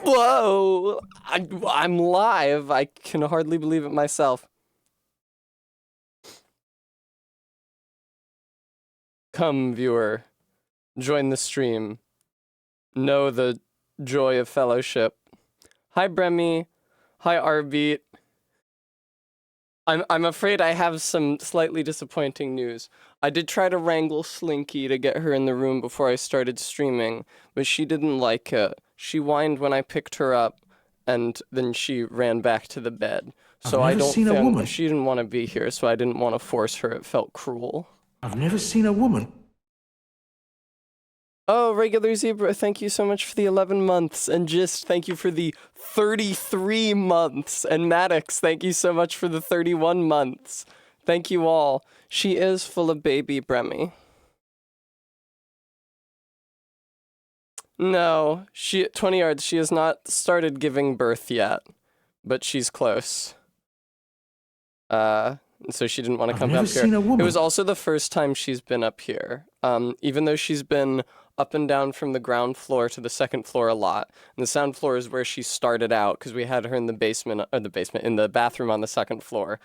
Whoa! I'm live. I can hardly believe it myself. Come, viewer, join the stream. Know the joy of fellowship. Hi, Bremy. Hi, Arbeat. I'm afraid I have some slightly disappointing news. I did try to wrangle Slinky to get her in the room before I started streaming, but she didn't like it. She whined when I picked her up, and then she ran back to the bed. So I don't think she didn't want to be here, so I didn't want to force her. It felt cruel. I've never seen a woman. Oh, Regular Zebra, thank you so much for the 11 months, and just thank you for the 33 months, and Maddox, thank you so much for the 31 months. Thank you all. She is full of baby Bremy. No, 20 yards, she has not started giving birth yet, but she's close. So she didn't want to come up here. It was also the first time she's been up here. Even though she's been up and down from the ground floor to the second floor a lot. And the sound floor is where she started out because we had her in the basement, in the bathroom on the second floor.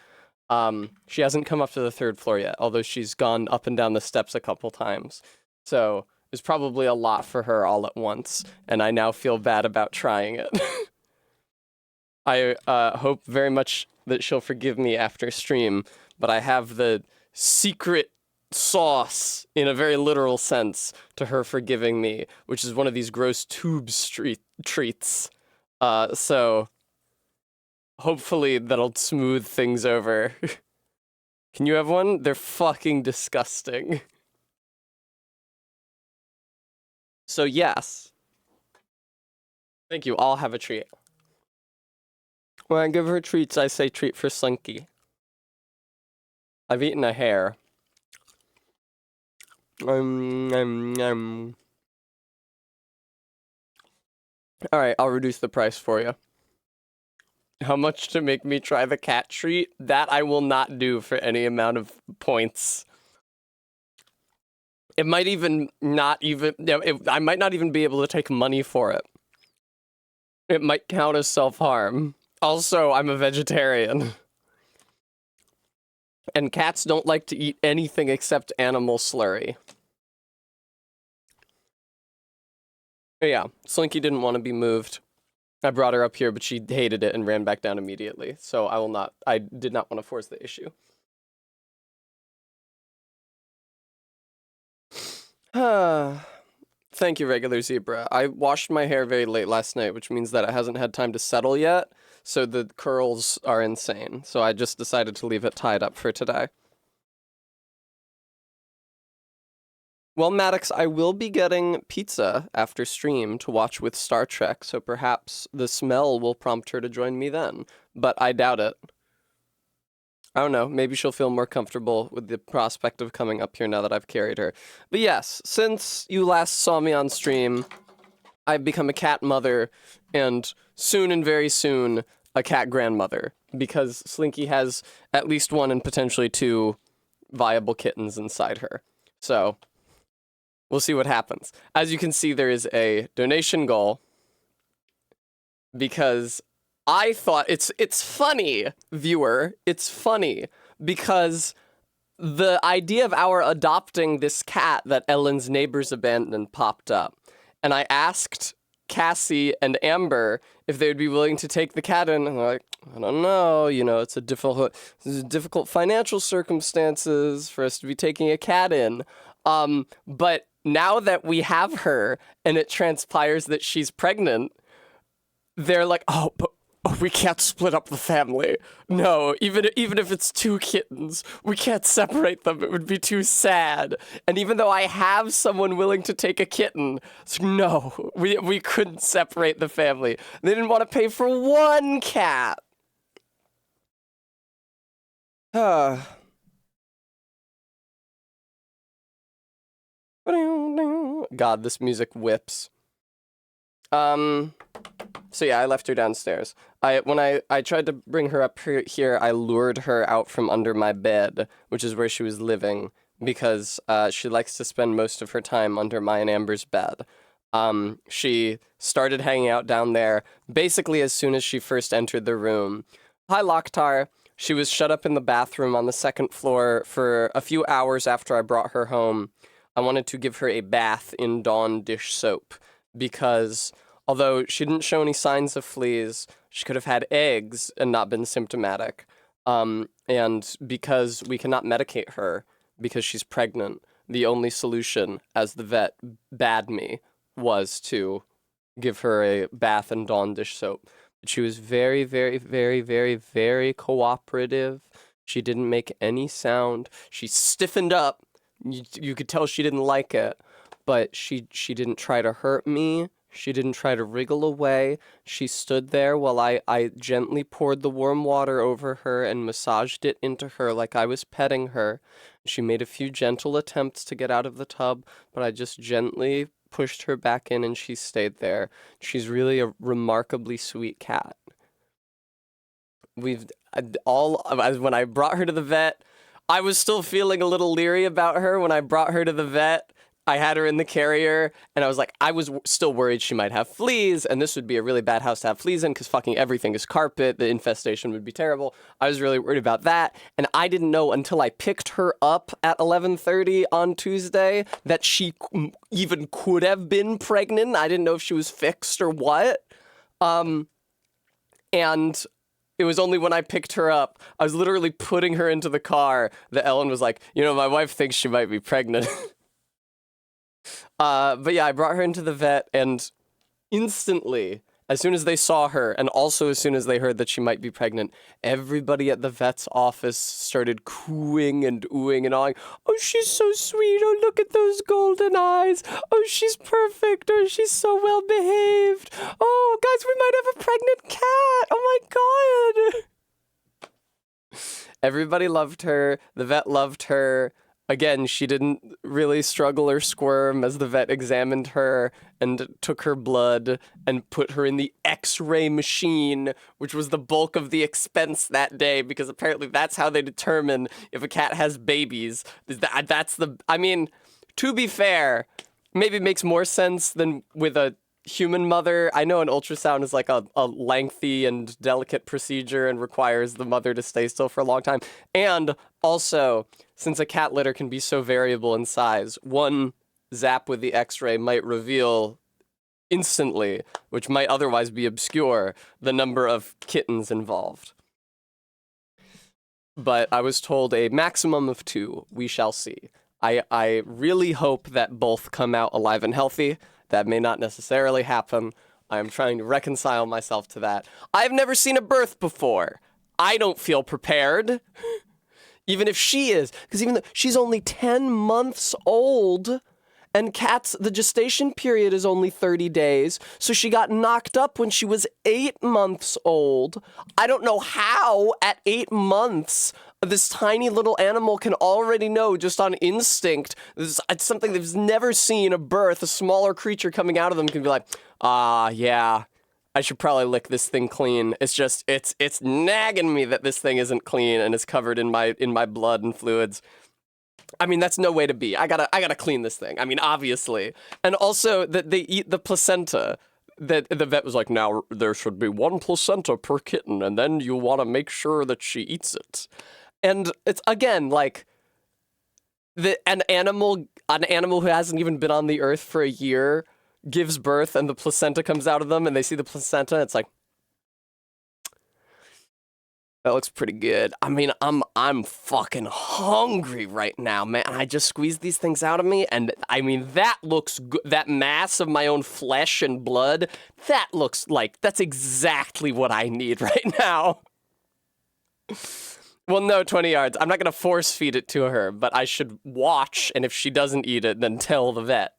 She hasn't come up to the third floor yet, although she's gone up and down the steps a couple times. So it was probably a lot for her all at once, and I now feel bad about trying it. I hope very much that she'll forgive me after stream, but I have the secret sauce, in a very literal sense, to her forgiving me, which is one of these gross tube treats. So hopefully that'll smooth things over. Can you have one? They're fucking disgusting. So yes. Thank you. I'll have a treat. When I give her treats, I say treat for Slinky. I've eaten a hair. Alright, I'll reduce the price for you. How much to make me try the cat treat? That I will not do for any amount of points. It might even not even... I might not even be able to take money for it. It might count as self-harm. Also, I'm a vegetarian. And cats don't like to eat anything except animal slurry. But yeah, Slinky didn't want to be moved. I brought her up here, but she hated it and ran back down immediately. So I did not want to force the issue. Thank you, Regular Zebra. I washed my hair very late last night, which means that it hasn't had time to settle yet. So the curls are insane. So I just decided to leave it tied up for today. Well, Maddox, I will be getting pizza after stream to watch with Star Trek, so perhaps the smell will prompt her to join me then. But I doubt it. I don't know, maybe she'll feel more comfortable with the prospect of coming up here now that I've carried her. But yes, since you last saw me on stream, I've become a cat mother, and soon and very soon, a cat grandmother, because Slinky has at least one and potentially two viable kittens inside her. So we'll see what happens. As you can see, there is a donation goal, because I thought it's funny, viewer. It's funny because the idea of our adopting this cat that Ellen's neighbors abandoned popped up. And I asked Cassie and Amber if they would be willing to take the cat in. And they're like, I don't know, it's a difficult financial circumstances for us to be taking a cat in. But now that we have her and it transpires that she's pregnant, they're like, but we can't split up the family. No, even if it's two kittens, we can't separate them. It would be too sad. And even though I have someone willing to take a kitten, no, we couldn't separate the family. They didn't want to pay for one cat. God, this music whips. So yeah, I left her downstairs. When I tried to bring her up here, I lured her out from under my bed, which is where she was living, because she likes to spend most of her time under my and Amber's bed. She started hanging out down there basically as soon as she first entered the room. Hi, Loktar. She was shut up in the bathroom on the second floor for a few hours after I brought her home. I wanted to give her a bath in Dawn dish soap because although she didn't show any signs of fleas, she could have had eggs and not been symptomatic. And because we cannot medicate her because she's pregnant, the only solution, as the vet bade me, was to give her a bath in Dawn dish soap. But she was very, very, very, very, very cooperative. She didn't make any sound. She stiffened up. You could tell she didn't like it, but she didn't try to hurt me. She didn't try to wriggle away. She stood there while I gently poured the warm water over her and massaged it into her like I was petting her. She made a few gentle attempts to get out of the tub, but I just gently pushed her back in and she stayed there. She's really a remarkably sweet cat. We've when I brought her to the vet, I was still feeling a little leery about her when I brought her to the vet. I had her in the carrier, and I was like, I was still worried she might have fleas, and this would be a really bad house to have fleas in because fucking everything is carpet. The infestation would be terrible. I was really worried about that, and I didn't know until I picked her up at 11:30 on Tuesday that she even could have been pregnant. I didn't know if she was fixed or what. And it was only when I picked her up, I was literally putting her into the car, that Ellen was like, my wife thinks she might be pregnant. But yeah, I brought her into the vet, and instantly, as soon as they saw her, and also as soon as they heard that she might be pregnant, everybody at the vet's office started cooing and oohing and awing. Oh, she's so sweet. Oh, look at those golden eyes. Oh, she's perfect. Oh, she's so well behaved. Oh, guys, we might have a pregnant cat. Oh my God. Everybody loved her. The vet loved her. Again, she didn't really struggle or squirm as the vet examined her and took her blood and put her in the X-ray machine, which was the bulk of the expense that day, because apparently that's how they determine if a cat has babies. I mean, to be fair, maybe it makes more sense than with a human mother. I know an ultrasound is like a lengthy and delicate procedure and requires the mother to stay still for a long time. And also, since a cat litter can be so variable in size, one zap with the X-ray might reveal instantly, which might otherwise be obscure, the number of kittens involved. But I was told a maximum of 2. We shall see. I really hope that both come out alive and healthy. That may not necessarily happen. I'm trying to reconcile myself to that. I've never seen a birth before. I don't feel prepared. Even if she is. Because even though she's only 10 months old, and cats, the gestation period is only 30 days, so she got knocked up when she was 8 months old. I don't know how, at 8 months, this tiny little animal can already know just on instinct. It's something they've never seen a birth. A smaller creature coming out of them can be like, yeah, I should probably lick this thing clean. It's just, it's nagging me that this thing isn't clean and is covered in my blood and fluids. I mean, that's no way to be. I gotta clean this thing. I mean, obviously. And also that they eat the placenta. That the vet was like, now there should be 1 placenta per kitten, and then you want to make sure that she eats it. And it's, again, like, an animal who hasn't even been on the earth for a year gives birth, and the placenta comes out of them, and they see the placenta, and it's like, that looks pretty good. I mean, I'm fucking hungry right now, man. I just squeezed these things out of me, and I mean, that looks good. That mass of my own flesh and blood, that looks like, that's exactly what I need right now. Well, no, 20 yards. I'm not going to force feed it to her, but I should watch, and if she doesn't eat it, then tell the vet.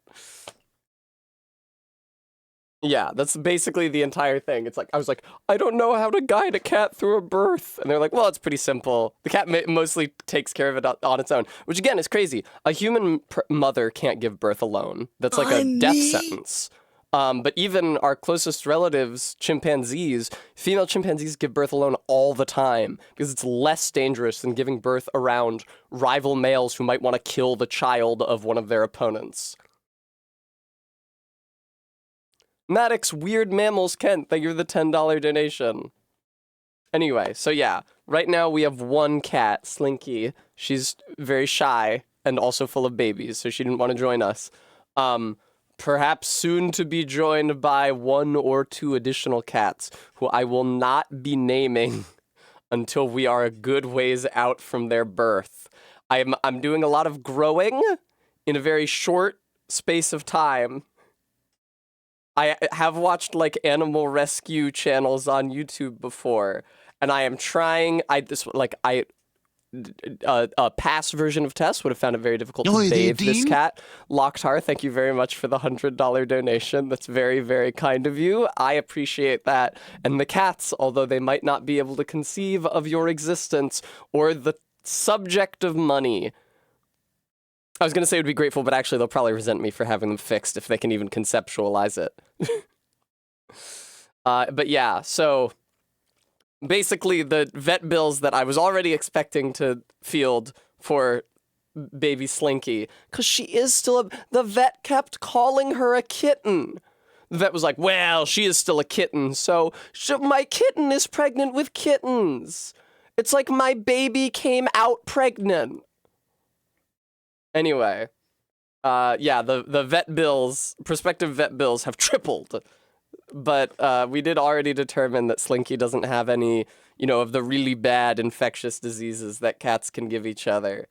Yeah, that's basically the entire thing. It's like, I was like, I don't know how to guide a cat through a birth. And they're like, well, it's pretty simple. The cat mostly takes care of it on its own, which again is crazy. A human mother can't give birth alone. That's like a death sentence. But even our closest relatives, chimpanzees, female chimpanzees give birth alone all the time because it's less dangerous than giving birth around rival males who might want to kill the child of one of their opponents. Maddox, Weird Mammals Kent, thank you for the $10 donation. Anyway, so yeah, right now we have one cat, Slinky. She's very shy and also full of babies, so she didn't want to join us. Perhaps soon to be joined by 1 or 2 additional cats, who I will not be naming until we are a good ways out from their birth. I'm doing a lot of growing in a very short space of time. I have watched like animal rescue channels on YouTube before, and I am trying. A past version of Tess would have found it very difficult to bathe this cat. Locktar, thank you very much for the $100 donation. That's very, very kind of you. I appreciate that. And the cats, although they might not be able to conceive of your existence or the subject of money. I was going to say it would be grateful, but actually they'll probably resent me for having them fixed if they can even conceptualize it. But yeah, so basically the vet bills that I was already expecting to field for baby Slinky, because she is still the vet kept calling her a kitten. The vet was like, well, she is still a kitten, so my kitten is pregnant with kittens. It's like my baby came out pregnant. Anyway, yeah, the vet bills, prospective vet bills have tripled. But we did already determine that Slinky doesn't have any, of the really bad infectious diseases that cats can give each other.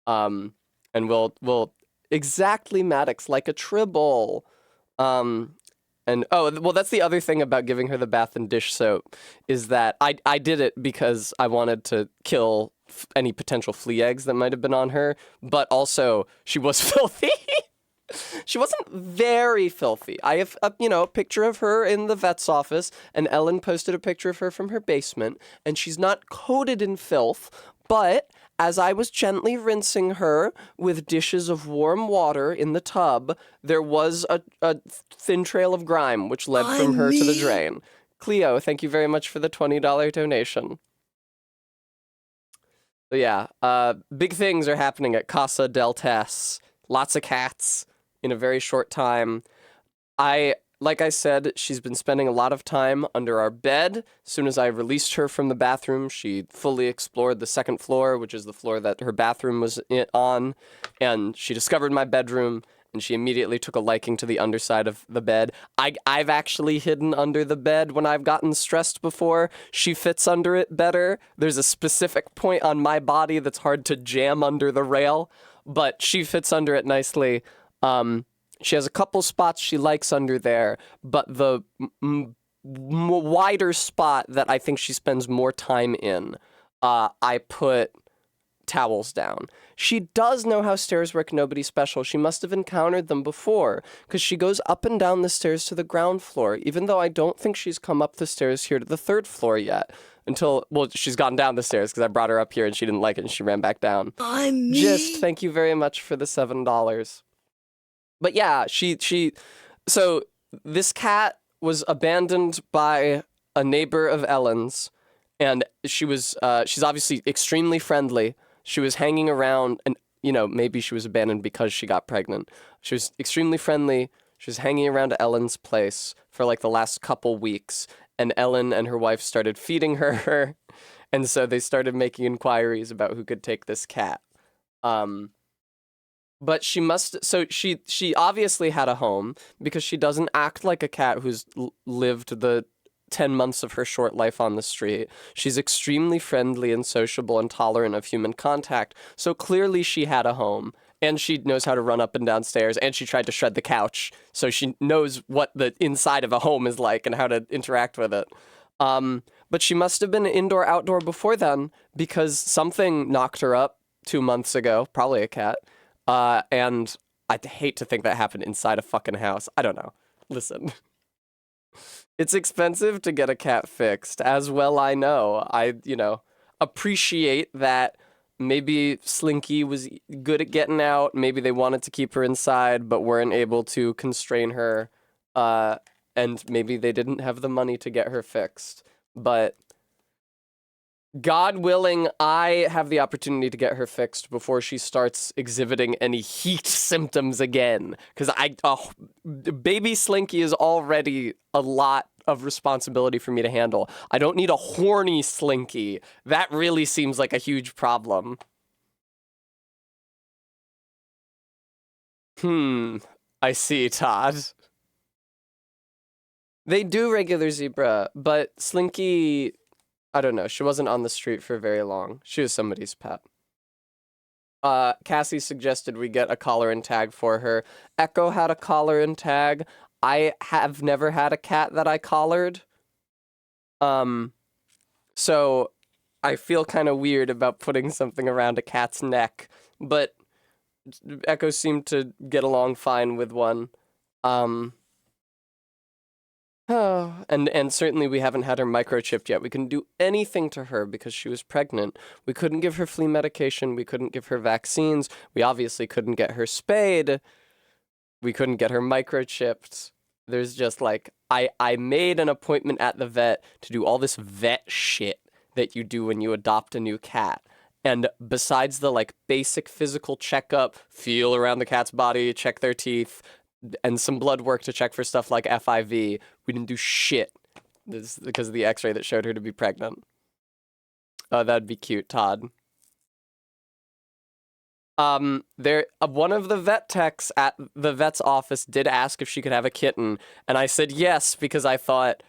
And we'll exactly Maddox like a tribble. And that's the other thing about giving her the bath and dish soap is that I did it because I wanted to kill any potential flea eggs that might have been on her, but also she was filthy. She wasn't very filthy. I have a picture of her in the vet's office, and Ellen posted a picture of her from her basement, and she's not coated in filth, but as I was gently rinsing her with dishes of warm water in the tub, there was a thin trail of grime, which led from her to the drain. Cleo, thank you very much for the $20 donation. So yeah, big things are happening at Casa del Tess. Lots of cats in a very short time. Like I said, she's been spending a lot of time under our bed. As soon as I released her from the bathroom, she fully explored the second floor, which is the floor that her bathroom was on, and she discovered my bedroom, and she immediately took a liking to the underside of the bed. I've actually hidden under the bed when I've gotten stressed before. She fits under it better. There's a specific point on my body that's hard to jam under the rail, but she fits under it nicely. She has a couple spots she likes under there, but the wider spot that I think she spends more time in, I put towels down. She does know how stairs work, nobody special. She must have encountered them before, because she goes up and down the stairs to the ground floor, even though I don't think she's come up the stairs here to the third floor yet. She's gone down the stairs because I brought her up here and she didn't like it and she ran back down. Just thank you very much for the $7. But yeah, so this cat was abandoned by a neighbor of Ellen's, and she's obviously extremely friendly. She was hanging around, and maybe she was abandoned because she got pregnant. She was extremely friendly. She was hanging around Ellen's place for like the last couple weeks, and Ellen and her wife started feeding her, and so they started making inquiries about who could take this cat. But she obviously had a home because she doesn't act like a cat who's lived the 10 months of her short life on the street. She's extremely friendly and sociable and tolerant of human contact. So clearly she had a home, and she knows how to run up and down stairs, and she tried to shred the couch. So she knows what the inside of a home is like and how to interact with it. But she must have been indoor-outdoor before then because something knocked her up 2 months ago, probably a cat. And I'd hate to think that happened inside a fucking house. I don't know. Listen. It's expensive to get a cat fixed, as well I know. I appreciate that maybe Slinky was good at getting out. Maybe they wanted to keep her inside, but weren't able to constrain her. And maybe they didn't have the money to get her fixed. But God willing, I have the opportunity to get her fixed before she starts exhibiting any heat symptoms again. Because baby Slinky is already a lot of responsibility for me to handle. I don't need a horny Slinky. That really seems like a huge problem. I see, Todd. They do regular zebra, but Slinky, I don't know. She wasn't on the street for very long. She was somebody's pet. Cassie suggested we get a collar and tag for her. Echo had a collar and tag. I have never had a cat that I collared. So I feel kind of weird about putting something around a cat's neck, but Echo seemed to get along fine with one. And certainly we haven't had her microchipped yet. We couldn't do anything to her because she was pregnant. We couldn't give her flea medication. We couldn't give her vaccines. We obviously couldn't get her spayed. We couldn't get her microchipped. There's just like, I made an appointment at the vet to do all this vet shit that you do when you adopt a new cat. And besides the like basic physical checkup, feel around the cat's body, check their teeth, and some blood work to check for stuff like FIV, we didn't do shit. This is because of the x-ray that showed her to be pregnant. Oh, that'd be cute, Todd. One of the vet techs at the vet's office did ask if she could have a kitten, and I said yes because I thought,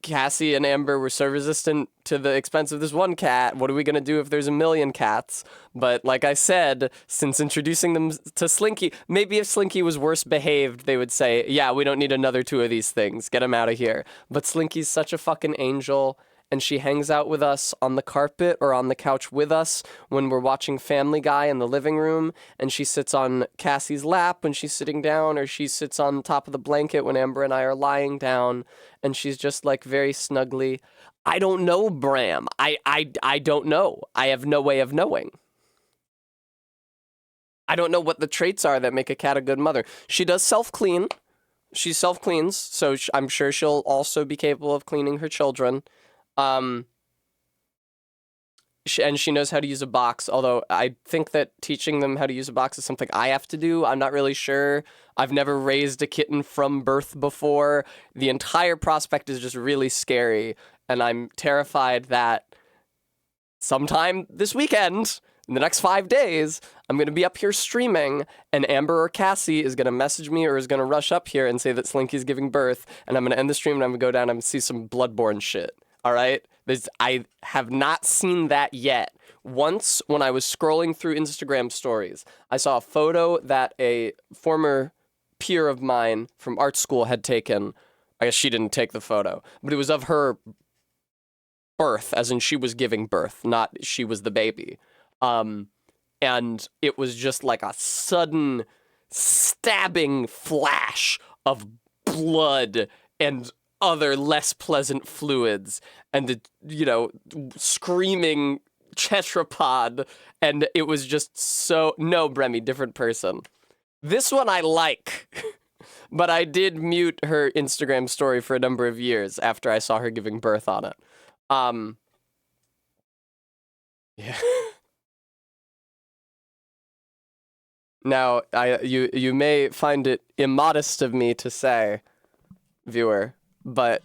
Cassie and Amber were so resistant to the expense of this one cat. What are we gonna do if there's a million cats? But like I said, since introducing them to Slinky, maybe if Slinky was worse behaved, they would say, yeah, we don't need another two of these things. Get them out of here. But Slinky's such a fucking angel. And she hangs out with us on the carpet or on the couch with us when we're watching Family Guy in the living room. And she sits on Cassie's lap when she's sitting down, or she sits on top of the blanket when Amber and I are lying down. And she's just like very snugly. I don't know, Bram. I don't know. I have no way of knowing. I don't know what the traits are that make a cat a good mother. She does self-clean. She self-cleans, so I'm sure she'll also be capable of cleaning her children. And she knows how to use a box, although I think that teaching them how to use a box is something I have to do. I'm not really sure. I've never raised a kitten from birth before. The entire prospect is just really scary, and I'm terrified that sometime this weekend, in the next 5 days, I'm going to be up here streaming, and Amber or Cassie is going to message me or is going to rush up here and say that Slinky's giving birth, and I'm going to end the stream and I'm going to go down and see some Bloodborne shit. All right? I have not seen that yet. Once, when I was scrolling through Instagram stories, I saw a photo that a former peer of mine from art school had taken. I guess she didn't take the photo, but it was of her birth, as in she was giving birth, not she was the baby. And it was just like a sudden stabbing flash of blood and other less pleasant fluids, and the, screaming tetrapod, and it was just so... No, Bremy, different person. This one I like, but I did mute her Instagram story for a number of years after I saw her giving birth on it. Yeah. Now, you may find it immodest of me to say, viewer, but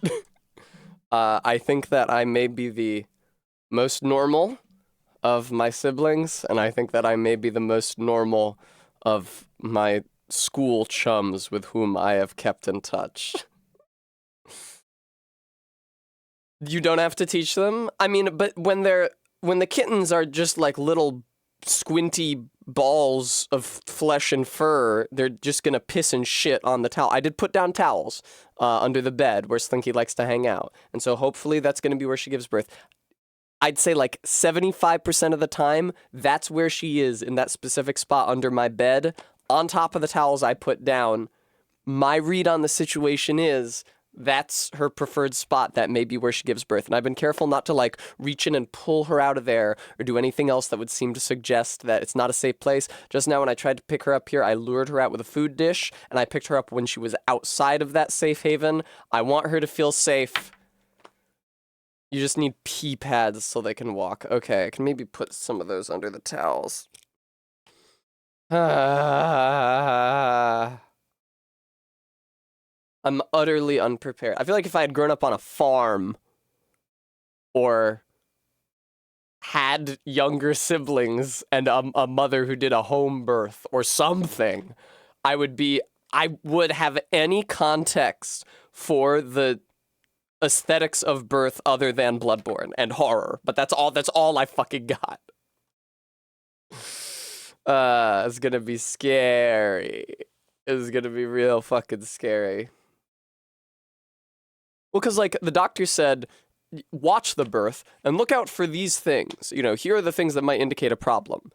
I think that I may be the most normal of my siblings, and I think that I may be the most normal of my school chums with whom I have kept in touch. You don't have to teach them? I mean, but when the kittens are just like little squinty balls of flesh and fur, they're just gonna piss and shit on the towel. I did put down towels under the bed where Slinky likes to hang out, and so hopefully that's gonna be where she gives birth. I'd say like 75% of the time, that's where she is, in that specific spot under my bed, on top of the towels I put down. My read on the situation is that's her preferred spot. That may be where she gives birth. And I've been careful not to like reach in and pull her out of there or do anything else that would seem to suggest that it's not a safe place. Just now when I tried to pick her up here, I lured her out with a food dish, and I picked her up when she was outside of that safe haven. I want her to feel safe. You just need pee pads so they can walk. Okay, I can maybe put some of those under the towels. I'm utterly unprepared. I feel like if I had grown up on a farm or had younger siblings and a mother who did a home birth or something, I would have any context for the aesthetics of birth other than Bloodborne and horror. But that's all I fucking got. It's gonna be scary. It's gonna be real fucking scary. Well, because, like, the doctor said, watch the birth and look out for these things. You know, here are the things that might indicate a problem.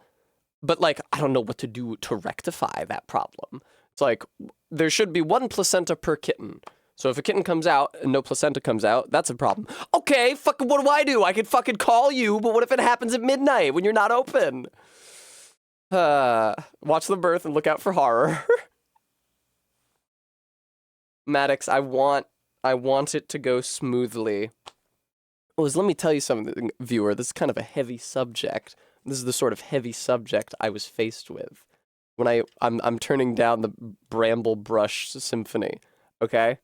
But, like, I don't know what to do to rectify that problem. It's like, there should be 1 placenta per kitten. So if a kitten comes out and no placenta comes out, that's a problem. Okay, fucking what do? I could fucking call you, but what if it happens at midnight when you're not open? Watch the birth and look out for horror. Maddox, I want it to go smoothly. Let me tell you something, viewer. This is kind of a heavy subject. This is the sort of heavy subject I was faced with when I'm turning down the Bramble Brush Symphony. Okay?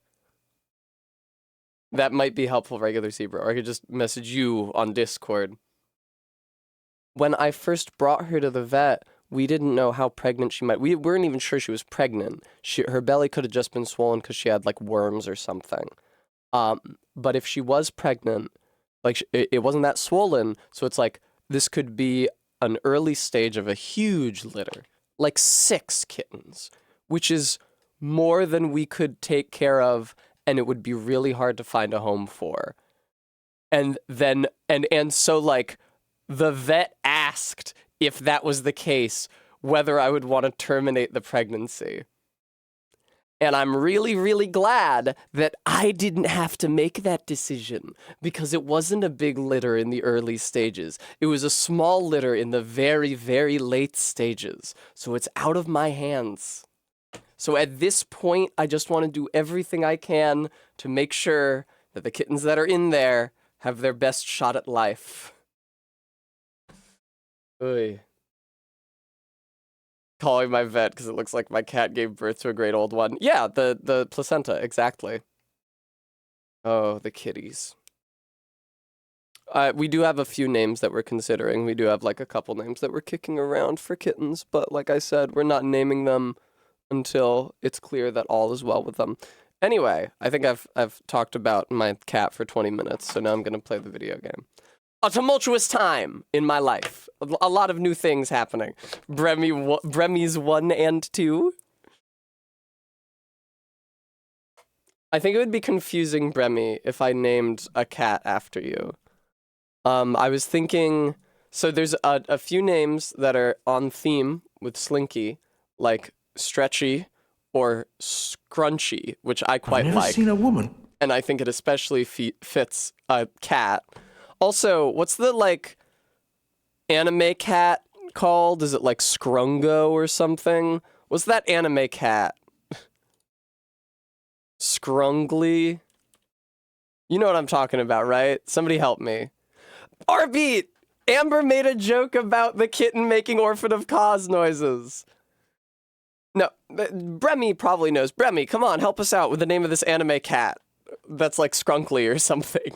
That might be helpful, regular Zebra, or I could just message you on Discord. When I first brought her to the vet, we didn't know how pregnant she might. We weren't even sure she was pregnant. Her belly could have just been swollen because she had, like, worms or something. But if she was pregnant, like, it wasn't that swollen, so it's like, this could be an early stage of a huge litter. Like 6 kittens, which is more than we could take care of, and it would be really hard to find a home for. And then, and so, like, the vet asked if that was the case, whether I would want to terminate the pregnancy. And I'm really, really glad that I didn't have to make that decision, because it wasn't a big litter in the early stages. It was a small litter in the very, very late stages. So it's out of my hands. So at this point, I just want to do everything I can to make sure that the kittens that are in there have their best shot at life. Oy. Calling my vet because it looks like my cat gave birth to a great old one. Yeah, the placenta, exactly. Oh, the kitties. We do have a few names that we're considering. We do have, like, a couple names that we're kicking around for kittens, but like I said, we're not naming them until it's clear that all is well with them. Anyway, I think I've talked about my cat for 20 minutes, so now I'm gonna play the video game. A tumultuous time in my life. A lot of new things happening. Bremmy's 1 and 2. I think it would be confusing, Bremmy, if I named a cat after you. I was thinking, so there's a few names that are on theme with Slinky, like Stretchy or Scrunchy, which I quite I've like. never seen a woman. And I think it especially fits a cat. Also, what's the, like, anime cat called? Is it, like, Scrungo or something? What's that anime cat? Scrungly? You know what I'm talking about, right? Somebody help me. Arbeat! Amber made a joke about the kitten making Orphan of Cause noises. No, Bremmy probably knows. Bremmy, come on, help us out with the name of this anime cat. That's like Scrunkly or something.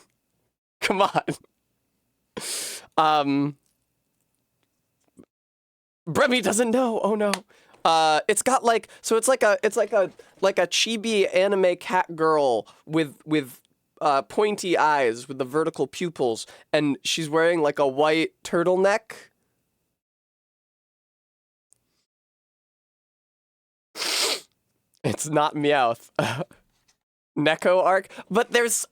Come on. Bremmy doesn't know. Oh no. It's got, like, so it's like a chibi anime cat girl with pointy eyes with the vertical pupils, and she's wearing, like, a white turtleneck. It's not Meowth. Neko Arc, but there's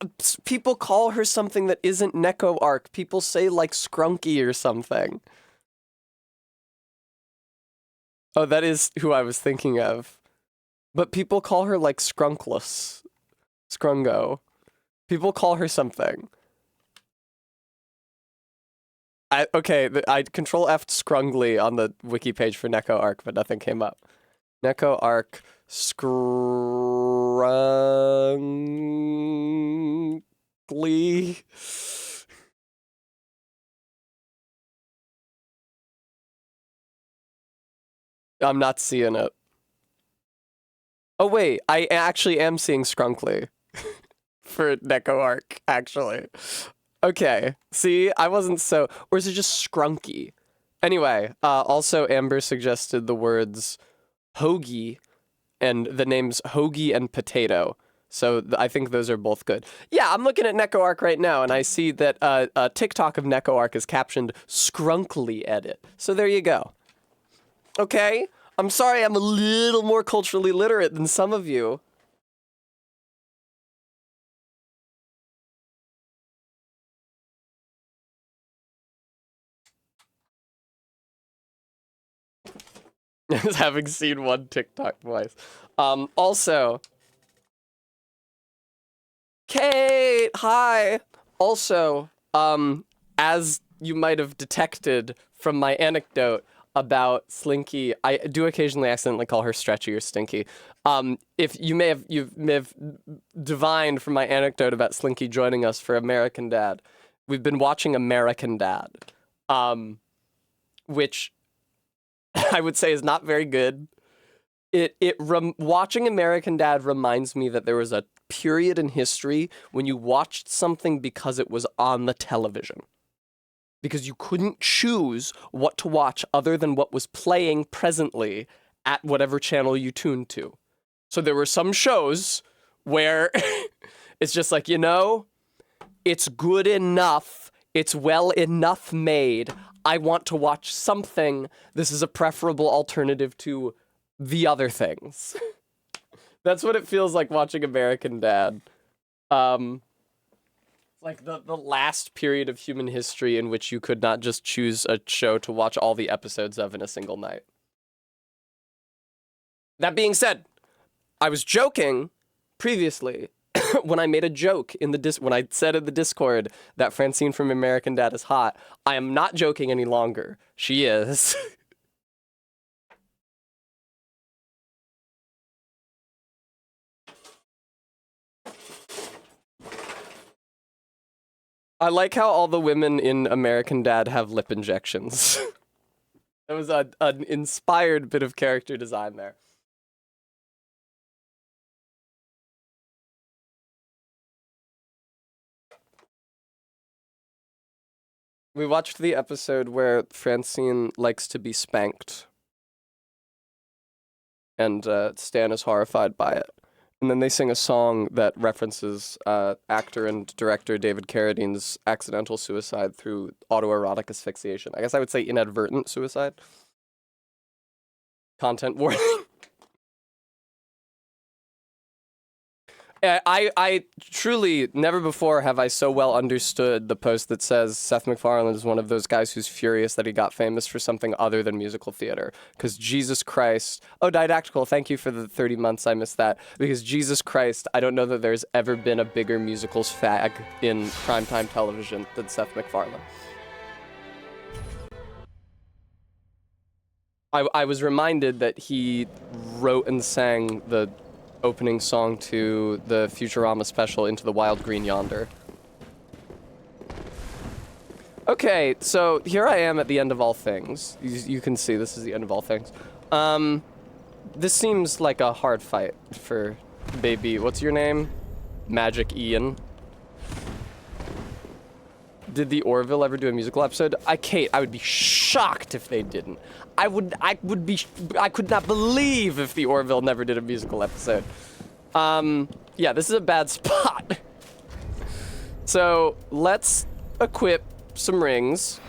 people call her something that isn't Neko Arc. People say, like, Scrunky or something. Oh, that is who I was thinking of. But people call her, like, Scrunkless. Scrungo. People call her something. I control F'd Scrungly on the wiki page for Neko Arc, but nothing came up. Neko Arc Scrungly. I'm not seeing it. Oh wait, I actually am seeing Skrunkly for Neko Arc, actually. Okay, see, I wasn't so... Or is it just Scrunky? Anyway, also Amber suggested the words hoagie and the names hoagie and potato. So I think those are both good. Yeah, I'm looking at Neko Arc right now, and I see that a TikTok of Neko Arc is captioned Skrunkly Edit. So there you go. Okay? I'm sorry I'm a little more culturally literate than some of you. Having seen one TikTok twice. Also, Kate, hi. Also, as you might have detected from my anecdote about Slinky, I do occasionally accidentally call her Stretchy or Stinky. If you may have divined from my anecdote about Slinky joining us for American Dad, we've been watching American Dad, which I would say is not very good. Watching American Dad reminds me that there was a period in history when you watched something because it was on the television. Because you couldn't choose what to watch other than what was playing presently at whatever channel you tuned to. So there were some shows where it's just like, you know, it's good enough, it's well enough made, I want to watch something. This is a preferable alternative to the other things. That's what it feels like watching American Dad. Like the last period of human history in which you could not just choose a show to watch all the episodes of in a single night. That being said, I was joking previously when I made a joke in the when I said in the Discord that Francine from American Dad is hot. I am not joking any longer. She is. I like how all the women in American Dad have lip injections. That was an inspired bit of character design there. We watched the episode where Francine likes to be spanked. And Stan is horrified by it. And then they sing a song that references actor and director David Carradine's accidental suicide through autoerotic asphyxiation. I guess I would say inadvertent suicide. Content warning. I truly, never before have I so well understood the post that says Seth MacFarlane is one of those guys who's furious that he got famous for something other than musical theater. Because Jesus Christ... Oh, Didactical, thank you for the 30 months, I missed that. Because Jesus Christ, I don't know that there's ever been a bigger musicals fag in primetime television than Seth MacFarlane. I was reminded that he wrote and sang the opening song to the Futurama special Into the Wild Green Yonder. Okay, so here I am at the end of all things. You can see this is the end of all things. This seems like a hard fight for baby. What's your name? Magic Ian. Did the Orville ever do a musical episode? Kate, I would be shocked if they didn't. I could not believe if the Orville never did a musical episode. Yeah, this is a bad spot. So let's equip some rings.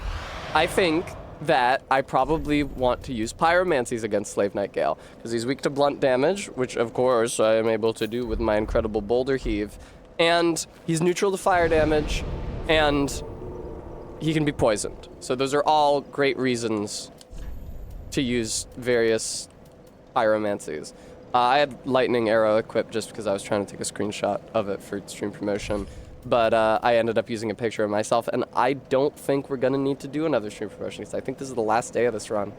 I think that I probably want to use pyromancies against Slave Knight Gale, because he's weak to blunt damage, which of course I am able to do with my incredible boulder heave, and he's neutral to fire damage, and he can be poisoned. So those are all great reasons to use various pyromancies. I had lightning arrow equipped just because I was trying to take a screenshot of it for stream promotion, but I ended up using a picture of myself, and I don't think we're gonna need to do another stream promotion because I think this is the last day of this run.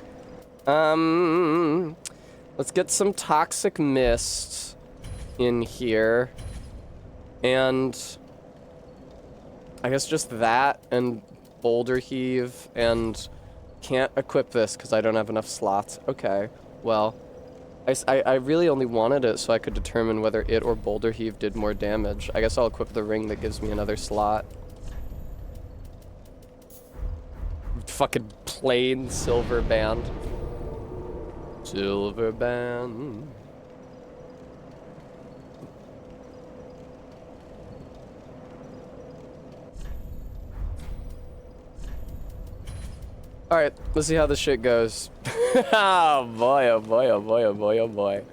Let's get some toxic mist in here, and I guess just that and boulder heave, and can't equip this because I don't have enough slots. Okay. Well, I really only wanted it so I could determine whether it or Boulder Heave did more damage. I guess I'll equip the ring that gives me another slot. Fucking plain silver band. Silver band. Alright, let's see how this shit goes. Oh boy, oh boy, oh boy, oh boy, oh boy.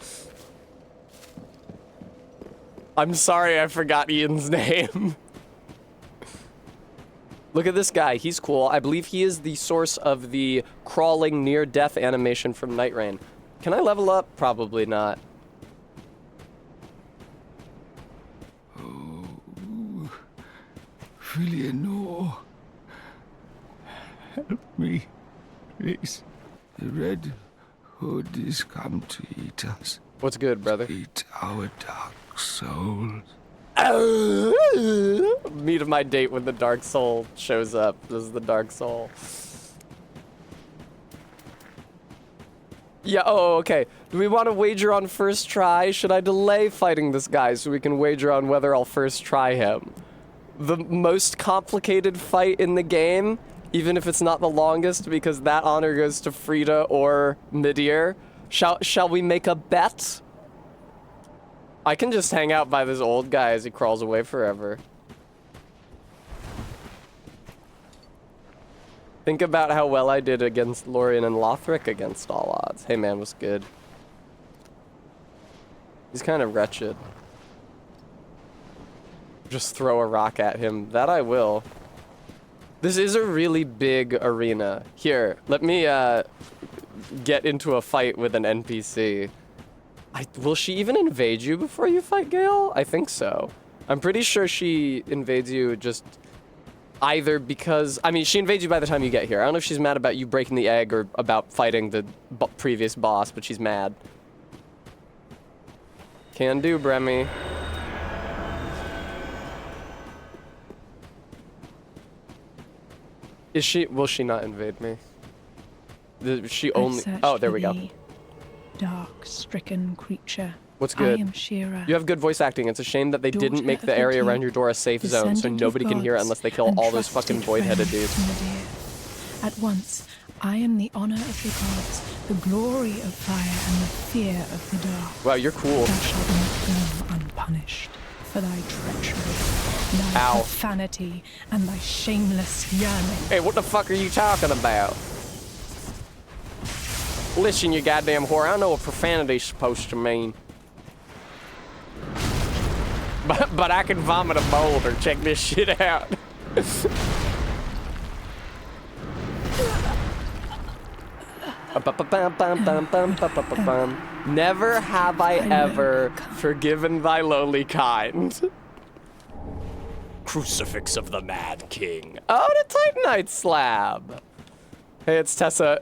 I'm sorry I forgot Ian's name. Look at this guy, he's cool. I believe he is the source of the crawling near-death animation from Night Rain. Can I level up? Probably not. Oh, really, no. Help me, please. The Red Hood is come to eat us. What's good, brother? Eat our dark souls. Meet of my date when the Dark Soul shows up. This is the Dark Soul. Yeah, oh, okay. Do we want to wager on first try? Should I delay fighting this guy so we can wager on whether I'll first try him? The most complicated fight in the game, even if it's not the longest, because that honor goes to Frida or Midir. Shall we make a bet? I can just hang out by this old guy as he crawls away forever. Think about how well I did against Lorien and Lothric against all odds. Hey man, what's good? He's kind of wretched. Just throw a rock at him. That I will. This is a really big arena. Here, let me get into a fight with an NPC. Will she even invade you before you fight Gale? I think so. I'm pretty sure she invades you just either because... I mean, she invades you by the time you get here. I don't know if she's mad about you breaking the egg or about fighting the previous boss, but she's mad. Can do, Bremy. Is she... Will she not invade me? She only... Oh, there we go. Dark-stricken creature. What's good? I am Shira. You have good voice acting. It's a shame that they didn't make the area around your door a safe zone, so nobody can hear it unless they kill all those fucking void-headed dudes. At once, I am the honor of the gods, the glory of fire, and the fear of the dark. Wow, you're cool. Thou shalt not go unpunished for thy treachery, thy profanity, and thy shameless yearning. Hey, what the fuck are you talking about? Listen, you goddamn whore, I know what profanity's supposed to mean. But I can vomit a boulder. Check this shit out. Never have I ever forgiven thy lowly kind. Crucifix of the Mad King. Oh, the Titanite slab. Hey, it's Tessa.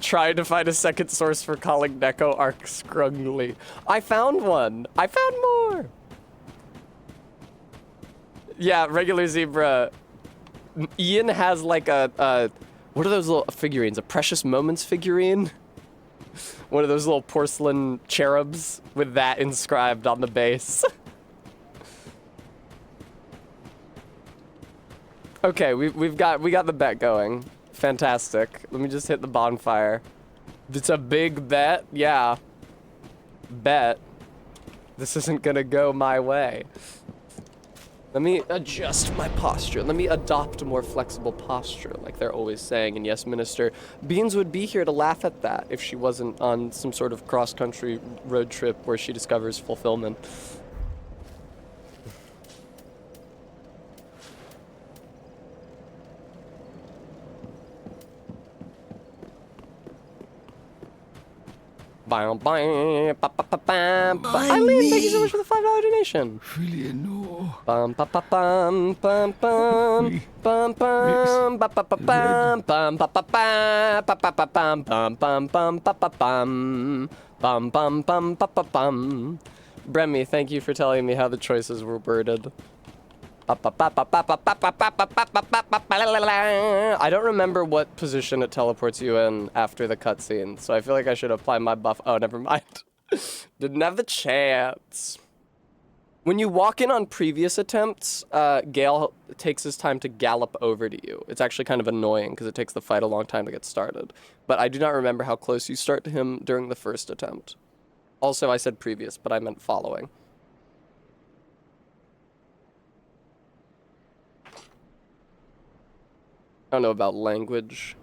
Trying to find a second source for calling Neko Arc Scrungly. I found one. I found more. Yeah, regular zebra. Ian has like a what are those little figurines? A Precious Moments figurine? One of those little porcelain cherubs with that inscribed on the base. Okay, we got the bet going. Fantastic. Let me just hit the bonfire. It's a big bet? Yeah. Bet. This isn't gonna go my way. Let me adjust my posture. Let me adopt a more flexible posture, like they're always saying. And yes, Minister, Beans would be here to laugh at that if she wasn't on some sort of cross-country road trip where she discovers fulfillment. Eileen, thank you so much for the $5 donation. Really, no. Bum bum bum bum bum bum bum bum bum bum bum bum bum bum bum bum bum. Bremy, thank you for telling me how the choices were worded. I don't remember what position it teleports you in after the cutscene, so I feel like I should apply my buff. Oh, never mind. Didn't have the chance. When you walk in on previous attempts, Gale takes his time to gallop over to you. It's actually kind of annoying because it takes the fight a long time to get started. But I do not remember how close you start to him during the first attempt. Also, I said previous, but I meant following. I don't know about language.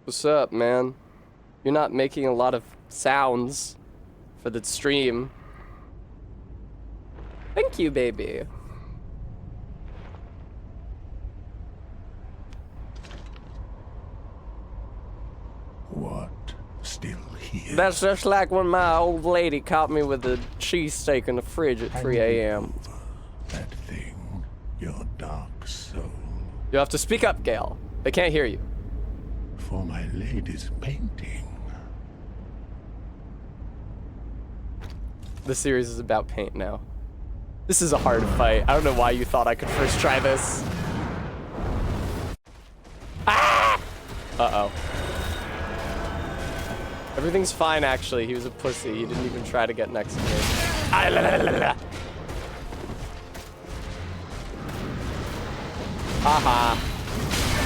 What's up, man? You're not making a lot of sounds for the stream. Thank you, baby. What? Still here? That's just like when my old lady caught me with a cheesesteak in the fridge at 3 a.m. That thing, your dark soul. You'll have to speak up, Gale. They can't hear you. For my lady's painting. The series is about paint now. This is a hard fight. I don't know why you thought I could first try this. Ah! Uh-oh. Everything's fine, actually. He was a pussy. He didn't even try to get next to me. Ah, la, la, la, la. Haha.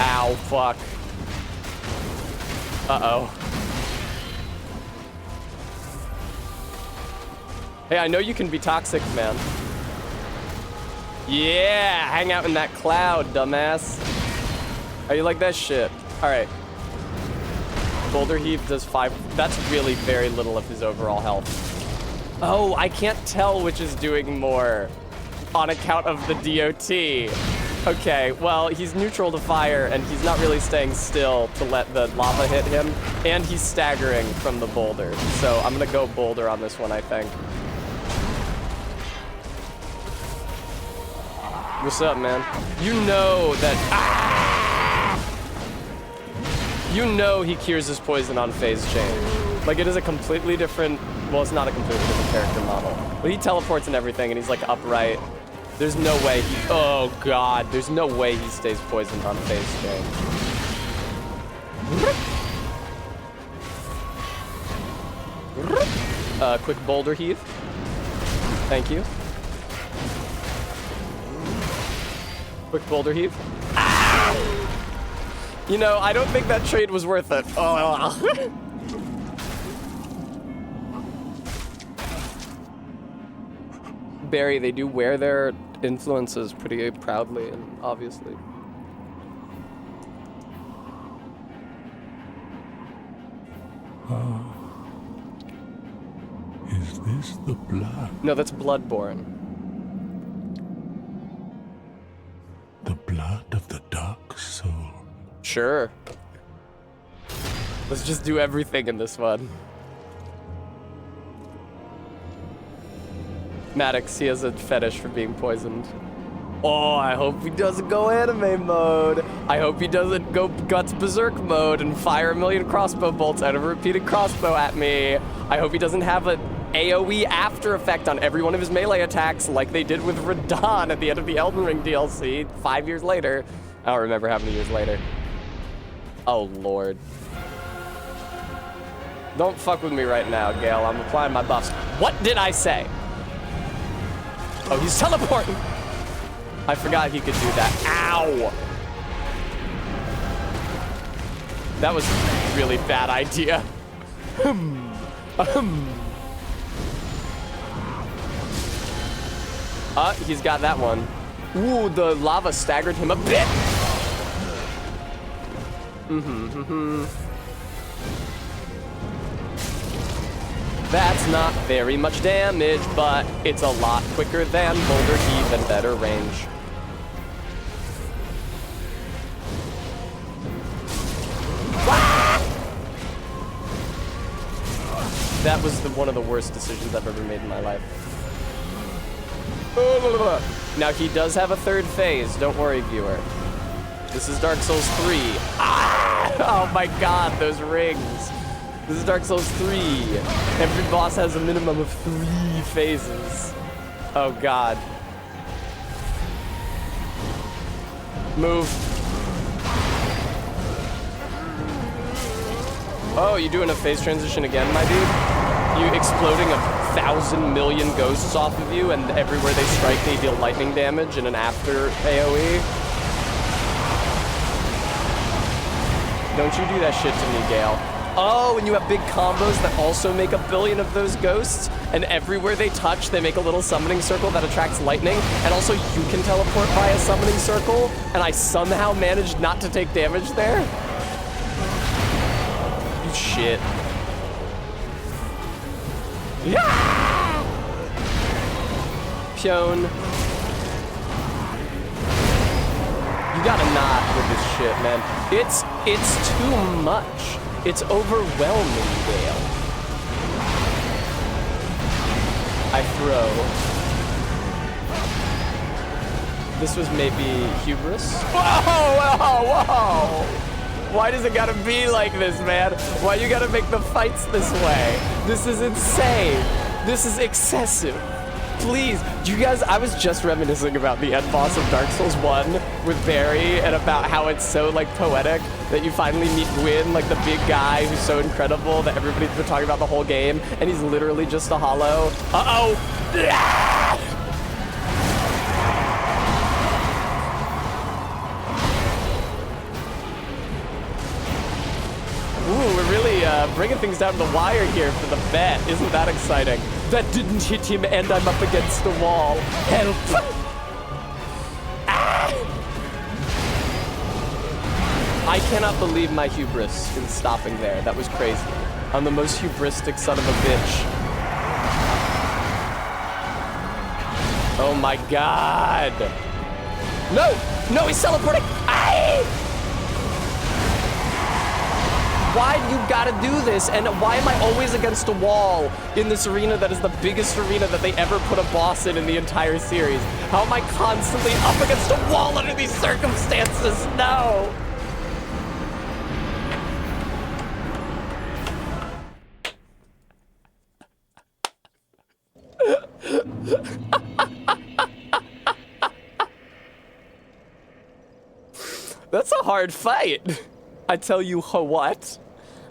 Ow, fuck. Uh-oh. Hey, I know you can be toxic, man. Yeah, hang out in that cloud, dumbass. How you like that shit? All right. Boulder Heave does 5. That's really very little of his overall health. Oh, I can't tell which is doing more on account of the DOT. Okay, well, he's neutral to fire, and he's not really staying still to let the lava hit him, and he's staggering from the boulder. So I'm gonna go boulder on this one, I think. What's up, man? You know that... You know he cures his poison on phase change. Like, it is a completely different... Well, it's not a completely different character model. But he teleports and everything, and he's, like, upright. There's no way he... Oh, God. There's no way he stays poisoned on phase change. Quick boulder heave. Thank you. Quick boulder heave. Ah! You know, I don't think that trade was worth it. Oh. Barry, they do wear their influences pretty proudly and obviously. Is this the blood? No, that's Bloodborne. The blood of the dark soul. Sure. Let's just do everything in this one. Maddox, he has a fetish for being poisoned. Oh, I hope he doesn't go anime mode. I hope he doesn't go guts berserk mode and fire a million crossbow bolts out of a repeated crossbow at me. I hope he doesn't have an AoE after effect on every one of his melee attacks like they did with Radahn at the end of the Elden Ring DLC 5 years later. I don't remember how many years later. Oh, Lord. Don't fuck with me right now, Gale. I'm applying my buffs. What did I say? Oh, he's teleporting. I forgot he could do that. Ow. That was a really bad idea. He's got that one. Ooh, the lava staggered him a bit. That's not very much damage, but it's a lot quicker than Boulder Heave and better range. That was one of the worst decisions I've ever made in my life. Now, he does have a third phase. Don't worry, viewer. This is Dark Souls 3. Ah! Oh my god, those rings. This is Dark Souls 3. Every boss has a minimum of 3 phases. Oh god. Move. Oh, you doing a phase transition again, my dude? You exploding 1,000 million ghosts off of you, and everywhere they strike, they deal lightning damage in an after AoE? Don't you do that shit to me, Gale. Oh, and you have big combos that also make 1 billion of those ghosts, and everywhere they touch, they make a little summoning circle that attracts lightning, and also you can teleport by a summoning circle, and I somehow managed not to take damage there? You shit. Yeah! Pion. You gotta not with this shit, man. It's too much. It's overwhelming, Gale. I throw. This was maybe hubris. Whoa, whoa, whoa! Why does it gotta be like this, man? Why you gotta make the fights this way? This is insane. This is excessive. Please, you guys, I was just reminiscing about the end boss of Dark Souls 1 with Barry and about how it's so, like, poetic that you finally meet Gwyn, like the big guy who's so incredible that everybody's been talking about the whole game, and he's literally just a hollow. Uh-oh! Ooh, we're really bringing things down to the wire here for the bet. Isn't that exciting? That didn't hit him, and I'm up against the wall. Help! Ah! I cannot believe my hubris in stopping there. That was crazy. I'm the most hubristic son of a bitch. Oh my god! No! No, he's teleporting! Aye! Why do you gotta do this? And why am I always against a wall in this arena that is the biggest arena that they ever put a boss in the entire series? How am I constantly up against a wall under these circumstances? No! That's a hard fight. I tell you what.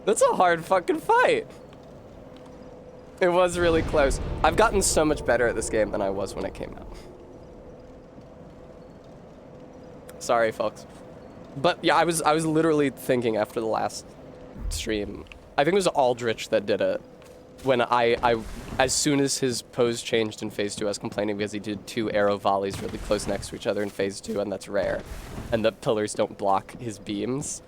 That's a hard fucking fight. It was really close. I've gotten so much better at this game than I was when it came out. Sorry, folks. But yeah, I was literally thinking after the last stream. I think it was Aldrich that did it. When I as soon as his pose changed in phase 2, I was complaining because he did 2 arrow volleys really close next to each other in phase 2, and that's rare. And the pillars don't block his beams.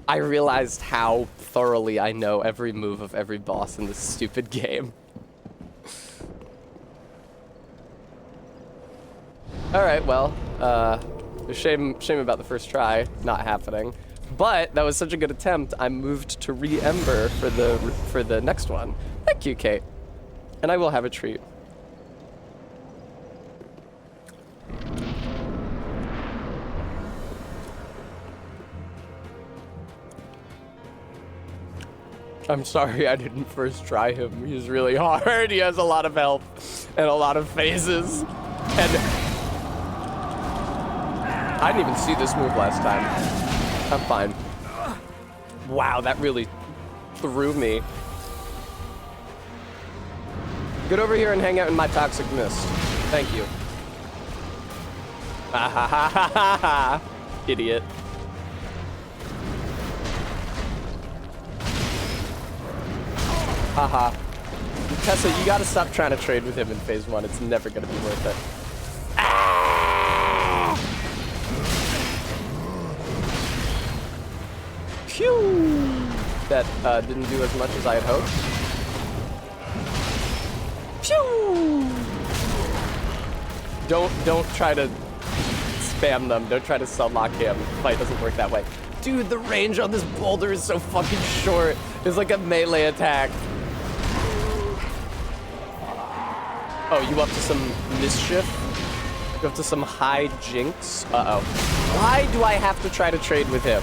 I realized how thoroughly I know every move of every boss in this stupid game. Alright, well, shame about the first try not happening. But that was such a good attempt, I moved to re-ember for the next one. Thank you, Kate. And I will have a treat. I'm sorry I didn't first try him. He's really hard. He has a lot of health and a lot of phases. And I didn't even see this move last time. I'm fine. Wow, that really threw me. Get over here and hang out in my toxic mist. Thank you. Ha ha ha ha ha ha. Idiot. Haha. Tessa, you gotta stop trying to trade with him in phase 1. It's never gonna be worth it. Ah! Phew! That didn't do as much as I had hoped. Phew! Don't try to spam them. Don't try to sunlock him. Fight doesn't work that way. Dude, the range on this boulder is so fucking short. It's like a melee attack. Oh, you up to some mischief? You up to some high jinx? Uh-oh. Why do I have to try to trade with him?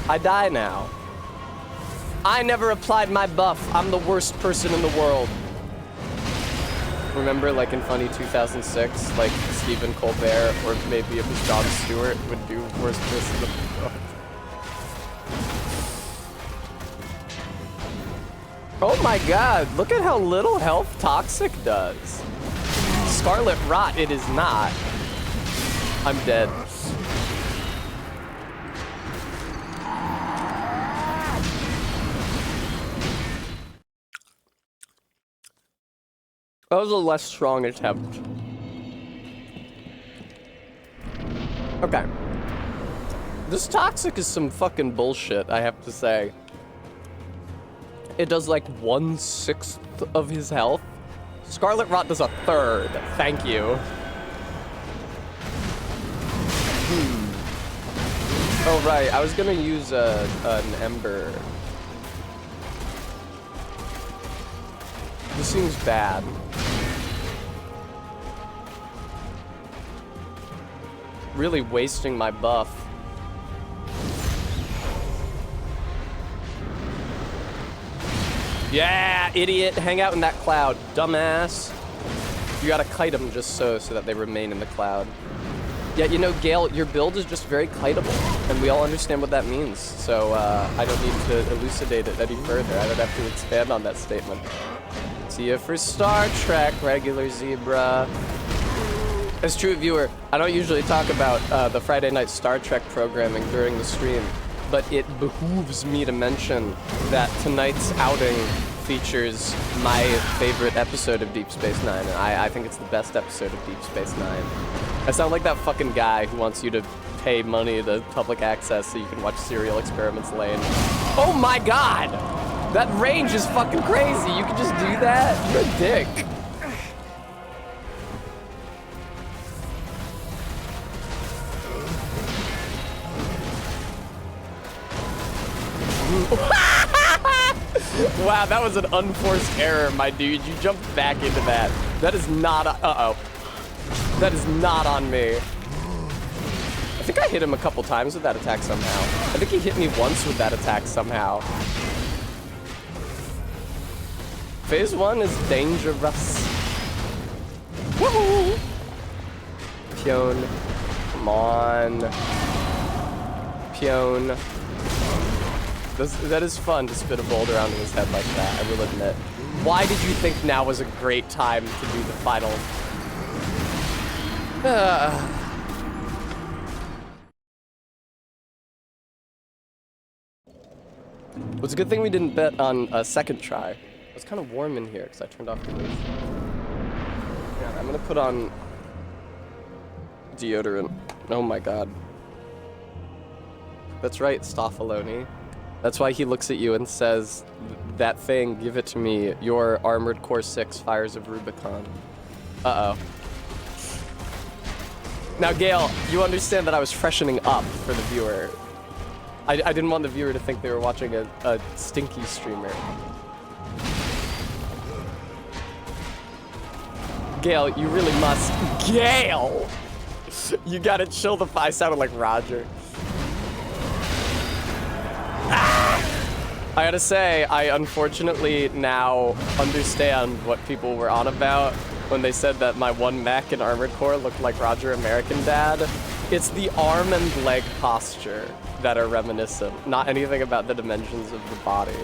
I die now. I never applied my buff. I'm the worst person in the world. Remember, like in Funny 2006, like Stephen Colbert, or maybe it was Jon Stewart, would do worst person in the world. Oh my god, look at how little health Toxic does. Scarlet Rot, it is not. I'm dead. That was a less strong attempt. Okay. This Toxic is some fucking bullshit, I have to say. It does like 1/6 of his health. Scarlet Rot does 1/3. Thank you. Oh right, I was gonna use an Ember. This seems bad. Really wasting my buff. Yeah, idiot. Hang out in that cloud, dumbass. You gotta kite them just so that they remain in the cloud. Yeah, you know, Gale, your build is just very kiteable, and we all understand what that means. So I don't need to elucidate it any further. I don't have to expand on that statement. See you for Star Trek, regular zebra. As true viewer, I don't usually talk about the Friday night Star Trek programming during the stream, but it behooves me to mention that tonight's outing features my favorite episode of Deep Space Nine, and I think it's the best episode of Deep Space Nine. I sound like that fucking guy who wants you to pay money to public access so you can watch Serial Experiments Lane. Oh my god! That range is fucking crazy. You can just do that? You're a dick. Wow, that was an unforced error, my dude. You jumped back into that. That is not, uh-oh. That is not on me. I think I hit him a couple times with that attack somehow. I think he hit me once with that attack somehow. Phase 1 is dangerous. Woohoo! Pion. Come on. Pion. That is fun to spit a boulder onto his head like that, I will admit. Why did you think now was a great time to do the final? It was a good thing we didn't bet on a second try. It was kind of warm in here because I turned off the roof. Yeah, I'm gonna put on deodorant. Oh my god. That's right, Stoffaloni. That's why he looks at you and says, that thing, give it to me, your Armored Core 6 Fires of Rubicon. Uh-oh. Now, Gale, you understand that I was freshening up for the viewer. I didn't want the viewer to think they were watching a stinky streamer. Gale, you really must. Gale! You gotta chill the I sounded like Roger. I gotta say, I unfortunately now understand what people were on about when they said that my one mech in Armored Core looked like Roger American Dad. It's the arm and leg posture that are reminiscent, not anything about the dimensions of the body.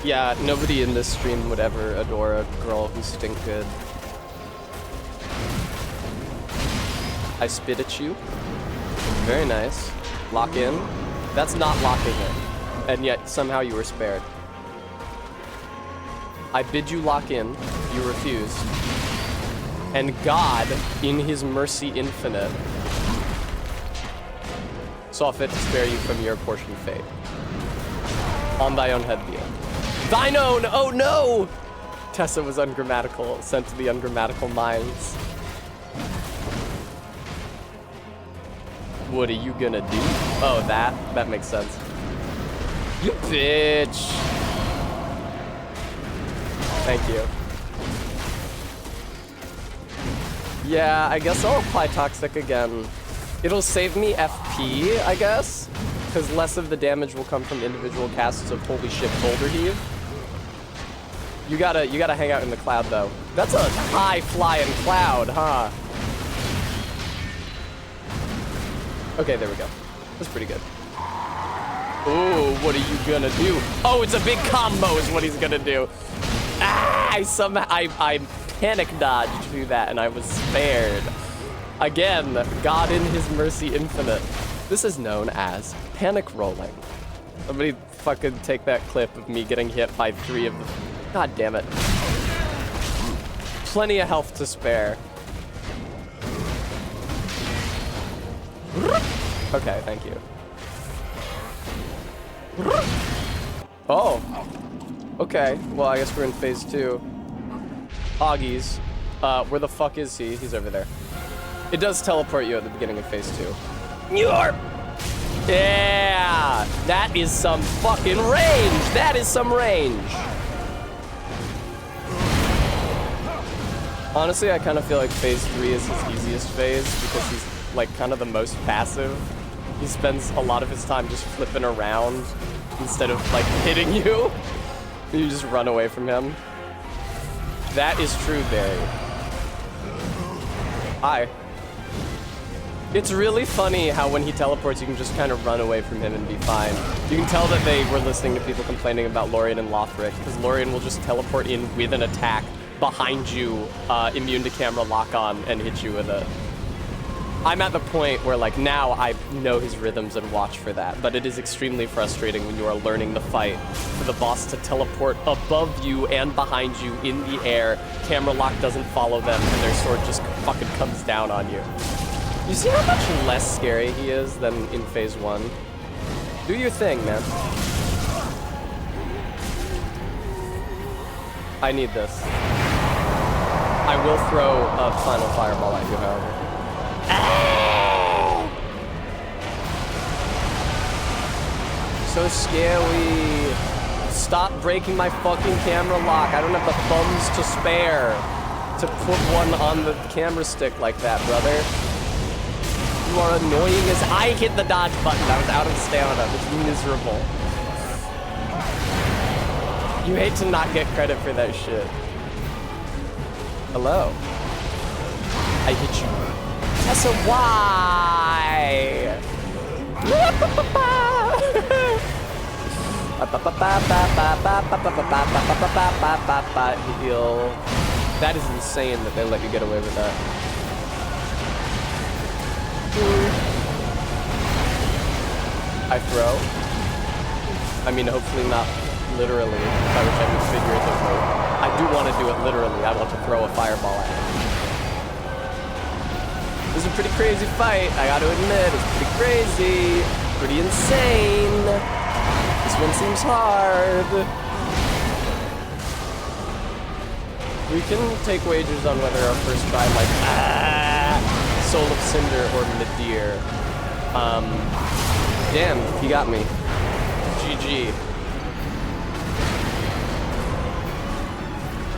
Yeah, nobody in this stream would ever adore a girl who stink good. I spit at you. Very nice. Lock in. That's not locking in. And yet, somehow you were spared. I bid you lock in. You refused. And God, in his mercy infinite, saw fit to spare you from your portion of fate. On thy own head be it. Thine own! Oh no! Tessa was ungrammatical, sent to the ungrammatical minds. What are you gonna do? Oh, that makes sense. You bitch! Thank you. Yeah, I guess I'll apply Toxic again. It'll save me FP, I guess, because less of the damage will come from individual casts of holy shit boulder heave. You gotta hang out in the cloud though. That's a high flying cloud, huh? Okay, there we go. That's pretty good. Ooh, what are you gonna do? Oh, it's a big combo is what he's gonna do. Ah, I panic dodged through that and I was spared. Again, God in his mercy infinite. This is known as panic rolling. Somebody fucking take that clip of me getting hit by 3 of them. God damn it. Plenty of health to spare. Okay, thank you. Oh. Okay, well, I guess we're in phase 2. Augies. Where the fuck is he? He's over there. It does teleport you at the beginning of phase 2. Yarp! Yeah! That is some fucking range! That is some range! Honestly, I kind of feel like phase 3 is his easiest phase because he's like kind of the most passive. He spends a lot of his time just flipping around instead of like hitting you. You just run away from him. That is true, Barry. Hi. It's really funny how when he teleports, you can just kind of run away from him and be fine. You can tell that they were listening to people complaining about Lorien and Lothric, because Lorien will just teleport in with an attack behind you, immune to camera lock on, and hit you with it. I'm at the point where like now I know his rhythms and watch for that, but it is extremely frustrating when you are learning the fight for the boss to teleport above you and behind you in the air, camera lock doesn't follow them, and their sword just fucking comes down on you. You see how much less scary he is than in phase 1? Do your thing, man. I need this. I will throw a final fireball at you, however. Ah! So scary. Stop breaking my fucking camera lock. I don't have the thumbs to spare to put one on the camera stick like that, brother. You are annoying as I hit the dodge button. I was out of stamina. It's miserable. You hate to not get credit for that shit. Hello. I hit you. That's a why. Heal. That is insane that they let you get away with that. I throw. I mean, hopefully not literally, by which I mean figuratively. I do want to do it literally. I want to throw a fireball at him. This is a pretty crazy fight, I gotta admit. It's pretty crazy, pretty insane. This one seems hard. We can take wagers on whether our first try, like, Soul of Cinder or Nadir. Damn, he got me. GG.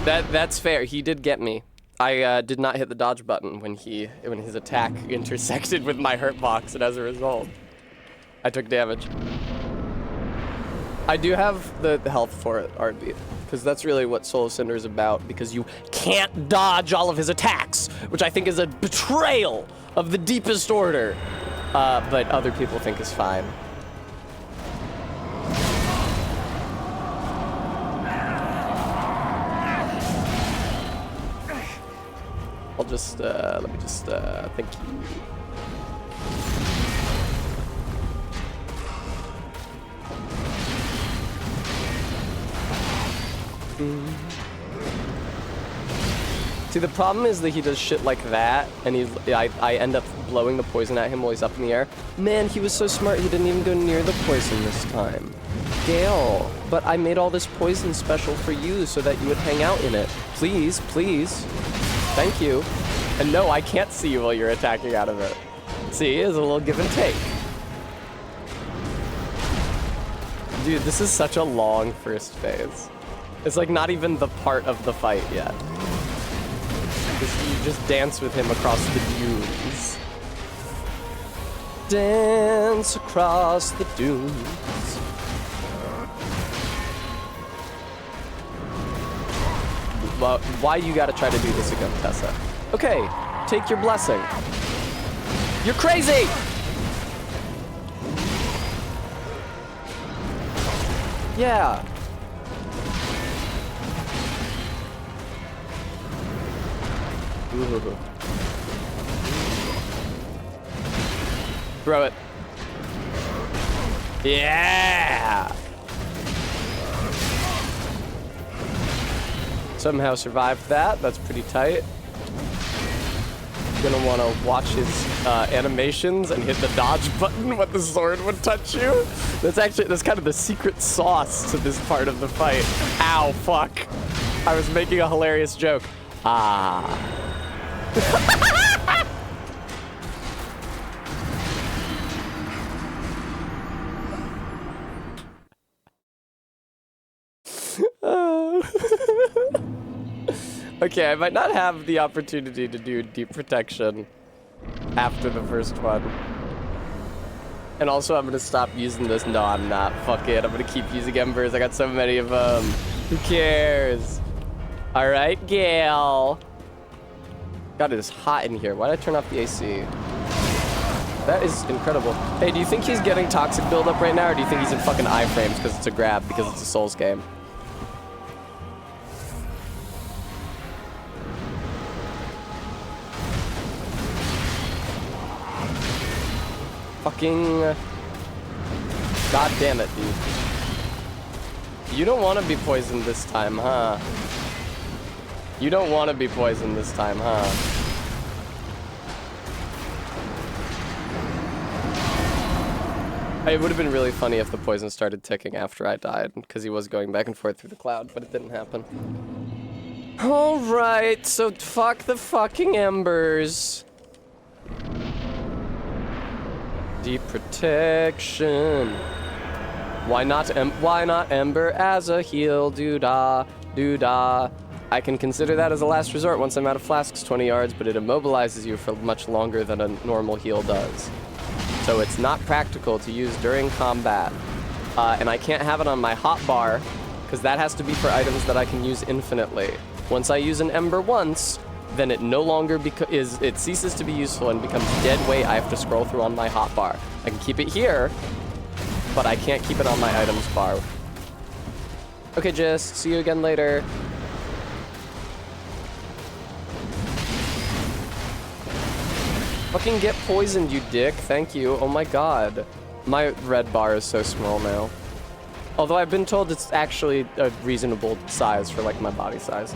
That's fair. He did get me. I did not hit the dodge button when his attack intersected with my hurt box, and as a result, I took damage. I do have the health for it, Artbeat, because that's really what Soul of Cinder is about, because you can't dodge all of his attacks, which I think is a betrayal of the deepest order, but other people think is fine. I'll just, let me just, thank you. See, the problem is that he does shit like that, and I end up blowing the poison at him while he's up in the air. Man, he was so smart, he didn't even go near the poison this time. Gale, but I made all this poison special for you so that you would hang out in it. Please, please. Thank you. And no, I can't see you while you're attacking out of it. See, it's a little give and take. Dude, this is such a long first phase. It's like not even the part of the fight yet. You just dance with him across the dunes. Dance across the dunes. Well, why you gotta try to do this again, Tessa? Okay, take your blessing. You're crazy! Yeah. Ooh. Throw it. Yeah! Somehow survived that. That's pretty tight. Gonna want to watch his animations and hit the dodge button when the sword would touch you. That's kind of the secret sauce to this part of the fight. Ow, fuck. I was making a hilarious joke. Ah. Okay, I might not have the opportunity to do deep protection after the first one. And also, I'm gonna stop using this. No, I'm not. Fuck it. I'm gonna keep using embers. I got so many of them. Who cares? All right, Gale. God, it is hot in here. Why did I turn off the AC? That is incredible. Hey, do you think he's getting toxic buildup right now, or do you think he's in fucking iframes because it's a grab, because it's a Souls game? Fucking... God damn it, dude. You don't want to be poisoned this time, huh? You don't want to be poisoned this time, huh? It would have been really funny if the poison started ticking after I died, because he was going back and forth through the cloud, but it didn't happen. Alright, so fuck the fucking embers. Deep protection. Why not Ember as a heal? Doo-dah, doo-dah. I can consider that as a last resort once I'm out of flasks 20 yards, but it immobilizes you for much longer than a normal heal does. So it's not practical to use during combat. And I can't have it on my hotbar, because that has to be for items that I can use infinitely. Once I use an Ember once, then it no longer it ceases to be useful and becomes dead weight I have to scroll through on my hotbar. I can keep it here, but I can't keep it on my items bar. Okay, just see you again later. Fucking get poisoned, you dick. Thank you. Oh my god. My red bar is so small now. Although I've been told it's actually a reasonable size for like my body size.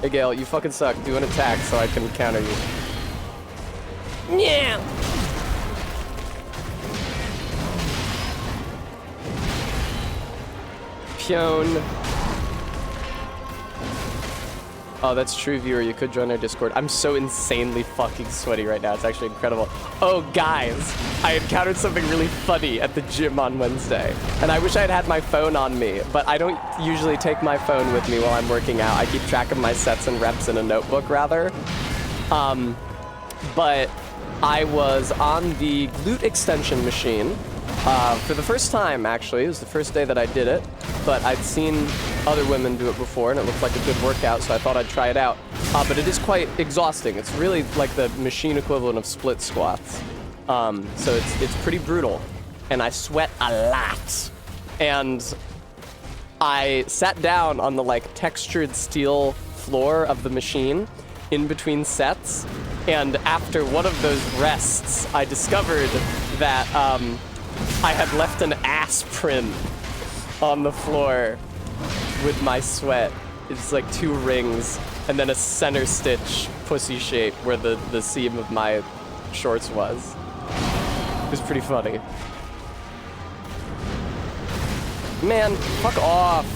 Hey Gale, you fucking suck. Do an attack so I can counter you. Yeah. Pion. Oh, that's true, viewer. You could join our Discord. I'm so insanely fucking sweaty right now. It's actually incredible. Oh, guys, I encountered something really funny at the gym on Wednesday. And I wish I had had my phone on me, but I don't usually take my phone with me while I'm working out. I keep track of my sets and reps in a notebook, rather. But I was on the glute extension machine for the first time, actually. It was the first day that I did it, but I'd seen other women do it before, and it looked like a good workout, so I thought I'd try it out. But it is quite exhausting. It's really like the machine equivalent of split squats. So it's pretty brutal, and I sweat a lot. And I sat down on the like textured steel floor of the machine in between sets, and after one of those rests, I discovered that I had left an ass print on the floor with my sweat. It's like 2 rings and then a center stitch pussy shape where the seam of my shorts was. It was pretty funny. Man, fuck off.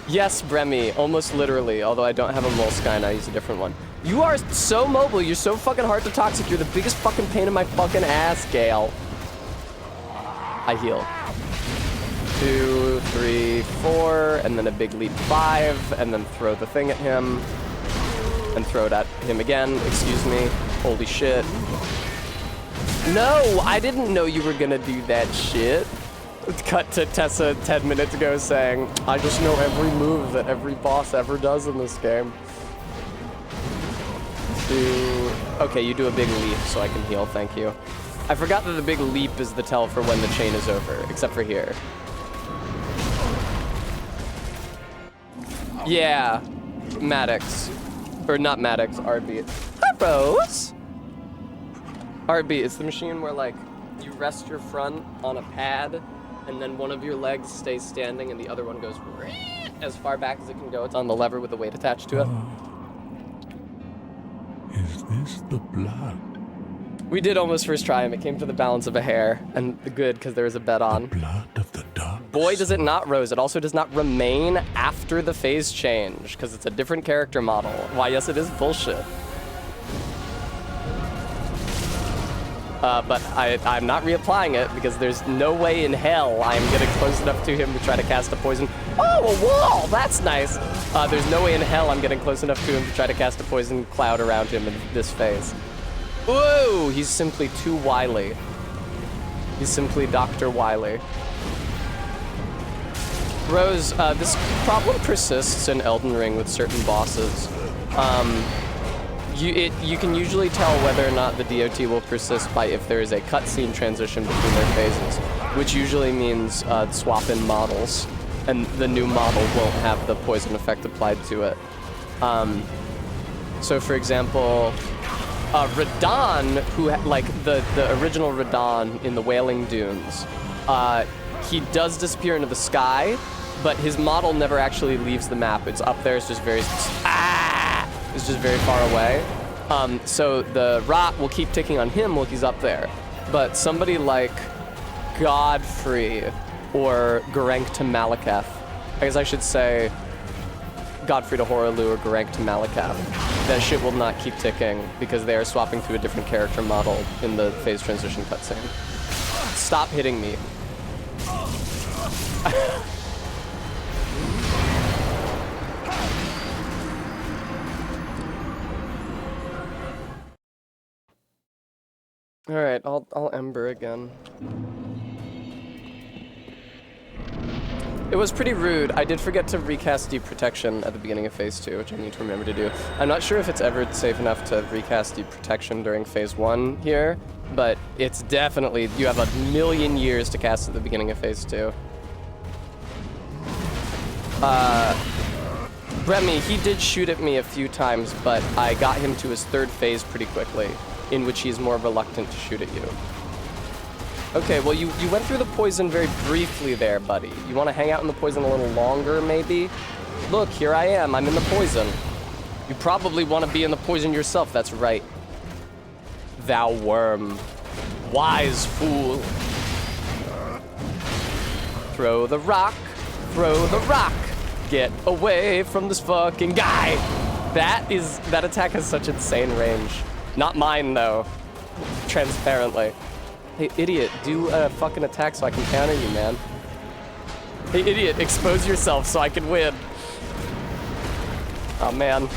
Yes, Bremy, almost literally, although I don't have a Moleskine, I use a different one. You are so mobile, you're so fucking hard to toxic, you're the biggest fucking pain in my fucking ass, Gale. I heal. 2, 3, 4, and then a big leap 5, and then throw the thing at him, and throw it at him again. Excuse me. Holy shit. No, I didn't know you were gonna do that shit. Cut to Tessa 10 minutes ago saying, I just know every move that every boss ever does in this game. Okay, you do a big leap so I can heal, thank you. I forgot that the big leap is the tell for when the chain is over, except for here. Yeah, Maddox. Or not Maddox, RB. Hi, Rose! RB, it's the machine where, like, you rest your front on a pad, and then one of your legs stays standing and the other one goes as far back as it can go. It's on the lever with the weight attached to it. Is this the blood? We did almost first try him. It came to the balance of a hair, and good, because there was a bet on. The blood of the dark. Boy, does it not, Rose. It also does not remain after the phase change, because it's a different character model. Why, yes, it is bullshit. But I'm not reapplying it, because there's no way in hell I am getting close enough to him to try to cast a poison. Oh, a wall! That's nice! There's no way in hell I'm getting close enough to him to try to cast a poison cloud around him in this phase. Whoa! He's simply too wily. He's simply Dr. Wily. Rose, this problem persists in Elden Ring with certain bosses. You can usually tell whether or not the DOT will persist by if there is a cutscene transition between their phases, which usually means swap in models, and the new model won't have the poison effect applied to it. So for example, Radahn, who like the original Radahn in the Wailing Dunes, he does disappear into the sky, but his model never actually leaves the map. It's up there. It's just very it's just very far away. So the rot will keep ticking on him while he's up there. But somebody like Godfrey or Garank to Malakath, I guess I should say Godfrey to Horalu or Garank to Malakath, that shit will not keep ticking because they are swapping to a different character model in the phase transition cutscene. Stop hitting me. All right, I'll Ember again. It was pretty rude. I did forget to recast Deep Protection at the beginning of Phase 2, which I need to remember to do. I'm not sure if it's ever safe enough to recast Deep Protection during Phase 1 here, but it's definitely, you have a million years to cast at the beginning of Phase 2. Remy, he did shoot at me a few times, but I got him to his third phase pretty quickly, in which he's more reluctant to shoot at you. Okay, well, you went through the poison very briefly there, buddy. You want to hang out in the poison a little longer, maybe? Look, here I am. I'm in the poison. You probably want to be in the poison yourself. That's right. Thou worm. Wise fool. Throw the rock. Throw the rock. Get away from this fucking guy. That attack has such insane range. Not mine, though. Transparently. Hey, idiot, do a fucking attack so I can counter you, man. Hey, idiot, expose yourself so I can win. Oh, man.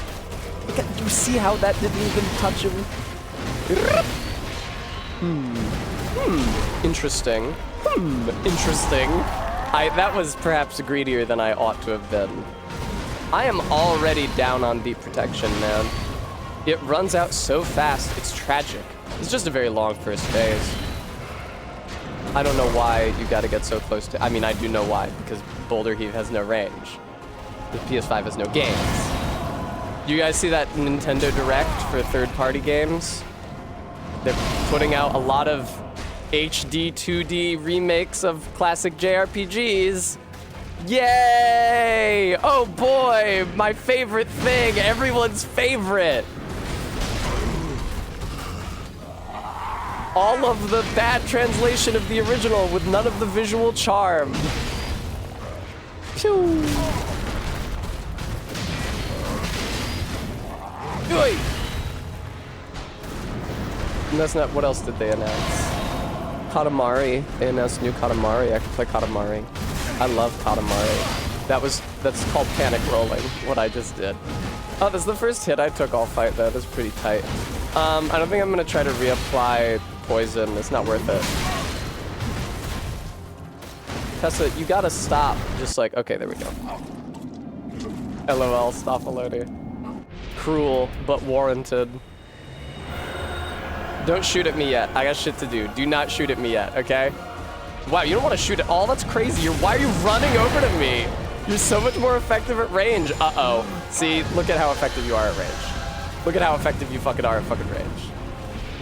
You see how that didn't even touch him? Interesting. Interesting. That was perhaps greedier than I ought to have been. I am already down on Deep Protection, man. It runs out so fast, it's tragic. It's just a very long first phase. I don't know why you gotta get so close to... I mean, I do know why, because Boulder Heave has no range. The PS5 has no games. You guys see that Nintendo Direct for third-party games? They're putting out a lot of HD 2D remakes of classic JRPGs. Yay! Oh boy, my favorite thing, everyone's favorite. All of the bad translation of the original with none of the visual charm. Phew. Oy. And that's not, what else did they announce? Katamari, they announced new Katamari. I can play Katamari. I love Katamari. That's called panic rolling, what I just did. Oh, this is the first hit I took all fight though. That's pretty tight. I don't think I'm gonna try to reapply poison. It's not worth it. Tessa, you gotta stop. Just like, okay, there we go. LOL, stop alone. Cruel, but warranted. Don't shoot at me yet. I got shit to do. Do not shoot at me yet, okay? Wow, you don't want to shoot at all? That's crazy. Why are you running over to me? You're so much more effective at range. Uh-oh. See, look at how effective you are at range. Look at how effective you fucking are at fucking range.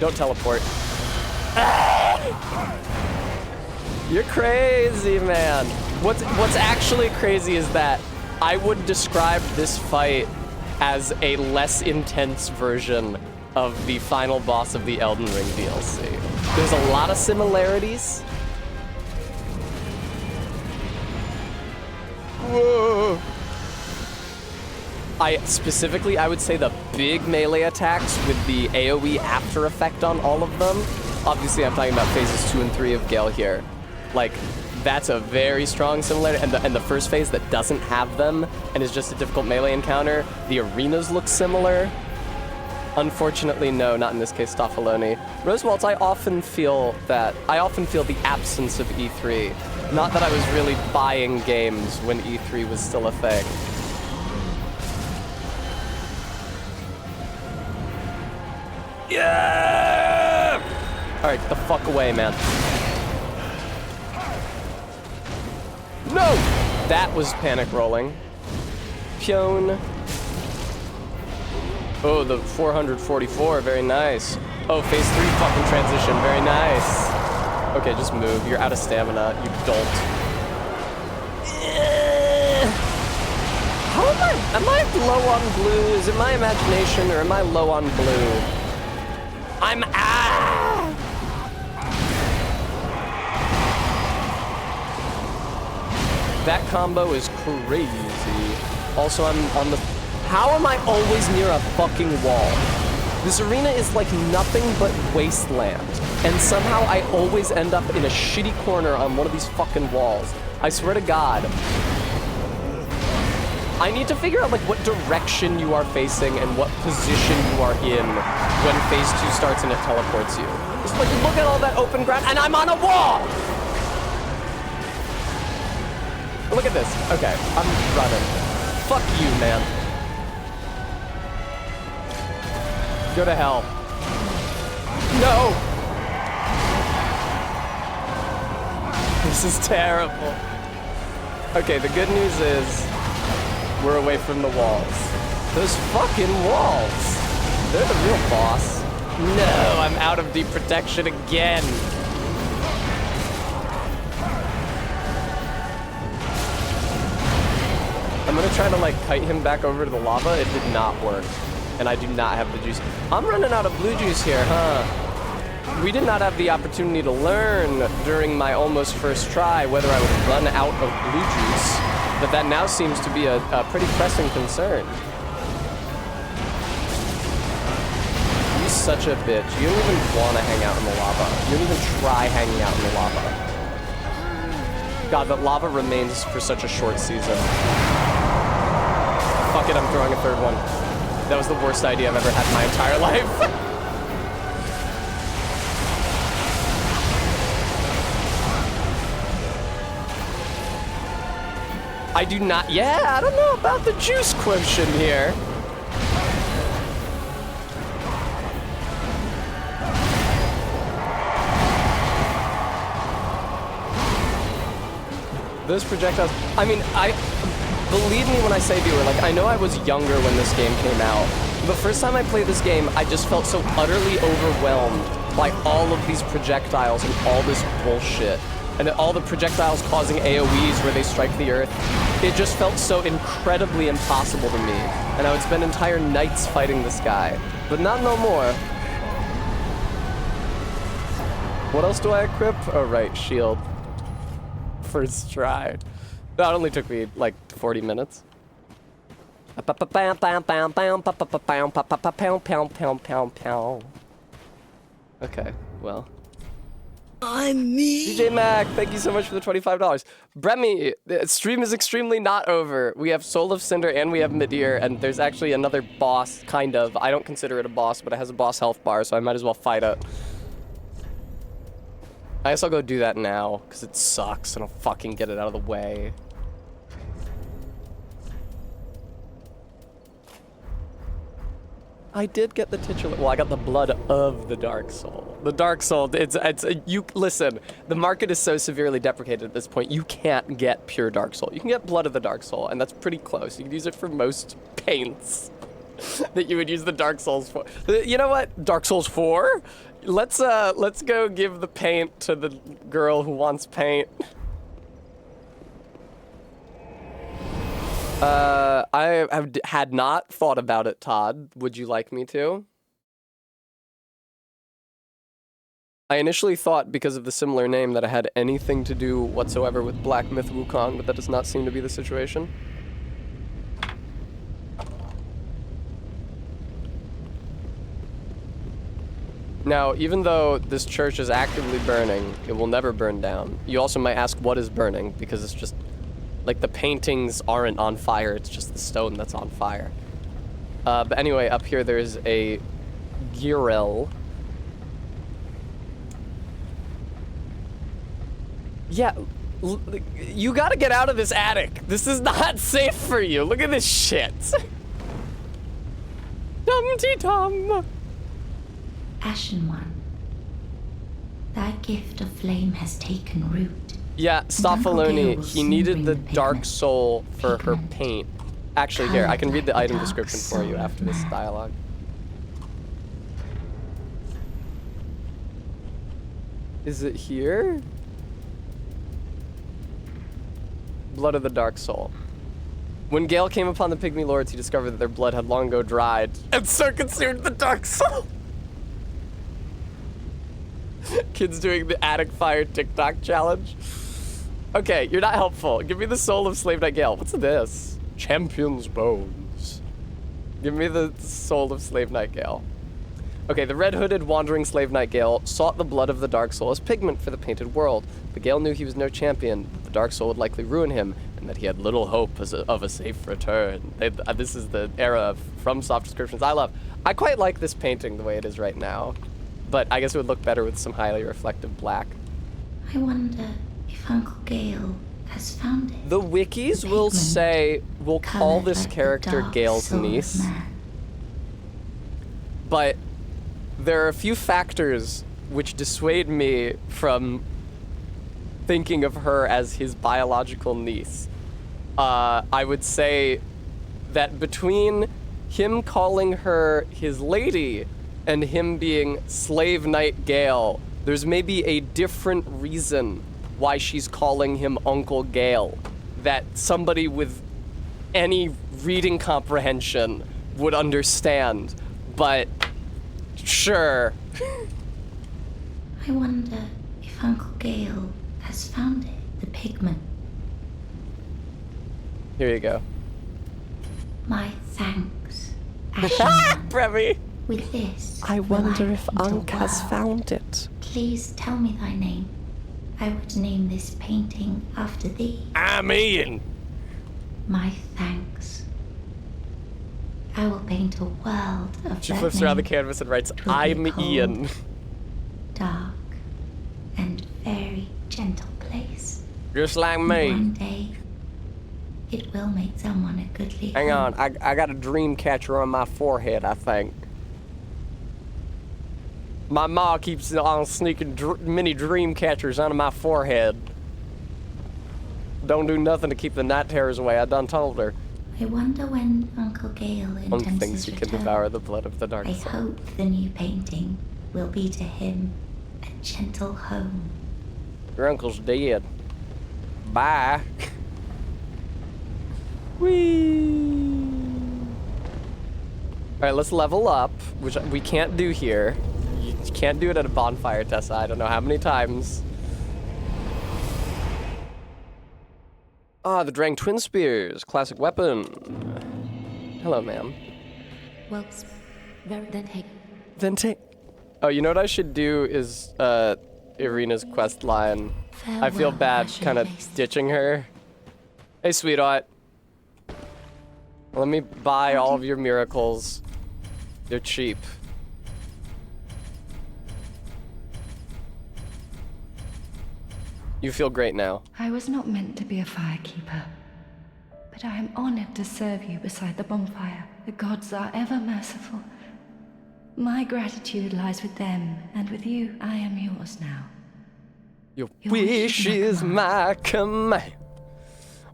Don't teleport. You're crazy, man. What's actually crazy is that I would describe this fight as a less intense version of the final boss of the Elden Ring DLC. There's a lot of similarities. Whoa. I would say the big melee attacks with the AoE after effect on all of them. Obviously, I'm talking about phases 2 and 3 of Gale here. Like, that's a very strong similarity. And the first phase that doesn't have them and is just a difficult melee encounter, the arenas look similar. Unfortunately, no, not in this case, Staffeloni. Rosewaltz, I often feel the absence of E3. Not that I was really buying games when E3 was still a thing. Yeah! All right, get the fuck away, man. No! That was panic rolling. Pion. Oh, the 444, very nice. Oh, phase 3 fucking transition, very nice. Okay, just move. You're out of stamina, you dolt. How am I low on blue? Is it my imagination or am I low on blue? That combo is crazy. Also, I'm on the... How am I always near a fucking wall? This arena is like nothing but wasteland. And somehow I always end up in a shitty corner on one of these fucking walls. I swear to God. I need to figure out like what direction you are facing and what position you are in when phase 2 starts and it teleports you. Just like look at all that open ground and I'm on a wall! Look at this. Okay, I'm running. Fuck you, man. Go to hell. No! This is terrible. Okay, the good news is we're away from the walls. Those fucking walls. They're the real boss. No, I'm out of deep protection again. I'm gonna try to like kite him back over to the lava. It did not work. And I do not have the juice. I'm running out of blue juice here, huh? We did not have the opportunity to learn during my almost first try whether I would run out of blue juice. But that now seems to be a pretty pressing concern. He's such a bitch. You don't even want to hang out in the lava. You don't even try hanging out in the lava. God, that lava remains for such a short season. Fuck it, I'm throwing a third one. That was the worst idea I've ever had in my entire life. I do not, yeah, I don't know about the juice quotient here. Those projectiles, I mean, believe me when I say viewer, like, I know I was younger when this game came out. The first time I played this game, I just felt so utterly overwhelmed by all of these projectiles and all this bullshit. And all the projectiles causing AoEs where they strike the earth. It just felt so incredibly impossible to me. And I would spend entire nights fighting this guy. But not no more. What else do I equip? Oh, right, shield. First try. That only took me like 40 minutes. Okay, well. I'm me. DJ Mac, thank you so much for the $25. Bremy, the stream is extremely not over. We have Soul of Cinder and we have Midir, and there's actually another boss, kind of. I don't consider it a boss, but it has a boss health bar, so I might as well fight it. I guess I'll go do that now, because it sucks, and I'll fucking get it out of the way. I did get the titular. Well, I got the blood of the Dark Soul. The Dark Soul. You listen. The market is so severely deprecated at this point. You can't get pure Dark Soul. You can get blood of the Dark Soul, and that's pretty close. You can use it for most paints that you would use the Dark Souls for. You know what? Dark Souls 4. Let's go give the paint to the girl who wants paint. I had not thought about it, Todd. Would you like me to? I initially thought, because of the similar name, that it had anything to do whatsoever with Black Myth Wukong, but that does not seem to be the situation. Now, even though this church is actively burning, it will never burn down. You also might ask what is burning, because it's just... like, the paintings aren't on fire, it's just the stone that's on fire. But anyway, up here there's a Girel. Yeah, you gotta get out of this attic. This is not safe for you. Look at this shit. Dum-tee-dum. Ashen One, thy gift of flame has taken root. Yeah, Stoffaloni, he needed the Dark Soul for her paint. Actually, here, I can read the item description for you after this dialogue. Is it here? Blood of the Dark Soul. When Gale came upon the Pygmy Lords, he discovered that their blood had long ago dried, and so consumed the Dark Soul. Kids doing the attic fire TikTok challenge. Okay, you're not helpful. Give me the soul of Slave Knight Gale. What's this? Champion's Bones. Give me the soul of Slave Knight Gale. Okay, the red-hooded wandering Slave Knight Gale sought the blood of the Dark Soul as pigment for the painted world. But Gale knew he was no champion, that the Dark Soul would likely ruin him, and that he had little hope of a safe return. This is the era of FromSoft descriptions I quite like this painting the way it is right now. But I guess it would look better with some highly reflective black. I wonder if Uncle Gale has found it. The wikis will say, we'll call this character Gale's niece. But there are a few factors which dissuade me from thinking of her as his biological niece. I would say that between him calling her his lady and him being Slave Knight Gale, there's maybe a different reason why she's calling him Uncle Gale that somebody with any reading comprehension would understand, but sure. I wonder if Uncle Gale has found it, the pigment. Here you go. My thanks, Ashen Brevy! With this, I wonder if Ankh has found it. Please tell me thy name. I would name this painting after thee. I'm Ian. My thanks. I will paint a world of She flips around the canvas and writes, I'm Ian. Dark and very gentle place. Just like And me. one day, it will make someone a goodly Hang on, home. I got a dream catcher on my forehead, I think. My ma keeps on sneaking mini dream catchers onto my forehead. Don't do nothing to keep the night terrors away, I done told her. I wonder when Uncle Gale One intends thinks his you can return. devour the blood of the Dark I Soul. hope the new painting will be to him a gentle home. Your uncle's dead. Bye. Whee! Alright, let's level up, which we can't do here. You can't do it at a bonfire, Tessa. I don't know how many times. Ah, the Drang Twin Spears. Classic weapon. Hello, ma'am. Well, then take. Then take... Oh, you know what I should do is, Irina's quest line. I feel bad kind of ditching her. Hey, sweetheart. Let me buy all of your miracles. They're cheap. You feel great now. I was not meant to be a firekeeper, but I am honored to serve you beside the bonfire. The gods are ever merciful. My gratitude lies with them, and with you, I am yours now. Your wish is my command.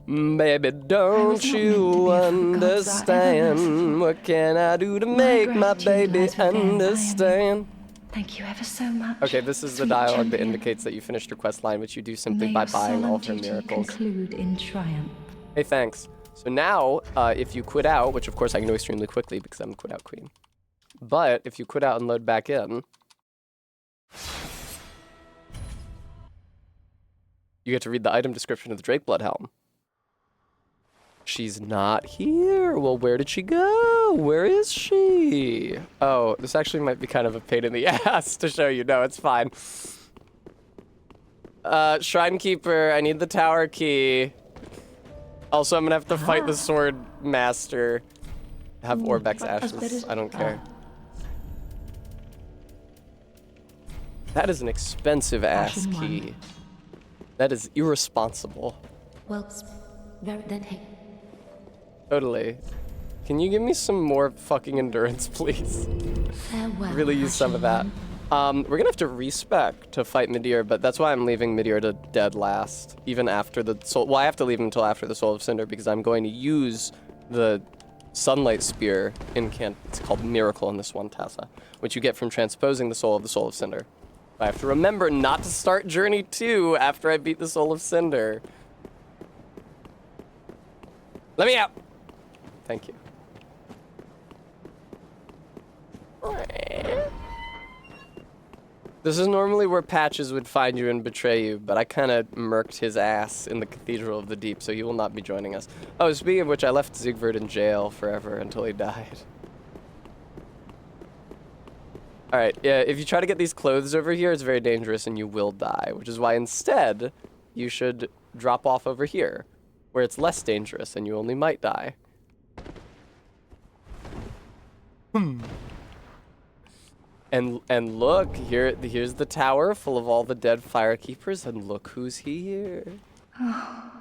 Baby, don't you understand? What can I do to make my baby understand? Thank you ever so much. Okay, this is the dialogue that indicates that you finished your quest line, which you do simply by buying all of her miracles. Conclude in triumph. Hey, thanks. So now, if you quit out, which of course I can do extremely quickly because I'm a quit out queen. But if you quit out and load back in, you get to read the item description of the Drakeblood Helm. She's not here. Well, where did she go? Where is she? Oh, this actually might be kind of a pain in the ass to show you. No, it's fine. Shrine Keeper, I need the tower key. Also, I'm gonna have to fight the Sword Master. Have Orbeck's ashes. I don't care. That is an expensive ass key. That is irresponsible. Well, then hey. Totally. Can you give me some more fucking endurance, please? Farewell, Really use some of that. We're gonna have to respec to fight Midir, but that's why I'm leaving Midir to dead last, even after the soul. Well, I have to leave him until after the Soul of Cinder because I'm going to use the Sunlight Spear it's called Miracle in this one, Tessa, which you get from transposing the soul of Cinder. I have to remember not to start Journey 2 after I beat the Soul of Cinder. Let me out! Thank you. This is normally where Patches would find you and betray you, but I kind of murked his ass in the Cathedral of the Deep, so he will not be joining us. Oh, speaking of which, I left Siegfried in jail forever until he died. Alright, yeah, if you try to get these clothes over here, it's very dangerous and you will die, which is why instead, you should drop off over here, where it's less dangerous and you only might die. And look, here's the tower full of all the dead firekeepers, and look who's here. Oh,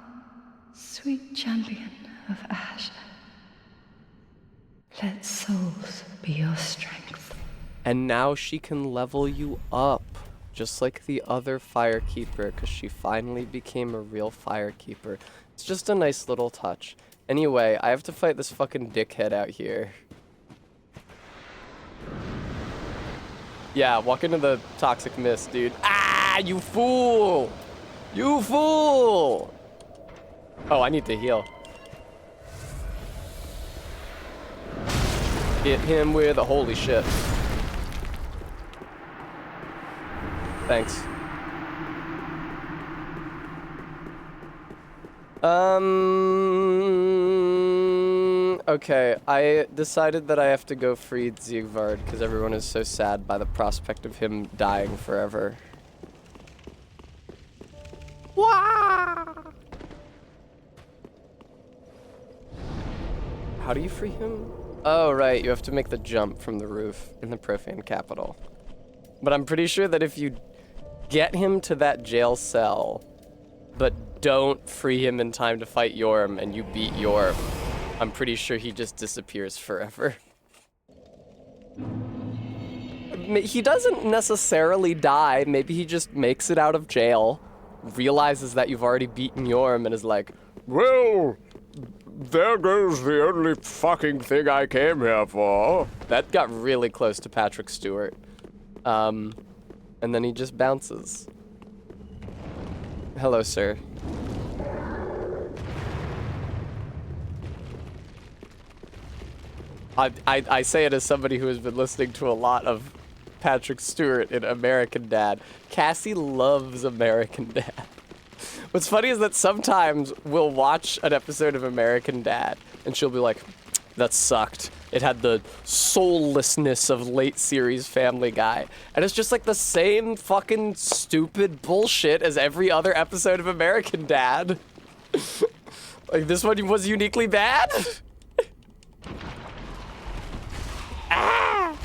sweet champion of Ash. Let souls be your strength. And now she can level you up, just like the other firekeeper, because she finally became a real firekeeper. It's just a nice little touch. Anyway, I have to fight this fucking dickhead out here. Yeah, walk into the toxic mist, dude. Ah, you fool! You fool! Oh, I need to heal. Hit him with a holy shit. Thanks. Okay, I decided that I have to go free Siegvard because everyone is so sad by the prospect of him dying forever. Wah! How do you free him? Oh, right, you have to make the jump from the roof in the profane capital. But I'm pretty sure that if you get him to that jail cell, but don't free him in time to fight Yorm and you beat Yorm, I'm pretty sure he just disappears forever. He doesn't necessarily die. Maybe he just makes it out of jail, realizes that you've already beaten Yorm, and is like, well, there goes the only fucking thing I came here for. That got really close to Patrick Stewart. And then he just bounces. Hello, sir. I say it as somebody who has been listening to a lot of Patrick Stewart in American Dad. Cassie loves American Dad. What's funny is that sometimes we'll watch an episode of American Dad and she'll be like, that sucked. It had the soullessness of late series Family Guy. And it's just like the same fucking stupid bullshit as every other episode of American Dad. Like, this one was uniquely bad? Ah!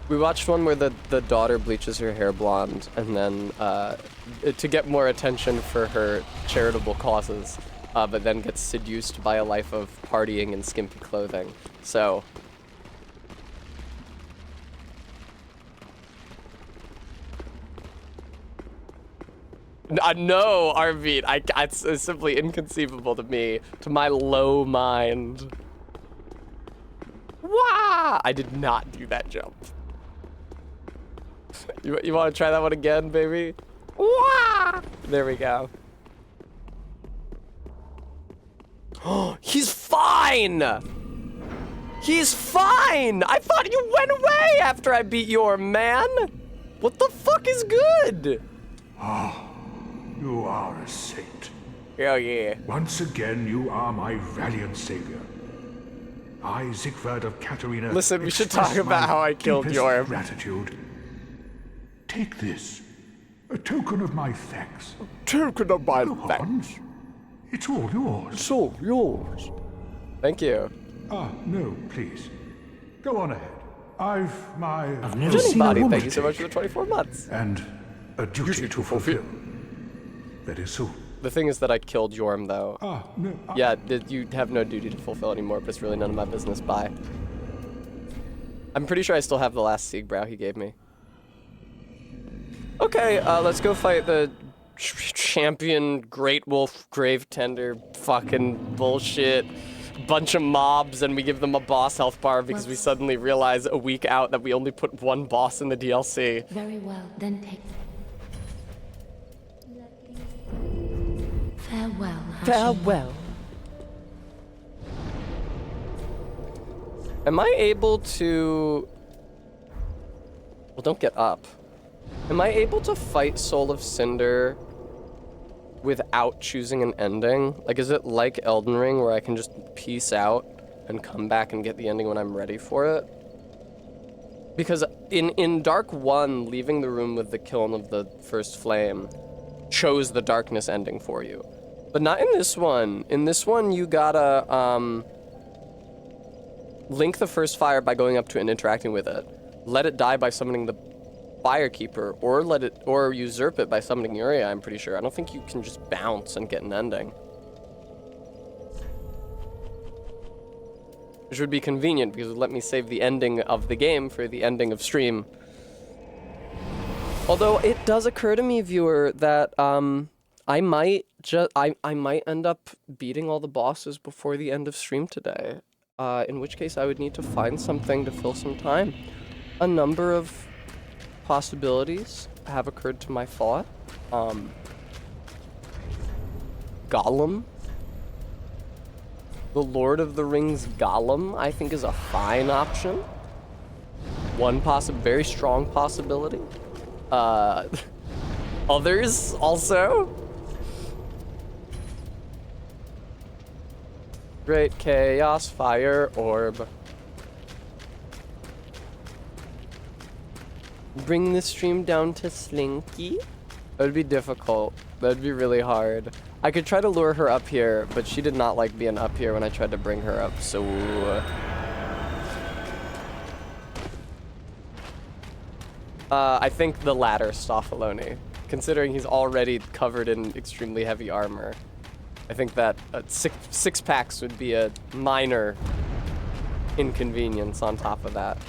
We watched one where the daughter bleaches her hair blonde and then to get more attention for her charitable causes, but then gets seduced by a life of partying and skimpy clothing. So no, Arvind, it's simply inconceivable to me, to my low mind. Wah! I did not do that jump. You want to try that one again, baby? Wah! There we go. Oh, he's fine! He's fine! I thought you went away after I beat your man! What the fuck is good? You are a saint. Hell yeah. Once again, you are my valiant savior. I, Siegfried of Katarina. Listen, we should express talk about my how I killed deepest Yorm. Gratitude. Take this, a token of my thanks. Token of my Go on. It's all yours. It's all yours. Thank you. No, please. Go on ahead. I've never own seen a body, woman. thank you so much for the 24 months. And a duty to fulfill. Very soon. The thing is that I killed Yorm, though. No. Yeah, you have no duty to fulfill anymore, but it's really none of my business. Bye. I'm pretty sure I still have the last Siegbrow he gave me. Okay, let's go fight the champion Great Wolf Grave Tender fucking bullshit. Bunch of mobs, and we give them a boss health bar because we suddenly realize a week out that we only put one boss in the DLC. Very well, then take... Farewell, Farewell. Am I able to... Well, don't get up. Am I able to fight Soul of Cinder without choosing an ending? Like, is it like Elden Ring where I can just peace out and come back and get the ending when I'm ready for it? Because in Dark 1, leaving the room with the kiln of the first flame chose the darkness ending for you. But not in this one. In this one, you gotta link the first fire by going up to it and interacting with it. Let it die by summoning the Firekeeper, or usurp it by summoning Uriah, I'm pretty sure. I don't think you can just bounce and get an ending. Which would be convenient because it would let me save the ending of the game for the ending of stream. Although it does occur to me, viewer, that I might end up beating all the bosses before the end of stream today. In which case I would need to find something to fill some time. A number of possibilities have occurred to my thought. Gollum. The Lord of the Rings Gollum, I think, is a fine option. One very strong possibility. Others also. Great Chaos Fire Orb. Bring the stream down to Slinky? That would be difficult. That would be really hard. I could try to lure her up here, but she did not like being up here when I tried to bring her up, so... I think the latter, Stoffaloni. Considering he's already covered in extremely heavy armor. I think that six packs would be a minor inconvenience on top of that.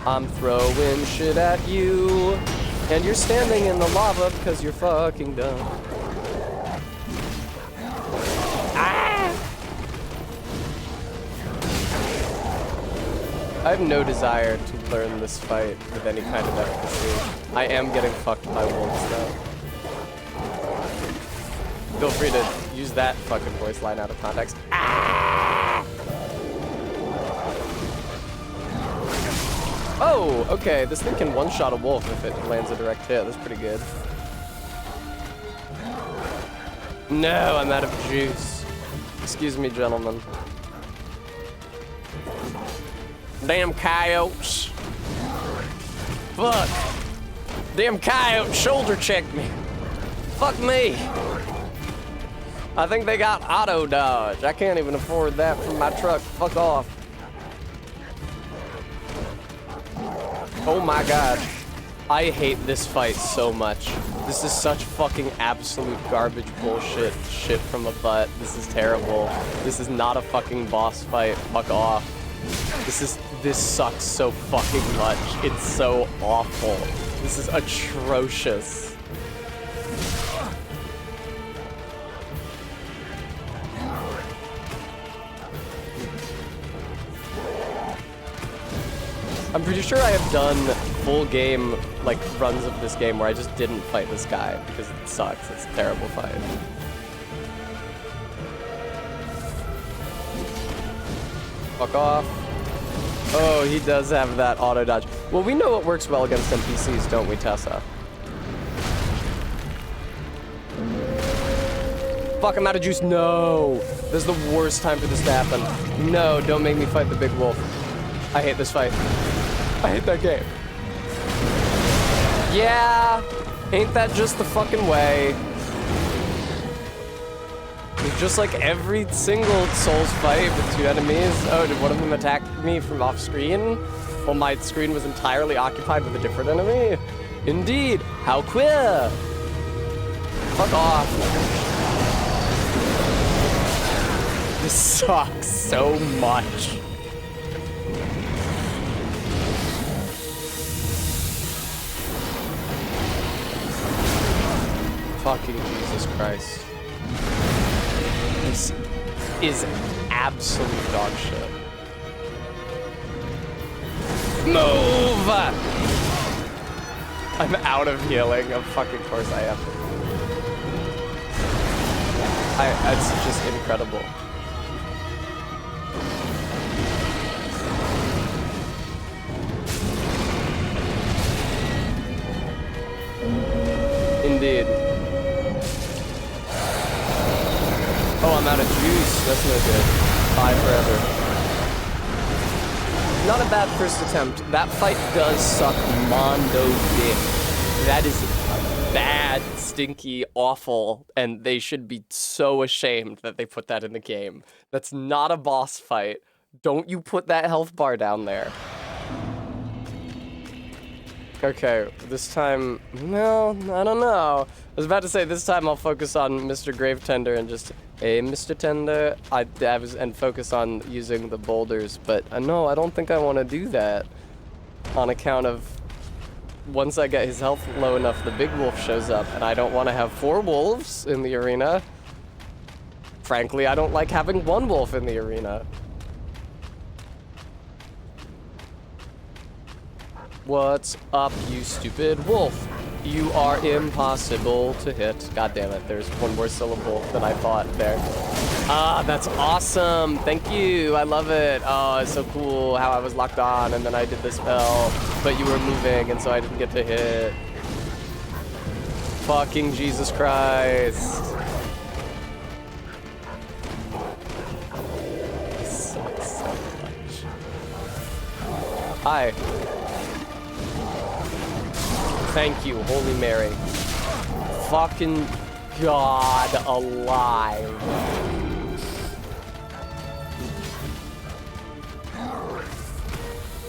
I'm throwing shit at you, and you're standing in the lava because you're fucking dumb. Ah! I have no desire to learn this fight with any kind of efficacy. I am getting fucked by wolves, though. Feel free to use that fucking voice line out of context. Ah! Oh, okay, this thing can one-shot a wolf if it lands a direct hit. That's pretty good. No, I'm out of juice. Excuse me, gentlemen. Damn coyotes. Fuck. Damn coyote shoulder checked me. Fuck me. I think they got auto dodge. I can't even afford that from my truck. Fuck off. Oh my god. I hate this fight so much. This is such fucking absolute garbage bullshit shit from a butt. This is terrible. This is not a fucking boss fight. Fuck off. This sucks so fucking much. It's so awful. This is atrocious. I'm pretty sure I have done full game, like, runs of this game where I just didn't fight this guy because it sucks. It's a terrible fight. Fuck off. Oh, he does have that auto dodge. Well, we know what works well against NPCs, don't we, Tessa? Fuck, I'm out of juice. No. This is the worst time for this to happen. No, don't make me fight the big wolf. I hate this fight. I hate that game. Yeah, ain't that just the fucking way? It's just like every single Souls fight with two enemies. Oh, did one of them attack me from off screen? Well, my screen was entirely occupied with a different enemy? Indeed, how queer! Fuck off. This sucks so much. Fucking Jesus Christ. This is absolute dog shit. Move! I'm out of healing. Of fucking course I am. It's just incredible. Indeed. Oh, I'm out of juice. That's no good. Bye forever. Not a bad first attempt. That fight does suck mondo dick. That is bad, stinky, awful, and they should be so ashamed that they put that in the game. That's not a boss fight. Don't you put that health bar down there. Okay, this time, no, I don't know. I was about to say this time I'll focus on Mr. Gravetender and just, hey, Mr. Tender, and focus on using the boulders, but no, I don't think I want to do that on account of once I get his health low enough, the big wolf shows up, and I don't want to have 4 wolves in the arena. Frankly, I don't like having 1 wolf in the arena. What's up, you stupid wolf? You are impossible to hit. God damn it, there's one more syllable than I thought there. Ah, that's awesome. Thank you. I love it. Oh, it's so cool how I was locked on and then I did the spell, but you were moving and so I didn't get to hit. Fucking Jesus Christ. This sucks so much. Hi. Thank you, Holy Mary. Fucking God alive.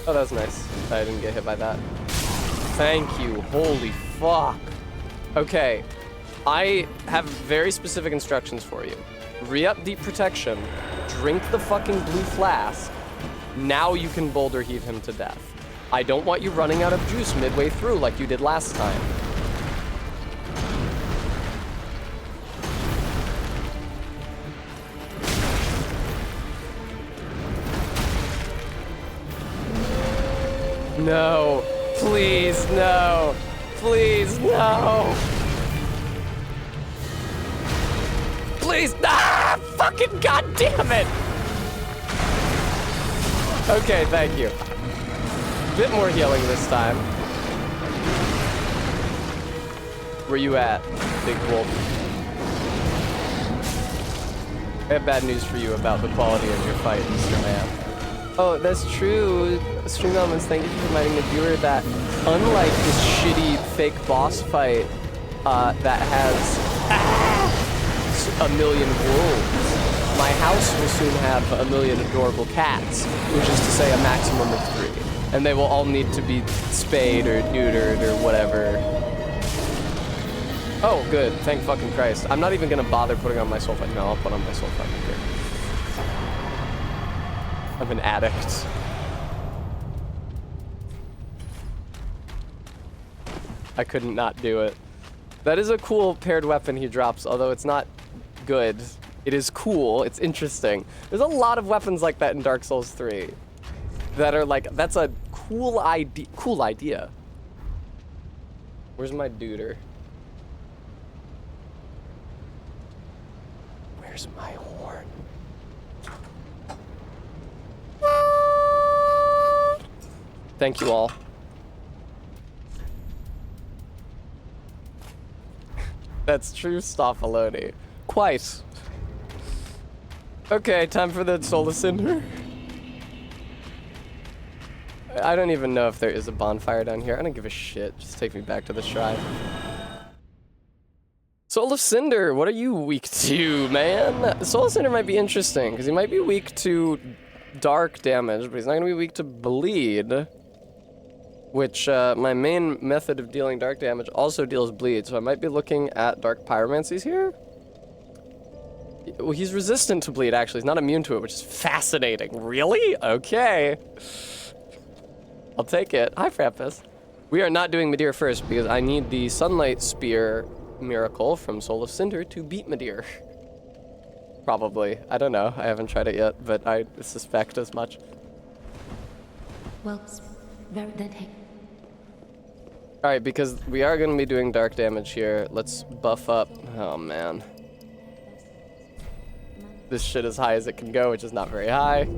Oh, that was nice. I didn't get hit by that. Thank you, holy fuck. Okay, I have very specific instructions for you. Re-up deep protection, drink the fucking blue flask. Now you can boulder heave him to death. I don't want you running out of juice midway through like you did last time. No, please, no, please, no. Please, ah, fucking goddamn it. Okay, thank you. Bit more healing this time. Where you at, big wolf? I have bad news for you about the quality of your fight, Mr. Man. Oh, that's true. Stream Elements, thank you for reminding the viewer that unlike this shitty fake boss fight that has a million wolves, my house will soon have a million adorable cats, which is to say a maximum of 3. And they will all need to be spayed or neutered or whatever. Oh, good. Thank fucking Christ. I'm not even gonna bother putting on my soul fight. No, I'll put on my soul fight here. I'm an addict. I couldn't not do it. That is a cool paired weapon he drops, although it's not good. It is cool. It's interesting. There's a lot of weapons like that in Dark Souls 3 that are like, that's a cool idea. Cool idea. Where's my duder? Where's my horn? Thank you all. That's true, Stoffaloni. Quite. Okay, time for the Soul of Cinder. I don't even know if there is a bonfire down here. I don't give a shit. Just take me back to the shrine. Soul of Cinder, what are you weak to, man? Soul of Cinder might be interesting, because he might be weak to dark damage, but he's not going to be weak to bleed. Which, my main method of dealing dark damage also deals bleed, so I might be looking at dark pyromancies here. Well, he's resistant to bleed, actually. He's not immune to it, which is fascinating. Really? Okay. I'll take it. Hi, Frappus. We are not doing Midir first, because I need the Sunlight Spear miracle from Soul of Cinder to beat Midir. Probably. I don't know. I haven't tried it yet, but I suspect as much. Well, very then hey. Alright, because we are going to be doing dark damage here, let's buff up. Oh, man. This shit as high as it can go, which is not very high.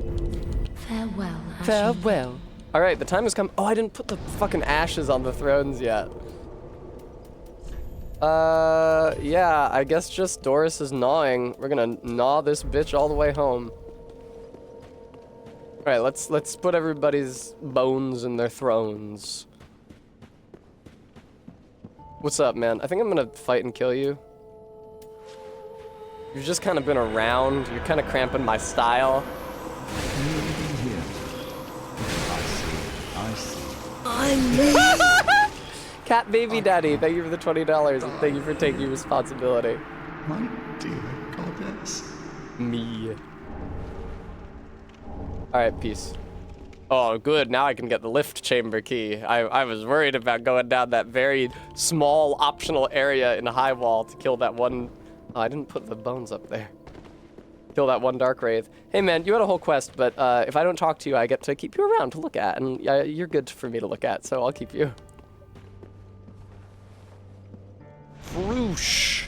Farewell, Ashley. Farewell. Alright, the time has come. Oh, I didn't put the fucking ashes on the thrones yet. Yeah, I guess just Doris is gnawing. We're gonna gnaw this bitch all the way home. Alright, let's put everybody's bones in their thrones. What's up, man? I think I'm gonna fight and kill you. You've just kind of been around. You're kind of cramping my style. Cat baby daddy, thank you for the $20 and thank you for taking responsibility. My dear goddess. Me. Alright, peace. Oh, good. Now I can get the lift chamber key. I was worried about going down that very small optional area in the high wall to kill that one. Oh, I didn't put the bones up there. Kill that one dark wraith. Hey, man, you had a whole quest, but if I don't talk to you, I get to keep you around to look at, and you're good for me to look at, so I'll keep you. Whoosh.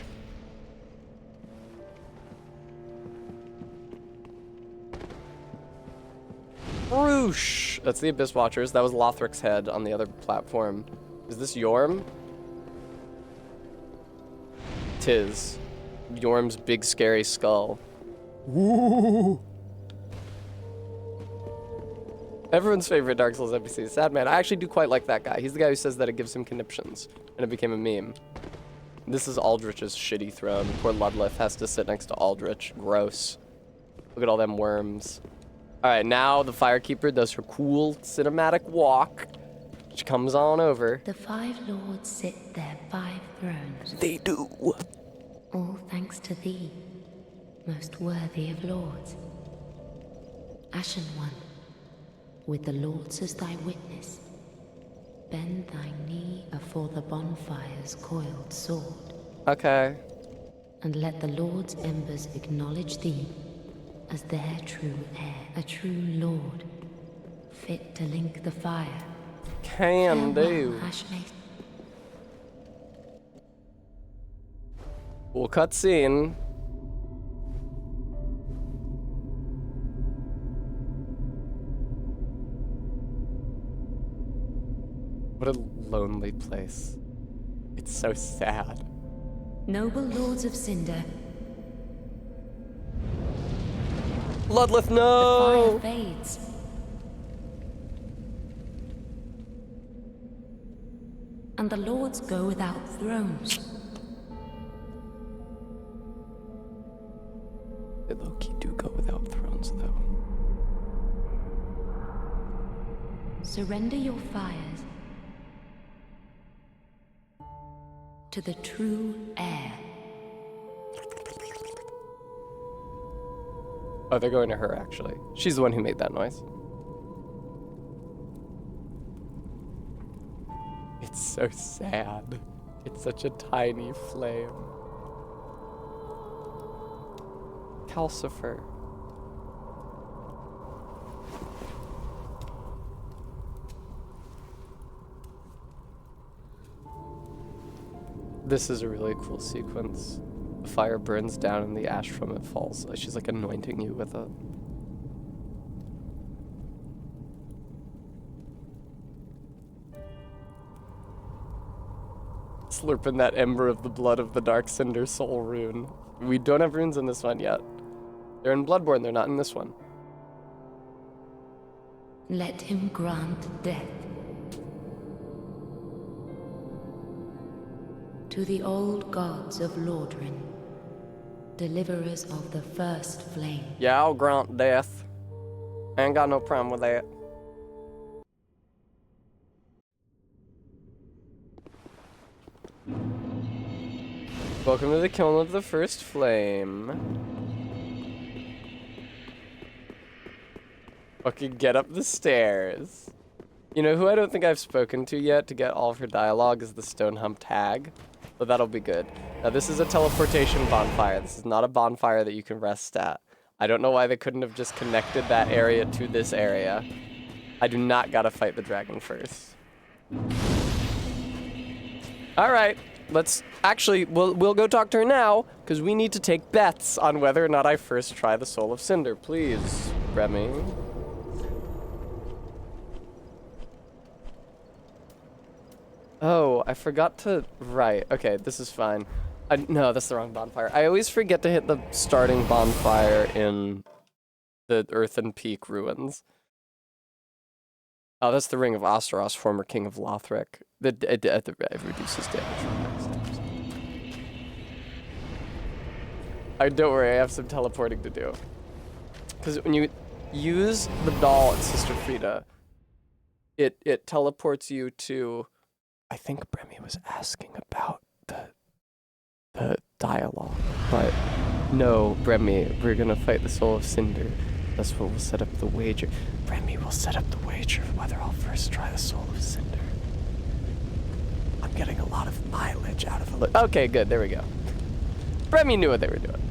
Whoosh. That's the Abyss Watchers. That was Lothric's head on the other platform. Is this Yorm? Tis. Yorm's big scary skull. Woo! Everyone's favorite Dark Souls NPC is Sad Man. I actually do quite like that guy. He's the guy who says that it gives him conniptions, and it became a meme. This is Aldrich's shitty throne. Poor Ludleth has to sit next to Aldrich. Gross. Look at all them worms. Alright, now the Firekeeper does her cool cinematic walk. She comes on over. The 5 lords sit their 5 thrones. They do. All thanks to thee, most worthy of lords. Ashen One, with the lords as thy witness, bend thy knee afore the bonfire's coiled sword. Okay. And let the lord's embers acknowledge thee as their true heir, a true lord, fit to link the fire. Can do. Ashley. Cool cutscene. What a lonely place. It's so sad. Noble lords of Cinder, Ludleth, no! The fire fades. And the lords go without thrones. The Loki do go without thrones, though. Surrender your fires to the true heir. Oh, they're going to her, actually. She's the one who made that noise. It's so sad. It's such a tiny flame. Calcifer. This is a really cool sequence. The fire burns down and the ash from it falls. She's like anointing you with it. Slurping that ember of the blood of the Dark Cinder Soul rune. We don't have runes in this one yet. They're in Bloodborne, they're not in this one. Let him grant death to the old gods of Lordran, deliverers of the first flame. Yeah, I'll grant death. I ain't got no problem with that. Welcome to the kiln of the first flame. Fucking get up the stairs. You know who I don't think I've spoken to yet to get all of her dialogue is the Stone Humped Hag. But that'll be good. Now this is a teleportation bonfire. This is not a bonfire that you can rest at. I don't know why they couldn't have just connected that area to this area. I do not gotta fight the dragon first. Alright, let's actually we'll go talk to her now, because we need to take bets on whether or not I first try the Soul of Cinder. Please, Remy. Oh, I forgot to... Right, okay, this is fine. No, that's the wrong bonfire. I always forget to hit the starting bonfire in the Earthen Peak ruins. Oh, that's the Ring of Osteros, former king of Lothric. It reduces damage from next. Don't worry, I have some teleporting to do. Because when you use the doll at Sister Frida, it teleports you to... I think Bremy was asking about the dialogue, but no, Bremy, we're gonna fight the Soul of Cinder. That's what will set up the wager. Bremy will set up the wager whether I'll first try the Soul of Cinder. I'm getting a lot of mileage out of it. Okay, good, there we go. Bremy knew what they were doing.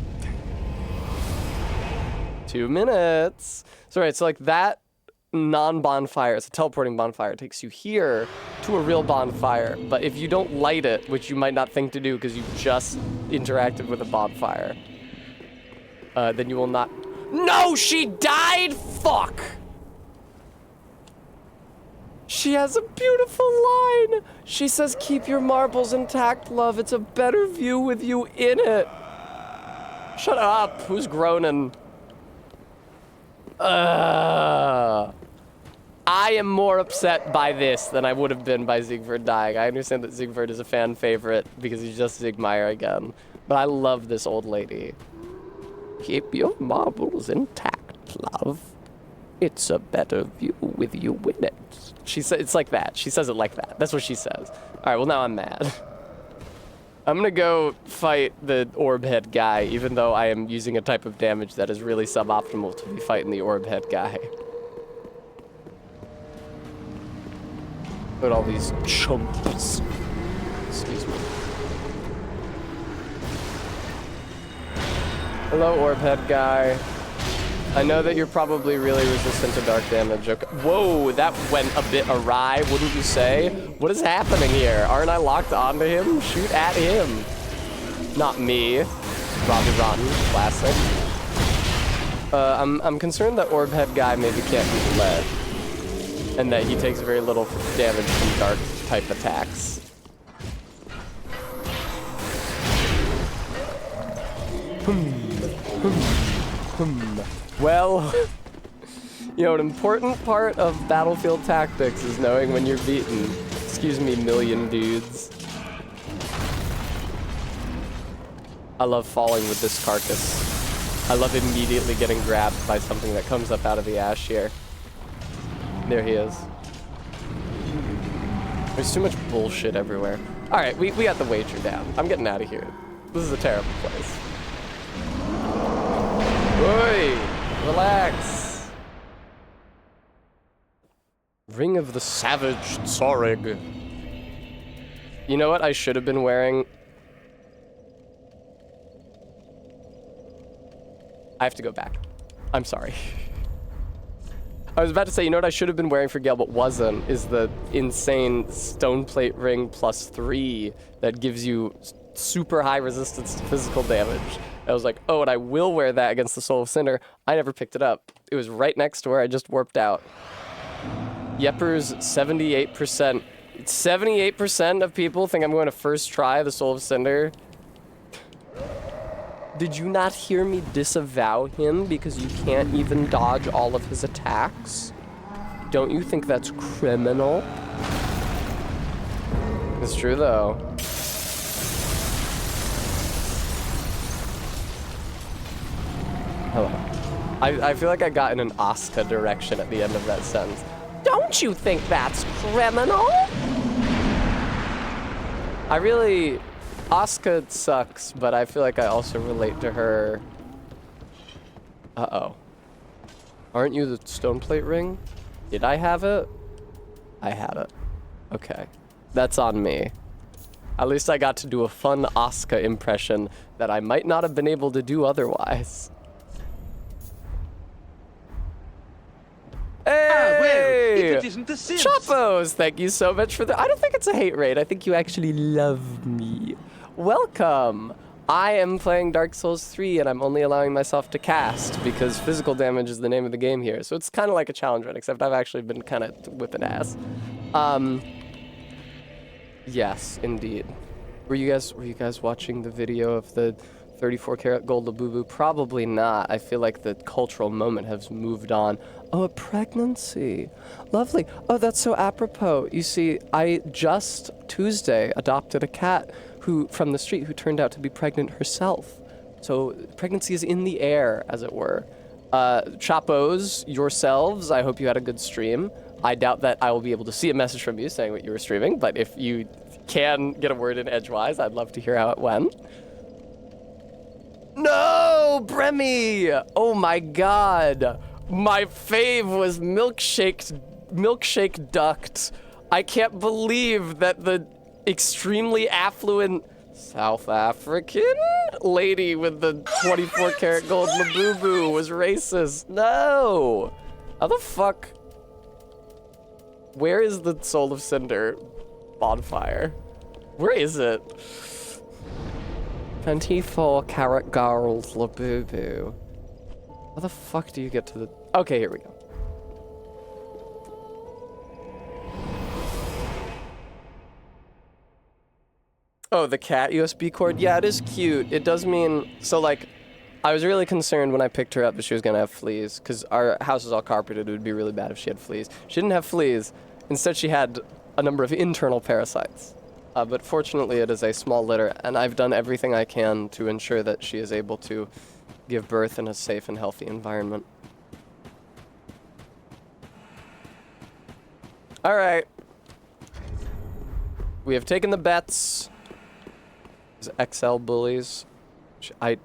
2 minutes. So right, so like that non-bonfire, it's a teleporting bonfire, it takes you here to a real bonfire, but if you don't light it, which you might not think to do because you just interacted with a bonfire, then you will not... No, she died! Fuck! She has a beautiful line! She says, keep your marbles intact, love, it's a better view with you in it. Shut up, who's groaning? I am more upset by this than I would have been by Siegfried dying. I understand that Siegfried is a fan favorite because he's just Siegmeyer again. But I love this old lady. Keep your marbles intact, love. It's a better view with you in it. She said it's like that. She says it like that. That's what she says. All right, well now I'm mad. I'm gonna go fight the orb head guy, even though I am using a type of damage that is really suboptimal to be fighting the orb head guy. Look at all these chumps. Excuse me. Hello, orb head guy. I know that you're probably really resistant to dark damage. Okay. Whoa, that went a bit awry, wouldn't you say? What is happening here? Aren't I locked onto him? Shoot at him. Not me. Robbie Rotten, classic. I'm concerned that orb head guy maybe can't be led. And that he takes very little damage from dark type attacks. Well, you know, an important part of battlefield tactics is knowing when you're beaten. Excuse me, million dudes. I love falling with this carcass. I love immediately getting grabbed by something that comes up out of the ash here. There he is. There's too much bullshit everywhere. All right, we got the wager down. I'm getting out of here. This is a terrible place. Oi, relax. Ring of the Savage Tsorig. You know what I should have been wearing? I have to go back. I'm sorry. I was about to say, you know what I should have been wearing for Gale, but wasn't, is the insane stone plate ring +3 that gives you super high resistance to physical damage. I was like, oh, and I will wear that against the Soul of Cinder. I never picked it up. It was right next to where I just warped out. Yepper's 78%. 78% of people think I'm going to first try the Soul of Cinder. Did you not hear me disavow him because you can't even dodge all of his attacks? Don't you think that's criminal? It's true, though. Hello. I feel like I got in an Asuka direction at the end of that sentence. Don't you think that's criminal? I really... Asuka sucks, but I feel like I also relate to her. Uh-oh. Aren't you the stone plate ring? Did I have it? I had it. Okay. That's on me. At least I got to do a fun Asuka impression that I might not have been able to do otherwise. Hey! If it isn't the Sims. Chopos, thank you so much for the... I don't think it's a hate raid. I think you actually love me. Welcome. I am playing Dark Souls 3, and I'm only allowing myself to cast because physical damage is the name of the game here. So it's kind of like a challenge run, except I've actually been kind of whipping ass. Yes, indeed. Were you guys watching the video of the 34 karat gold Labubu? Probably not. I feel like the cultural moment has moved on. Oh, a pregnancy. Lovely. Oh, that's so apropos. You see, I just Tuesday adopted a cat from the street who turned out to be pregnant herself. So pregnancy is in the air, as it were. Chopos, yourselves, I hope you had a good stream. I doubt that I will be able to see a message from you saying what you were streaming, but if you can get a word in edgewise, I'd love to hear how it went. No, Bremy! Oh my god. My fave was milkshake ducked. I can't believe that the extremely affluent South African lady with the 24 karat gold Labubu was racist. No! How the fuck? Where is the Soul of Cinder bonfire? Where is it? 24 karat gold Labubu. How the fuck do you get to the... Okay, here we go. Oh, the cat USB cord? Yeah, it is cute. It does mean... So, like, I was really concerned when I picked her up that she was going to have fleas, because our house is all carpeted. It would be really bad if she had fleas. She didn't have fleas. Instead, she had a number of internal parasites. But fortunately, it is a small litter, and I've done everything I can to ensure that she is able to give birth in a safe and healthy environment. All right. We have taken the bets. These XL bullies. I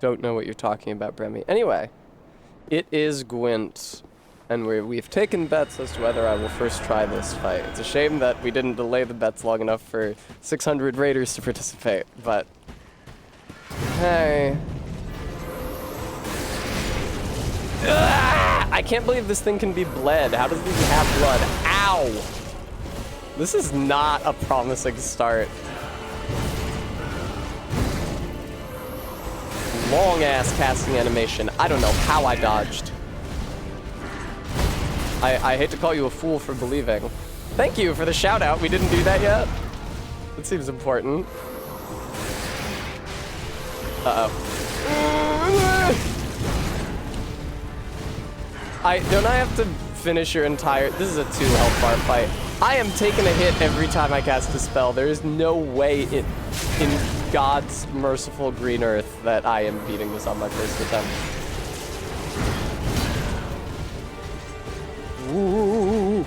don't know what you're talking about, Bremy. Anyway, it is Gwent, and we've taken bets as to whether I will first try this fight. It's a shame that we didn't delay the bets long enough for 600 raiders to participate, but hey. I can't believe this thing can be bled. How does it even have blood? Ow! This is not a promising start. Long ass casting animation. I don't know how I dodged. I hate to call you a fool for believing. Thank you for the shout out. We didn't do that yet. It seems important. Uh-oh. Don't I have to finish your entire... This is a 2 health bar fight. I am taking a hit every time I cast a spell. There is no way in God's merciful green earth that I am beating this on my first attempt. Ooh.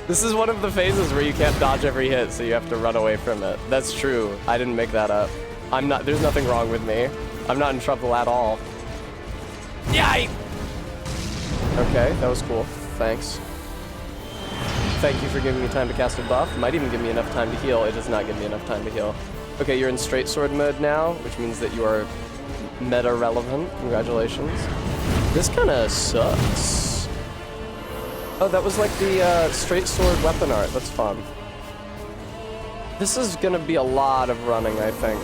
This is one of the phases where you can't dodge every hit, so you have to run away from it. That's true. I didn't make that up. There's nothing wrong with me. I'm not in trouble at all. Yay! Okay, that was cool. Thanks. Thank you for giving me time to cast a buff. Might even give me enough time to heal. It does not give me enough time to heal. Okay, you're in straight sword mode now, which means that you are meta relevant. Congratulations. This kind of sucks. Oh, that was like the straight sword weapon art. That's fun. This is gonna be a lot of running, I think.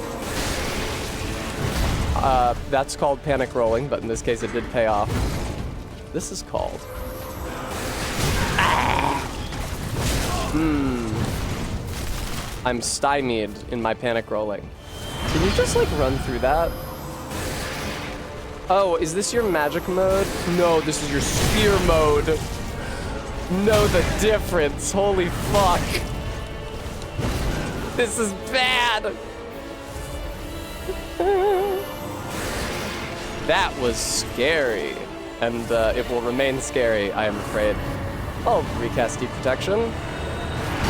That's called panic rolling, but in this case it did pay off. This is called... I'm stymied in my panic rolling. Can you just like run through that? Oh, is this your magic mode? No, this is your spear mode. Know the difference. Holy fuck. This is bad. That was scary. And it will remain scary, I am afraid. I'll recast Deep Protection.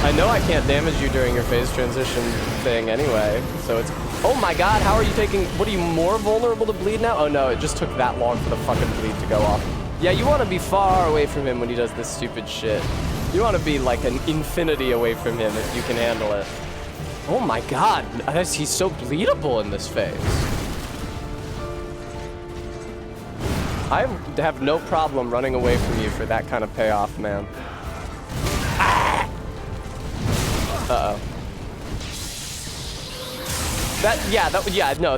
I know I can't damage you during your phase transition thing anyway, so it's... Oh my god, how are you taking... What, are you more vulnerable to bleed now? Oh no, it just took that long for the fucking bleed to go off. Yeah, you want to be far away from him when he does this stupid shit. You want to be like an infinity away from him if you can handle it. Oh my god, he's so bleedable in this phase. I have no problem running away from you for that kind of payoff, man. Ah! Uh-oh.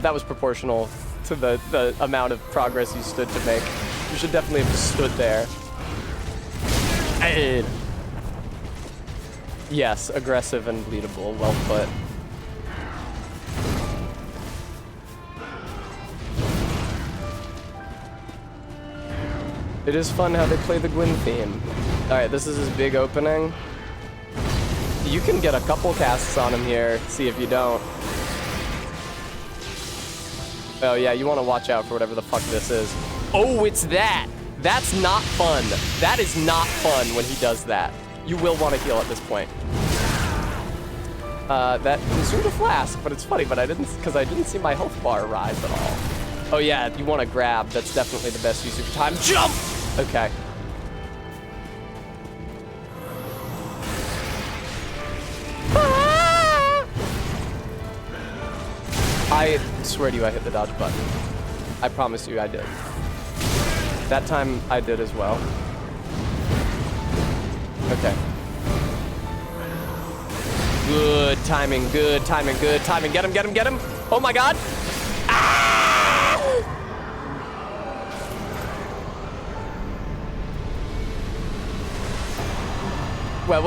That was proportional to the amount of progress you stood to make. You should definitely have stood there. Hey. Yes, aggressive and bleedable. Well put. It is fun how they play the Gwyn theme. Alright, this is his big opening. You can get a couple casts on him here, see if you don't. Oh yeah, you want to watch out for whatever the fuck this is. Oh, it's that! That's not fun. That is not fun when he does that. You will want to heal at this point. That consumed a flask, but it's funny, but I didn't see my health bar rise at all. Oh yeah, you want to grab. That's definitely the best use of your time. Jump! Okay. Ah! I swear to you, I hit the dodge button. I promise you I did. That time I did as well. Okay. Good timing, good timing, good timing. Get him, get him, get him! Oh my god! Ah! Well.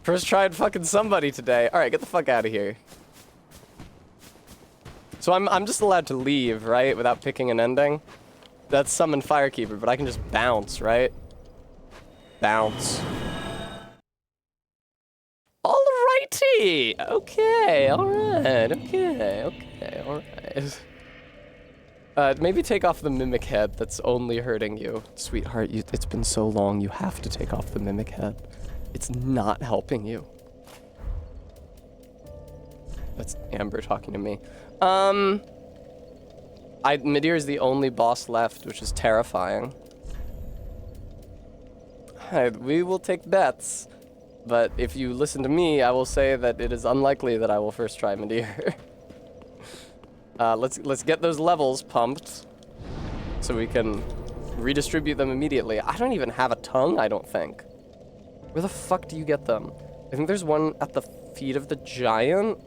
First tried fucking somebody today. Alright, get the fuck out of here. So I'm just allowed to leave, right? Without picking an ending? That's summon Firekeeper, but I can just bounce, right? Bounce. Alrighty! Okay, alright, okay, alright. Maybe take off the mimic head that's only hurting you. Sweetheart, it's been so long, you have to take off the mimic head. It's not helping you. That's Amber talking to me. Midir is the only boss left, which is terrifying. We will take bets, but if you listen to me, I will say that it is unlikely that I will first try Midir. Let's get those levels pumped, so we can redistribute them immediately. I don't even have a tongue, I don't think. Where the fuck do you get them? I think there's one at the feet of the giant.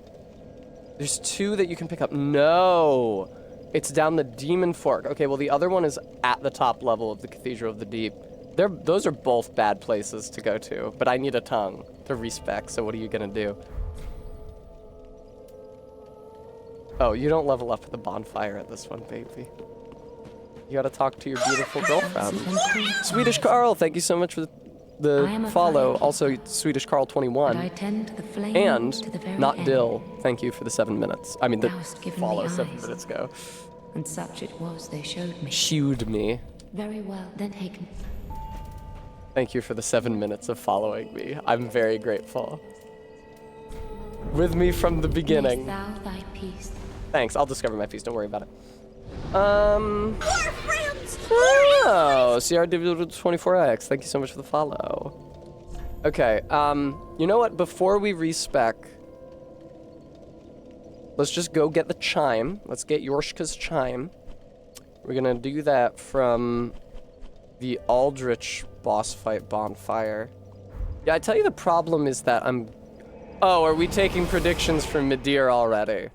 There's two that you can pick up. No! It's down the Demon Fork. Okay, well, the other one is at the top level of the Cathedral of the Deep. Those are both bad places to go to, but I need a tongue to respec, so what are you gonna do? Oh, you don't level up at the bonfire at this one, baby. You gotta talk to your beautiful girlfriend. Swedish Carl, thank you so much for the follow. Also, Swedish Carl 21. And not Dill, thank you for the 7 minutes. I mean, the follow 7 minutes ago. And such it was they showed me. Shewed me. Very well, then Hagen. Thank you for the 7 minutes of following me. I'm very grateful. With me from the beginning. Thou thy peace. Thanks, I'll discover my peace, don't worry about it. Oh, CRW24X, thank you so much for the follow. Okay, you know what, before we respec, let's just go get the chime. Let's get Yorshka's chime. We're gonna do that from the Aldrich boss fight bonfire. Yeah, I tell you the problem is that Oh, are we taking predictions for Midir already?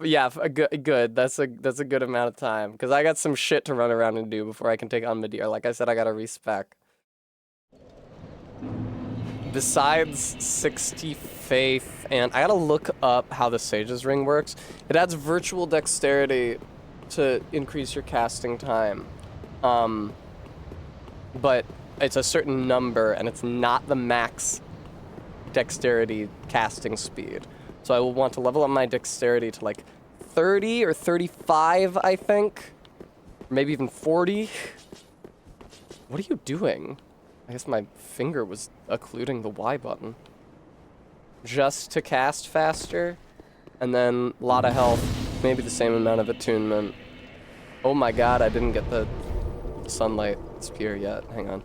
Yeah, good. That's a good amount of time because I got some shit to run around and do before I can take on Midir. Like I said, I gotta respec. Besides 60 faith, and I gotta look up how the Sage's Ring works. It adds virtual dexterity to increase your casting time. But it's a certain number, and it's not the max dexterity casting speed. So I will want to level up my dexterity to like 30 or 35, I think. Maybe even 40. What are you doing? I guess my finger was occluding the Y button. Just to cast faster, and then a lot of health, maybe the same amount of attunement. Oh my god, I didn't get the sunlight spear yet. Hang on.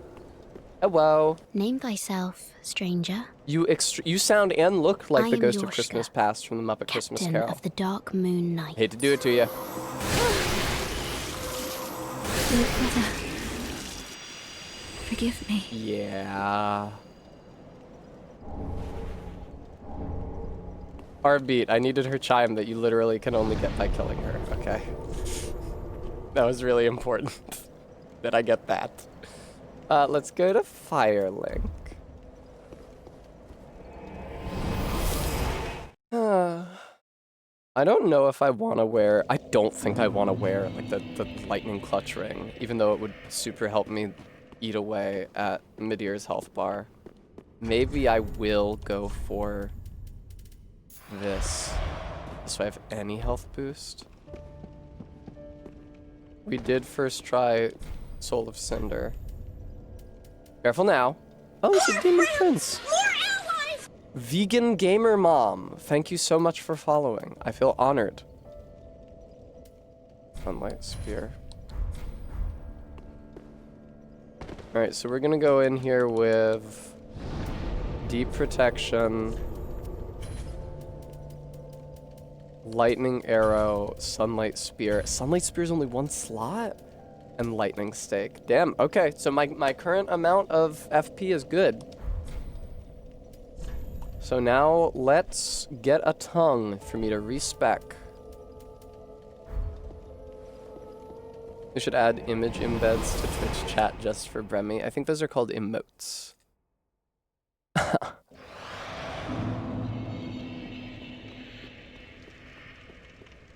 Hello. Name thyself, stranger. You sound and look like I the am Ghost of Yorshka, Christmas Past from the Muppet Christmas Captain Carol. of the Dark Moon Knight. Hate to do it to you. Brother, forgive me. Yeah. Heartbeat, I needed her chime that you literally can only get by killing her. Okay. That was really important that I get that. Let's go to Firelink. I don't know if I want to wear... I don't think I want to wear like the lightning clutch ring, even though it would super help me eat away at Midir's health bar. Maybe I will go for this. So I have any health boost. We did first try Soul of Cinder. Careful now. Oh, it's a Demon Prince. Vegan Gamer Mom, thank you so much for following. I feel honored. Sunlight Spear. Alright, so we're gonna go in here with Deep Protection, Lightning Arrow, Sunlight Spear. Sunlight Spear is only 1 slot? And Lightning Stake. Damn, okay, so my current amount of FP is good. So now let's get a tongue for me to respec. We should add image embeds to Twitch chat just for Bremy. I think those are called emotes.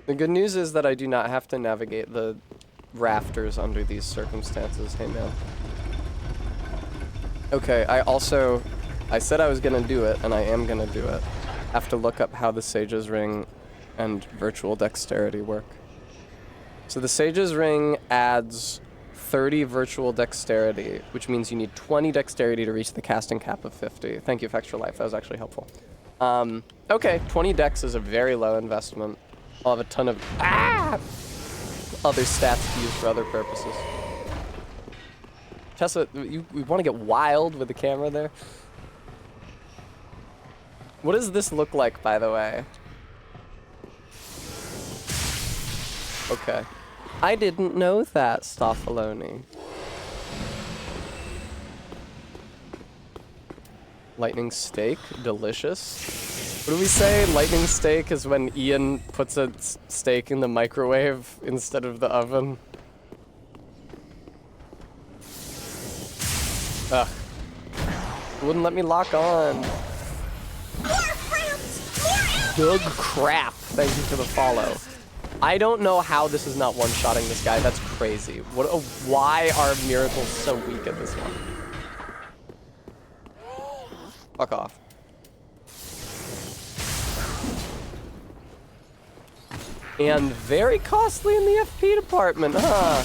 The good news is that I do not have to navigate the rafters under these circumstances. Hey man. Okay, I said I was gonna do it, and I am gonna do it. I have to look up how the Sage's Ring and virtual dexterity work. So the Sage's Ring adds 30 virtual dexterity, which means you need 20 dexterity to reach the casting cap of 50. Thank you for Extra Life, that was actually helpful. Okay, 20 dex is a very low investment. I'll have a ton of other stats to use for other purposes. Tessa, we want to get wild with the camera there? What does this look like, by the way? Okay. I didn't know that, Stoffaloni. Lightning steak, delicious. What do we say? Lightning steak is when Ian puts a steak in the microwave instead of the oven. Ugh. Wouldn't let me lock on. Doug crap. Thank you for the follow. I don't know how this is not one-shotting this guy. That's crazy. Why are miracles so weak at this one? Fuck off. And very costly in the FP department, huh?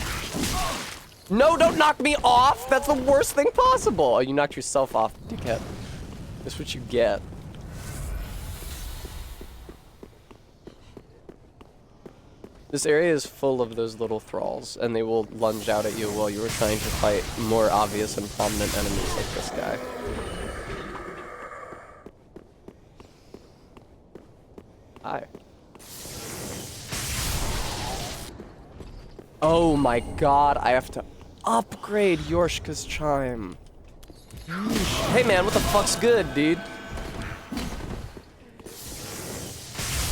No, don't knock me off! That's the worst thing possible! Oh, you knocked yourself off, dickhead. That's what you get. This area is full of those little thralls, and they will lunge out at you while you are trying to fight more obvious and prominent enemies like this guy. Hi. Oh my god, I have to upgrade Yorshka's Chime. Hey man, what the fuck's good, dude?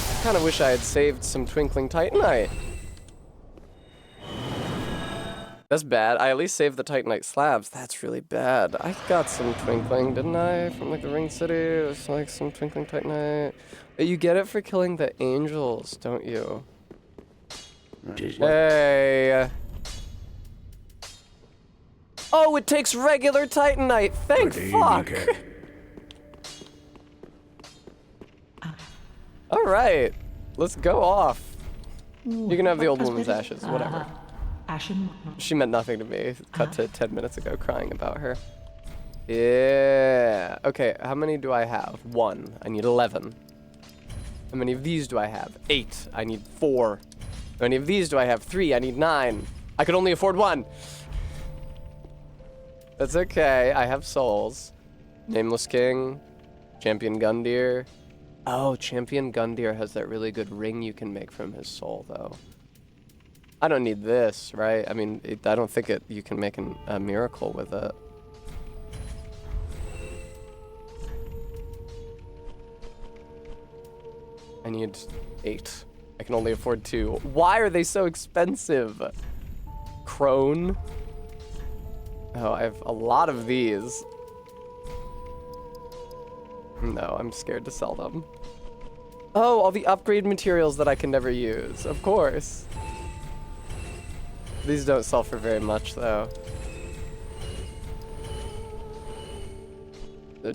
I kinda wish I had saved some Twinkling Titanite. That's bad. I at least saved the Titanite slabs. That's really bad. I got some Twinkling, didn't I? From like the Ring City. It was like some Twinkling Titanite. But you get it for killing the angels, don't you? Hey. Oh, it takes regular Titanite. Thank fuck. All right, let's go off. You can have the old woman's ashes, whatever. She meant nothing to me. Cut to 10 minutes ago crying about her. Yeah. Okay, how many do I have? 1. I need 11. How many of these do I have? 8. I need 4. How many of these do I have? 3. I need 9. I could only afford 1. That's okay. I have souls. Nameless King. Champion Gundyr. Oh, Champion Gundyr has that really good ring you can make from his soul, though. I don't need this, right? I mean, I don't think you can make a miracle with it. I need 8. I can only afford 2. Why are they so expensive? Crone. Oh, I have a lot of these. No, I'm scared to sell them. Oh, all the upgrade materials that I can never use. Of course. These don't sell for very much, though.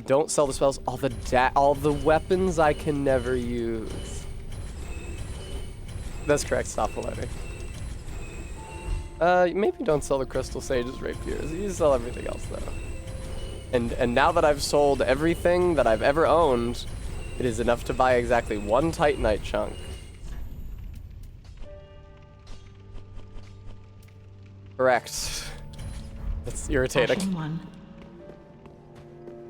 Don't sell the spells. All the weapons I can never use. That's correct. Stop loading. Maybe don't sell the Crystal Sage's rapiers. You sell everything else, though. And now that I've sold everything that I've ever owned, it is enough to buy exactly 1 Titanite chunk. Correct. That's irritating.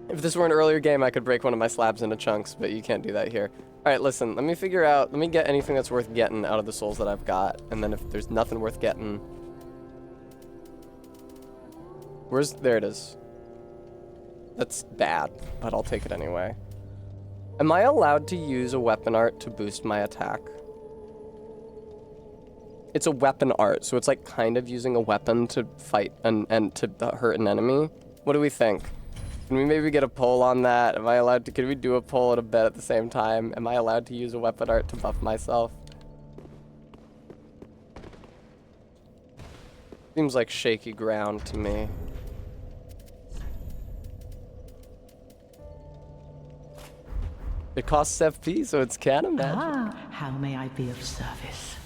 If this were an earlier game, I could break one of my slabs into chunks, but you can't do that here. All right, listen, let me get anything that's worth getting out of the souls that I've got, and then if there's nothing worth getting... There it is. That's bad, but I'll take it anyway. Am I allowed to use a weapon art to boost my attack? It's a weapon art, so it's like kind of using a weapon to fight and to hurt an enemy. What do we think? Can we maybe get a poll on that? Am I allowed to, can we do a poll and a bet at the same time? Am I allowed to use a weapon art to buff myself? Seems like shaky ground to me. It costs FP, so it's canon magic. How may I be of service?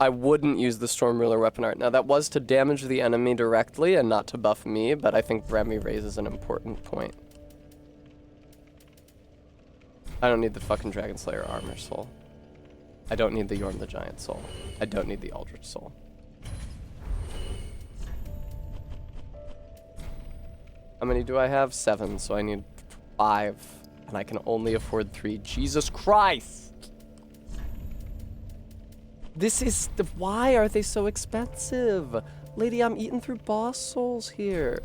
I wouldn't use the Storm Ruler weapon art. Now, that was to damage the enemy directly and not to buff me, but I think Remy raises an important point. I don't need the fucking Dragon Slayer armor soul. I don't need the Yorn the Giant soul. I don't need the Eldritch soul. How many do I have? 7, so I need 5. And I can only afford 3. Jesus Christ! Why are they so expensive? Lady, I'm eating through boss souls here.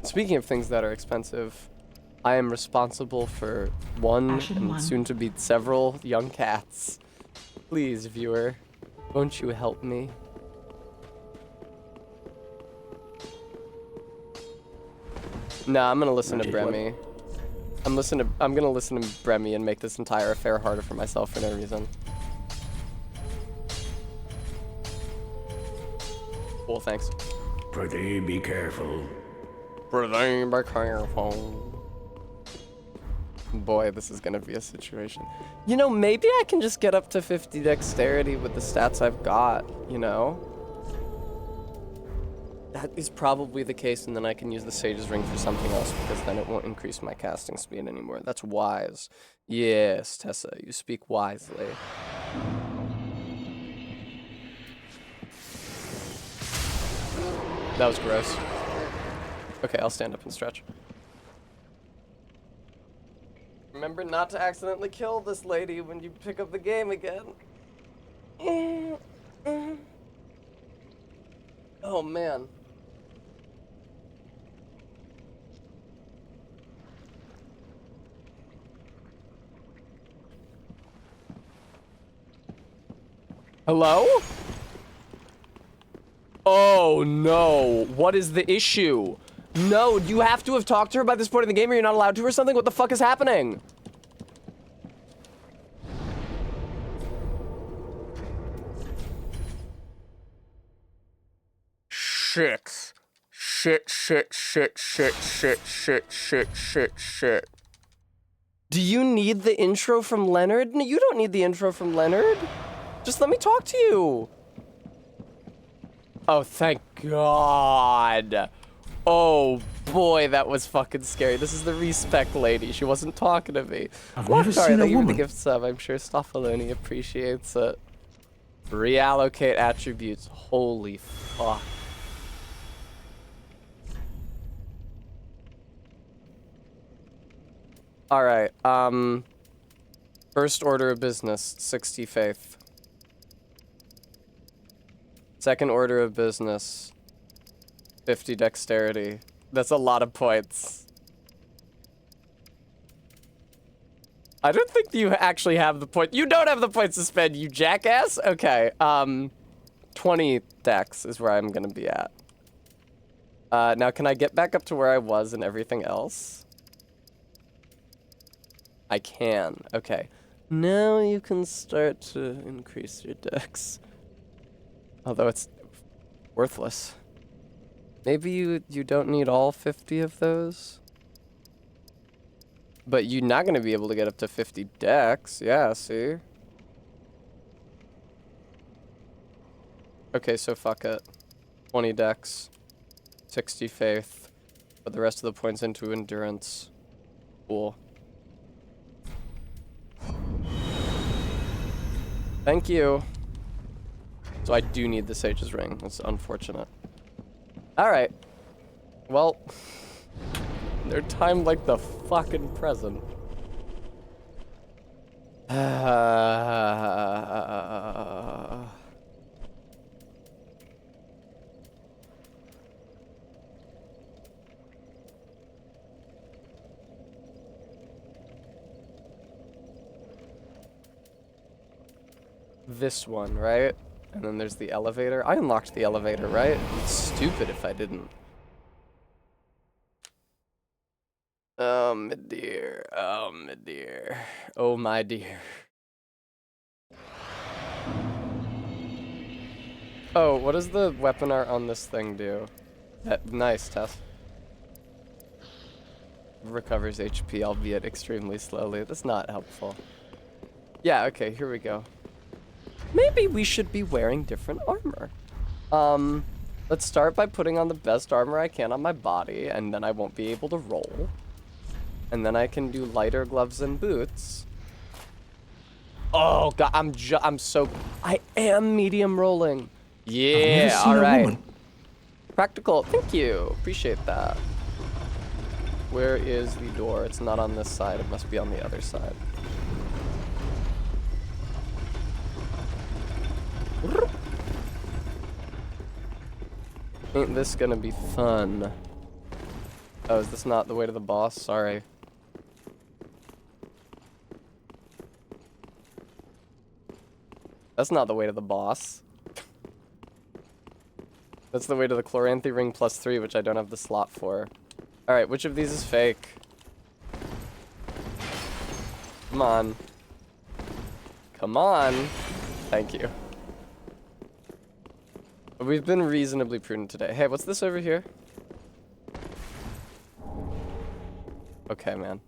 Speaking of things that are expensive, I am responsible for one and soon to be several young cats. Please, viewer, won't you help me? Nah, I'm gonna listen to Bremy. I'm gonna listen to Bremy and make this entire affair harder for myself for no reason. Cool, thanks. Prithee, be careful. Prithee, be careful. Boy, this is gonna be a situation. You know, maybe I can just get up to 50 dexterity with the stats I've got, you know? That is probably the case, and then I can use the Sage's Ring for something else, because then it won't increase my casting speed anymore. That's wise. Yes, Tessa, you speak wisely. That was gross. Okay, I'll stand up and stretch. Remember not to accidentally kill this lady when you pick up the game again. Oh, man. Hello? Oh, no. What is the issue? No, you have to have talked to her by this point in the game or you're not allowed to or something? What the fuck is happening? Shit. Shit. Do you need the intro from Leonard? No, you don't need the intro from Leonard. Just let me talk to you. Oh, thank God. Oh, boy, that was fucking scary. This is the respect lady. She wasn't talking to me. I've never seen a woman. The gift sub. I'm sure Stoffaloni appreciates it. Reallocate attributes. Holy fuck. All right. First order of business, 60 faith. Second order of business, 50 dexterity. That's a lot of points. I don't think you actually have the point. You don't have the points to spend, you jackass. Okay. 20 dex is where I'm gonna be at. Now can I get back up to where I was and everything else? I can. Okay. Now you can start to increase your dex. Although it's worthless. Maybe you don't need all 50 of those. But you're not going to be able to get up to 50 dex. Yeah, see? Okay, so fuck it. 20 dex. 60 faith. Put the rest of the points into endurance. Cool. Thank you. So I do need the Sage's Ring. That's unfortunate. Alright. Well, they're timed like the fucking present. This one, right? And then there's the elevator. I unlocked the elevator, right? It's stupid if I didn't. Oh, my dear. Oh, my dear. Oh, my dear. Oh, what does the weapon art on this thing do? Nice, Tess. Recovers HP, albeit extremely slowly. That's not helpful. Yeah, okay, here we go. Maybe we should be wearing different armor. Let's start by putting on the best armor I can on my body, and then I won't be able to roll. And then I can do lighter gloves and boots. Oh god, I am medium rolling. Yeah, all right. Practical, thank you. Appreciate that. Where is the door? It's not on this side. It must be on the other side. Ain't this gonna be fun? Oh, is this not the way to the boss? Sorry. That's not the way to the boss. That's the way to the Chloranthy Ring +3, which I don't have the slot for. Alright, which of these is fake? Come on. Come on. Thank you. We've been reasonably prudent today. Hey, what's this over here? Okay, man.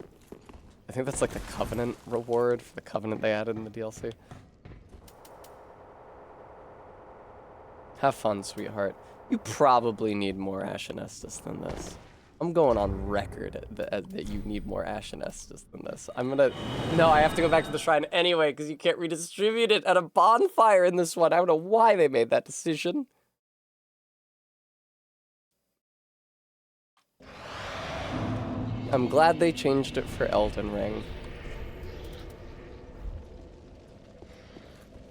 I think that's like the Covenant reward for the Covenant they added in the DLC. Have fun, sweetheart. You probably need more Ashen Estus than this. I'm going on record that you need more Ashen Estus than this. I'm gonna... No, I have to go back to the shrine anyway, because you can't redistribute it at a bonfire in this one. I don't know why they made that decision. I'm glad they changed it for Elden Ring.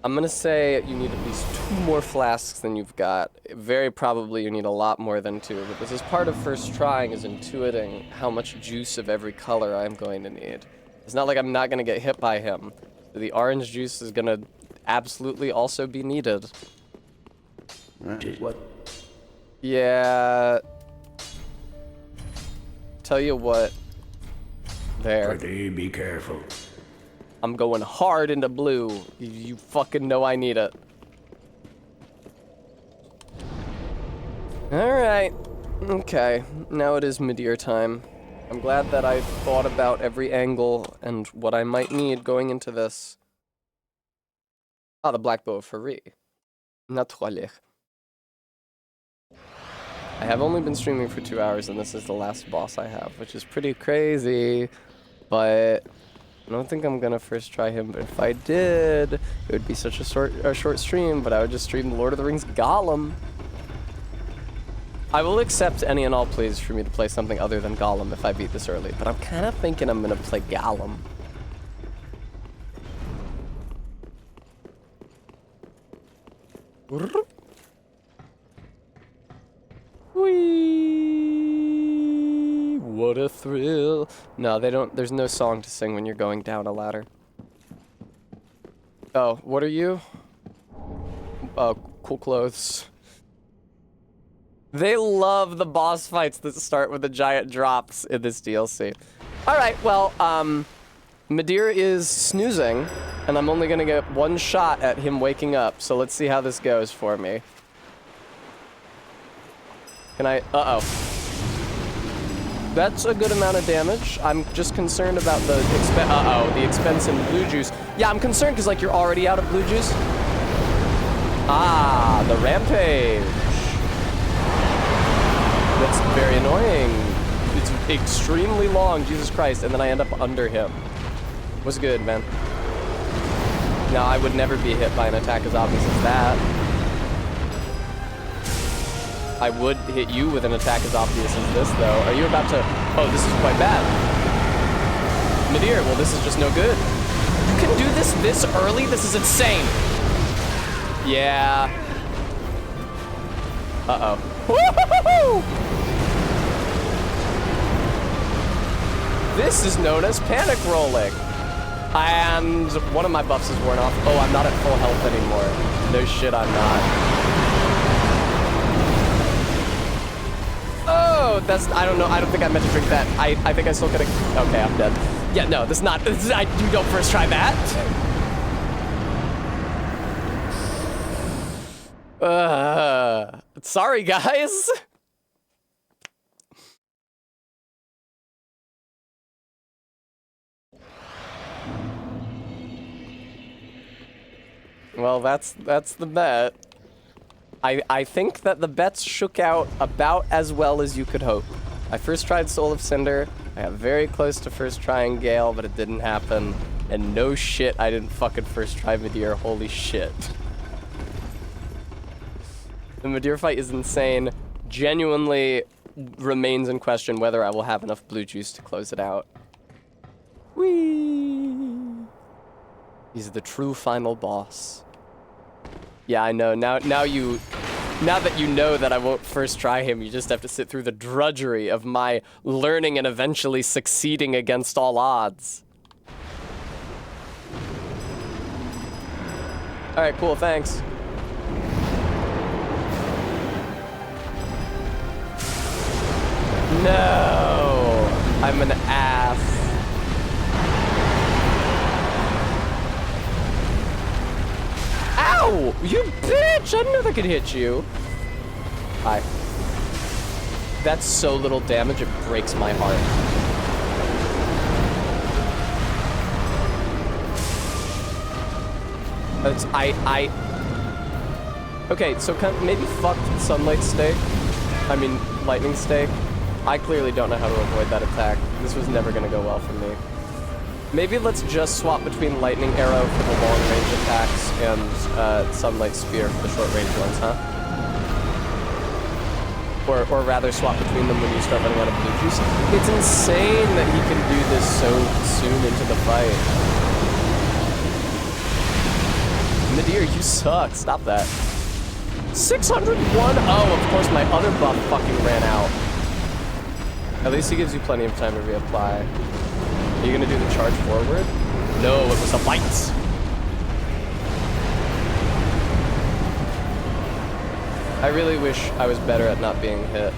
I'm gonna say you need at least 2 more flasks than you've got. Very probably you need a lot more than 2, but this is part of first trying, is intuiting how much juice of every color I'm going to need. It's not like I'm not gonna get hit by him. The orange juice is gonna absolutely also be needed. What? Yeah. Tell you what. There. Pretty, be careful. I'm going hard into blue. You fucking know I need it. Alright. Okay. Now it is mid-year time. I'm glad that I thought about every angle and what I might need going into this. Ah, the black bow of Fari. Natürlich. I have only been streaming for 2 hours and this is the last boss I have, which is pretty crazy. But I don't think I'm gonna first try him, but if I did, it would be such a short stream, but I would just stream the Lord of the Rings Gollum. I will accept any and all pleas for me to play something other than Gollum if I beat this early, but I'm kind of thinking I'm gonna play Gollum. Whee! What a thrill. No, they don't. There's no song to sing when you're going down a ladder. Oh, what are you? Oh, cool clothes. They love the boss fights that start with the giant drops in this DLC. Alright, well, Midir is snoozing, and I'm only gonna get 1 shot at him waking up, so let's see how this goes for me. Can I... Uh-oh. That's a good amount of damage. I'm just concerned about the the expense in blue juice. Yeah, I'm concerned because, like, you're already out of blue juice. Ah, the rampage. That's very annoying. It's extremely long, Jesus Christ, and then I end up under him. What's good, man? Now, I would never be hit by an attack as obvious as that. I would hit you with an attack as obvious as this, though. Are you about to... Oh, this is quite bad. Midir, well, this is just no good. You can do this early? This is insane. Yeah. Uh-oh. Woo-hoo-hoo-hoo! This is known as panic rolling. And one of my buffs is worn off. Oh, I'm not at full health anymore. No shit, I'm not. Oh, that's, I don't know. I don't think I meant to drink that. I think I still could have, okay, I'm dead. Yeah, no, this is not, you don't first try that. Sorry, guys. Well, that's the bet. I think that the bets shook out about as well as you could hope. I first tried Soul of Cinder. I got very close to first trying Gale, but it didn't happen. And no shit, I didn't fucking first try Midir. Holy shit. The Midir fight is insane. Genuinely remains in question whether I will have enough blue juice to close it out. Whee! He's the true final boss. Yeah, I know. Now that you know that I won't first try him, you just have to sit through the drudgery of my learning and eventually succeeding against all odds. All right, cool, thanks. No. I'm an ass. Ow! You bitch! I didn't know that could hit you. Hi. That's so little damage, it breaks my heart. Okay, so maybe fuck Sunlight Stake. I mean, Lightning Stake. I clearly don't know how to avoid that attack. This was never gonna go well for me. Maybe let's just swap between Lightning Arrow for the long-range attacks and Sunlight Spear for the short-range ones, huh? Or rather swap between them when you start running out of blue juice. It's insane that he can do this so soon into the fight. Nadir, you suck. Stop that. 601? Oh, of course my other buff fucking ran out. At least he gives you plenty of time to reapply. Are you gonna do the charge forward? No, it was a bite. I really wish I was better at not being hit.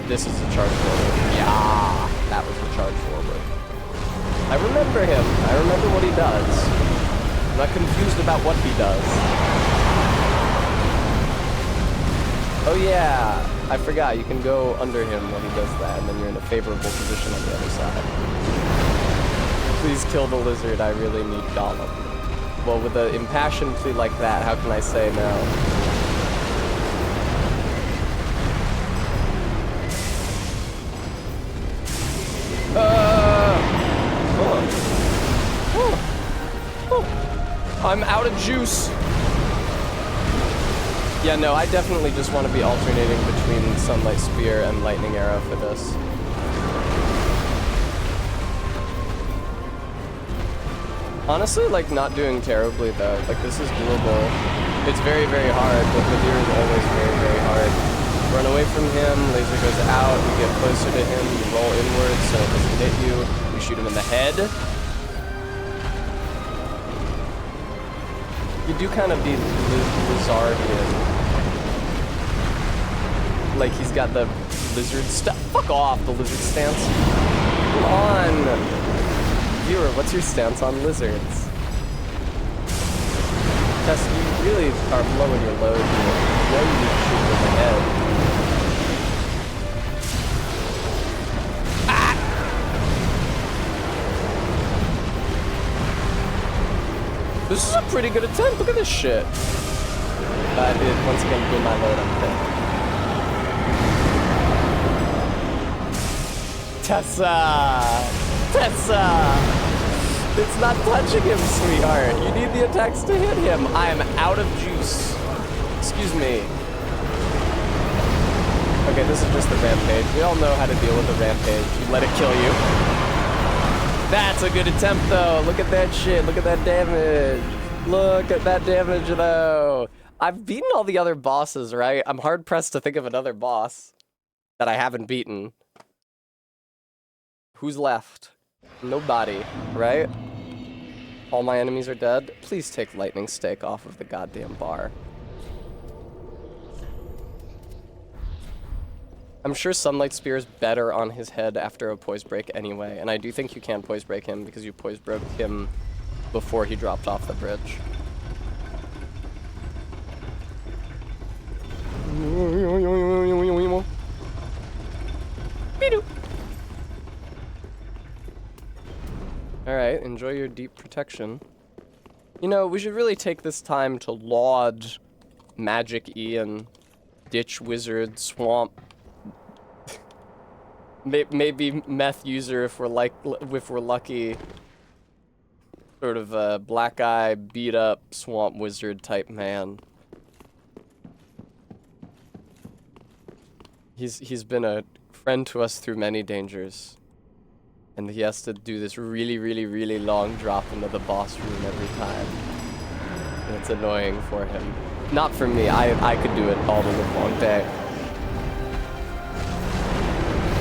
This is the charge forward. Yeah, that was the charge forward. I remember him. I remember what he does. I'm not confused about what he does. Oh yeah, I forgot. You can go under him when he does that, and then you're in a favorable position on the other side. Please kill the lizard. I really need Gollum. Well, with an impassioned plea like that, how can I say no? I'm out of juice. Yeah, no, I definitely just want to be alternating between Sunlight Spear and Lightning Arrow for this. Honestly, like, not doing terribly, though. Like, this is doable. It's very, very hard, but Nadir is always very, very hard. Run away from him, laser goes out, you get closer to him, you roll inwards so it doesn't hit you, you shoot him in the head. You do kind of be Lizardian. Like, he's got the lizard stuff. Fuck off, the lizard stance. Come on. Viewer, what's your stance on lizards? Tess, you really are blowing your load here. You know you need to shoot him in the head. This is a pretty good attempt. Look at this shit. I did once again blew my load on the Tessa! Tessa! It's not touching him, sweetheart. You need the attacks to hit him. I am out of juice. Excuse me. Okay, this is just the rampage. We all know how to deal with the rampage. You let it kill you. That's a good attempt, though. Look at that shit. Look at that damage. Look at that damage, though. I've beaten all the other bosses, right? I'm hard-pressed to think of another boss that I haven't beaten. Who's left? Nobody, right? All my enemies are dead. Please take Lightning Stake off of the goddamn bar. I'm sure Sunlight Spear is better on his head after a poise break anyway, and I do think you can poise break him because you poise broke him before he dropped off the bridge. Alright, enjoy your deep protection. You know, we should really take this time to laud Magic Ian, Ditch Wizard, Swamp, maybe Meth User if we're lucky. Sort of a black eye, beat up Swamp Wizard type man. He's been a friend to us through many dangers. And he has to do this really, really, really long drop into the boss room every time. And it's annoying for him. Not for me, I could do it all the long day.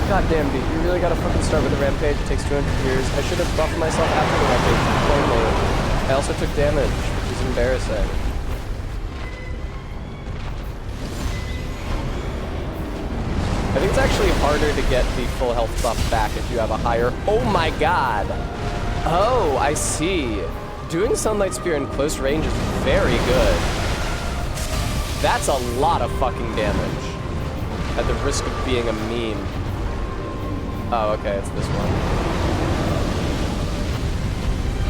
God damn, dude, you really gotta fucking start with the rampage. It takes 200 years. I should have buffed myself after the rampage. Plainly. I also took damage, which is embarrassing. I think it's actually harder to get the full health buff back if you have a higher... Oh my god! Oh, I see. Doing Sunlight Spear in close range is very good. That's a lot of fucking damage. At the risk of being a meme. Oh, okay, it's this one.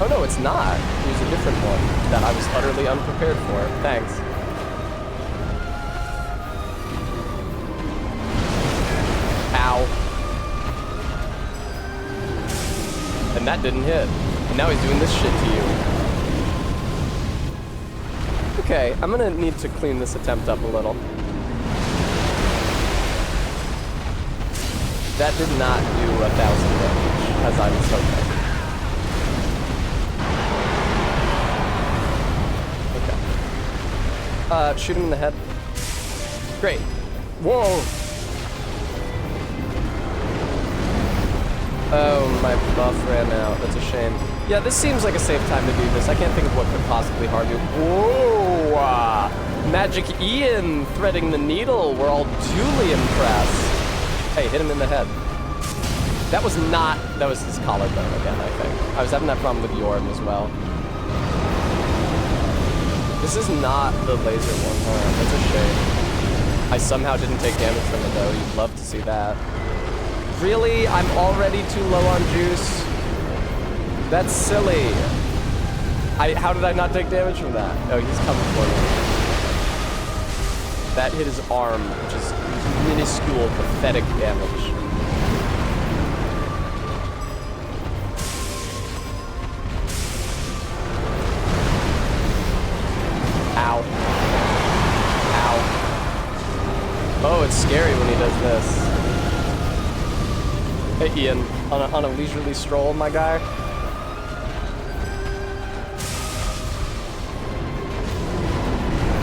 Oh no, it's not. It was a different one that I was utterly unprepared for. Thanks. Ow. And that didn't hit. And now he's doing this shit to you. Okay, I'm gonna need to clean this attempt up a little. That did not do 1,000 damage, as I was hoping. Okay. Shoot him in the head. Great. Whoa! Oh, my buff ran out. That's a shame. Yeah, this seems like a safe time to do this. I can't think of what could possibly harm you. Whoa! Magic Ian threading the needle. We're all duly impressed. Hey, hit him in the head. That was not... That was his collarbone again, I think. I was having that problem with Yorm as well. This is not the laser one, huh? That's a shame. I somehow didn't take damage from it, though. You'd love to see that. Really? I'm already too low on juice? That's silly. How did I not take damage from that? Oh, he's coming for me. That hit his arm, which is minuscule, pathetic damage. Ow. Ow. Oh, it's scary when he does this. Hey, Ian, on a leisurely stroll, my guy.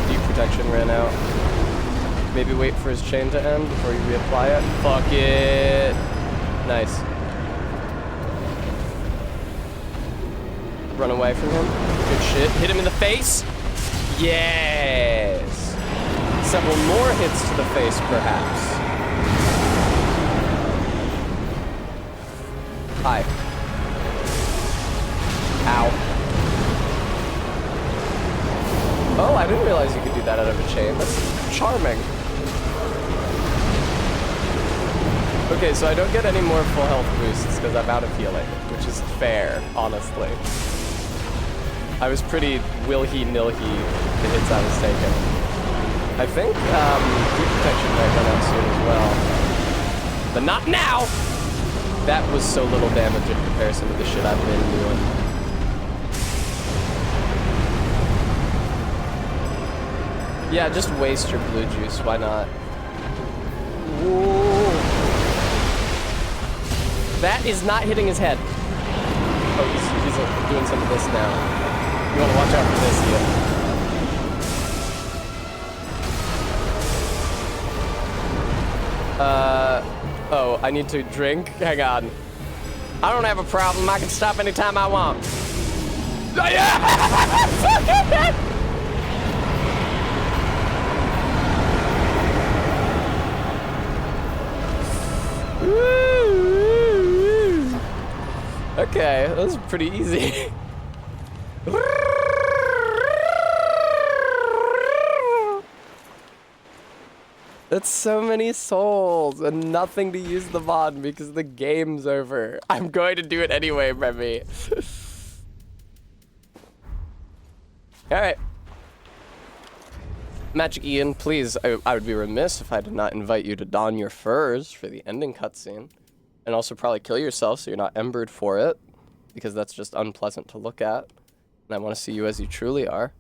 Deep protection ran out. Maybe wait for his chain to end before you reapply it. Fuck it. Nice. Run away from him. Good shit. Hit him in the face. Yes. Several more hits to the face, perhaps. Hi. Ow. Oh, I didn't realize you could do that out of a chain. That's charming. Okay, so I don't get any more full health boosts because I'm out of healing, which is fair, honestly. I was pretty will-he-nil-he the hits I was taking. I think deep protection might run out soon as well. But not now! That was so little damage in comparison to the shit I've been doing. Yeah, just waste your blue juice, why not? Whoa. That is not hitting his head. Oh, he's doing some of this now. You want to watch out for this, Ian. Oh, I need to drink? Hang on. I don't have a problem. I can stop anytime I want. Okay, that was pretty easy. That's so many souls and nothing to use the mod because the game's over. I'm going to do it anyway, Remy. Alright. Magic Ian, please, I would be remiss if I did not invite you to don your furs for the ending cutscene. And also probably kill yourself so you're not embered for it. Because that's just unpleasant to look at. And I want to see you as you truly are.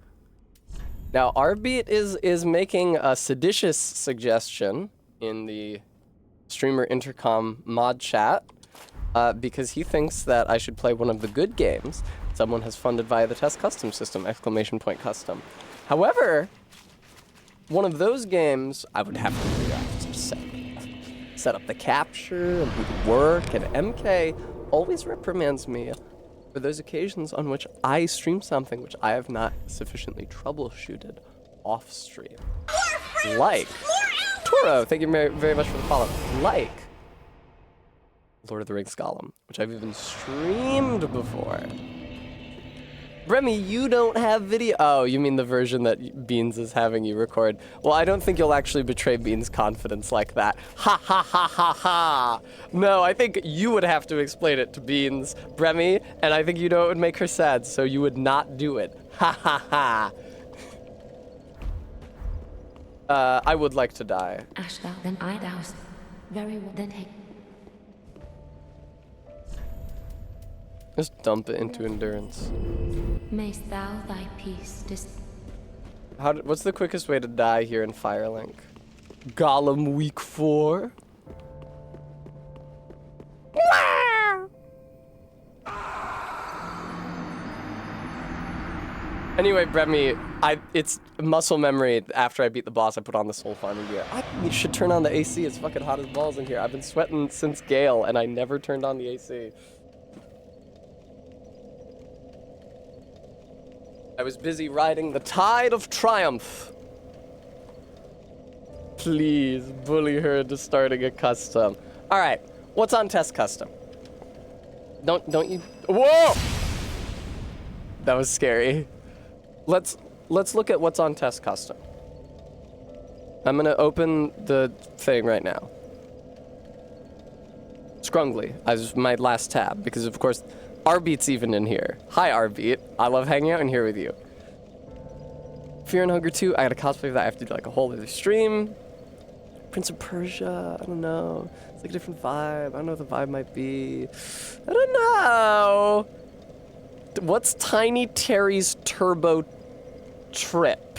Now, Arbeat is making a seditious suggestion in the streamer intercom mod chat because he thinks that I should play one of the good games someone has funded via the test custom system, ! Custom. However, one of those games I would have to set up the capture and do the work, and MK always reprimands me for those occasions on which I stream something which I have not sufficiently troubleshooted off stream. Like Toro, thank you very much for the follow. Like Lord of the Rings Gollum, which I've even streamed before. Remy, you don't have video. Oh, you mean the version that Beans is having you record. Well, I don't think you'll actually betray Beans' confidence like that. Ha ha ha ha ha. No, I think you would have to explain it to Beans, Remy, and I think you know it would make her sad, so you would not do it. Ha ha ha. I would like to die. Ash thou, then I douse. Very well, then hey. Just dump it into endurance. Mayst thou thy peace What's the quickest way to die here in Firelink? Gollum week 4? Anyway, Bremy, it's muscle memory. After I beat the boss, I put on the soul farming gear. You should turn on the AC. It's fucking hot as balls in here. I've been sweating since Gale, and I never turned on the AC. I was busy riding the tide of triumph. Please bully her into starting a custom. All right, what's on test custom? Don't you? Whoa! That was scary. Let's look at what's on test custom. I'm gonna open the thing right now. Scrungly as my last tab because of course. Arbeat's even in here. Hi, Arbeat. I love hanging out in here with you. Fear and Hunger 2. I got a cosplay of that. I have to do like a whole other stream. Prince of Persia. I don't know. It's like a different vibe. I don't know what the vibe might be. I don't know. What's Tiny Terry's Turbo Trip?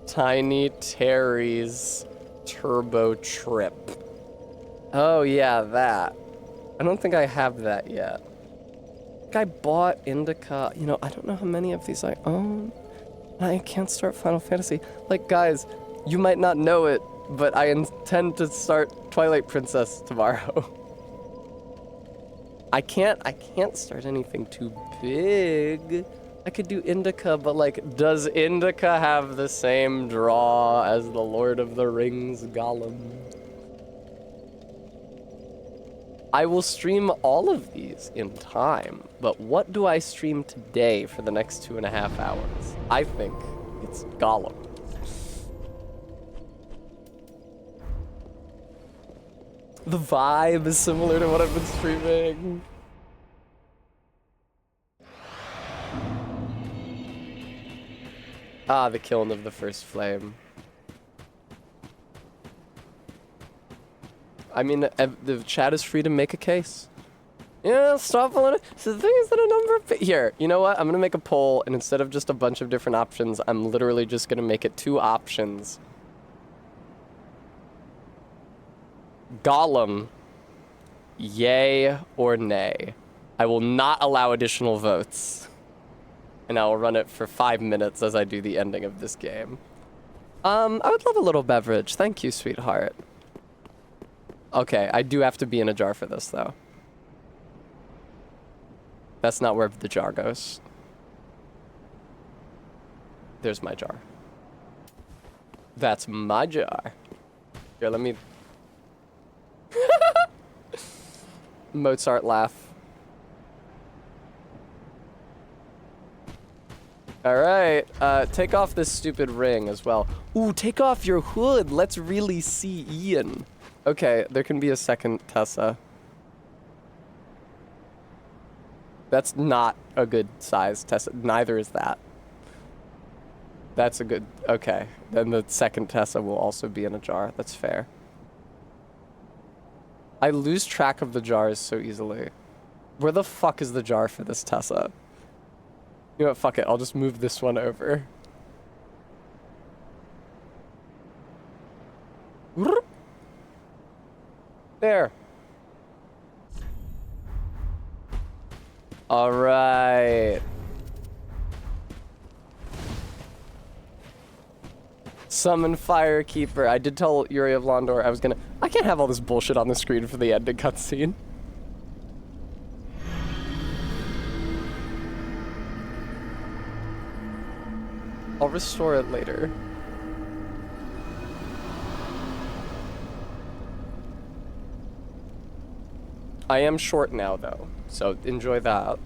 Tiny Terry's Turbo Trip. Oh, yeah, that. I don't think I have that yet. I think I bought Indica. You know, I don't know how many of these I own. I can't start Final Fantasy. Like, guys, you might not know it, but I intend to start Twilight Princess tomorrow. I can't start anything too big. I could do Indica, but like, does Indica have the same draw as the Lord of the Rings Gollum? I will stream all of these in time, but what do I stream today for the next 2.5 hours? I think it's Gollum. The vibe is similar to what I've been streaming. Ah, the killing of the first flame. I mean, the chat is free to make a case. Yeah, stop following it. So the thing is that a number of... Here, you know what? I'm going to make a poll, and instead of just a bunch of different options, I'm literally just going to make it 2 options. Gollum, yay or nay. I will not allow additional votes. And I will run it for 5 minutes as I do the ending of this game. I would love a little beverage. Thank you, sweetheart. Okay, I do have to be in a jar for this, though. That's not where the jar goes. There's my jar. That's my jar. Here, let me... Mozart laugh. Alright, take off this stupid ring as well. Ooh, take off your hood. Let's really see Ian. Okay, there can be a second Tessa. That's not a good size Tessa. Neither is that. That's a good... Okay. Then the second Tessa will also be in a jar. That's fair. I lose track of the jars so easily. Where the fuck is the jar for this Tessa? You know what? Fuck it. I'll just move this one over. There. All right. Summon Firekeeper. I did tell Yuri of Londor I was gonna... I can't have all this bullshit on the screen for the ending cutscene. I'll restore it later. I am short now, though, so enjoy that.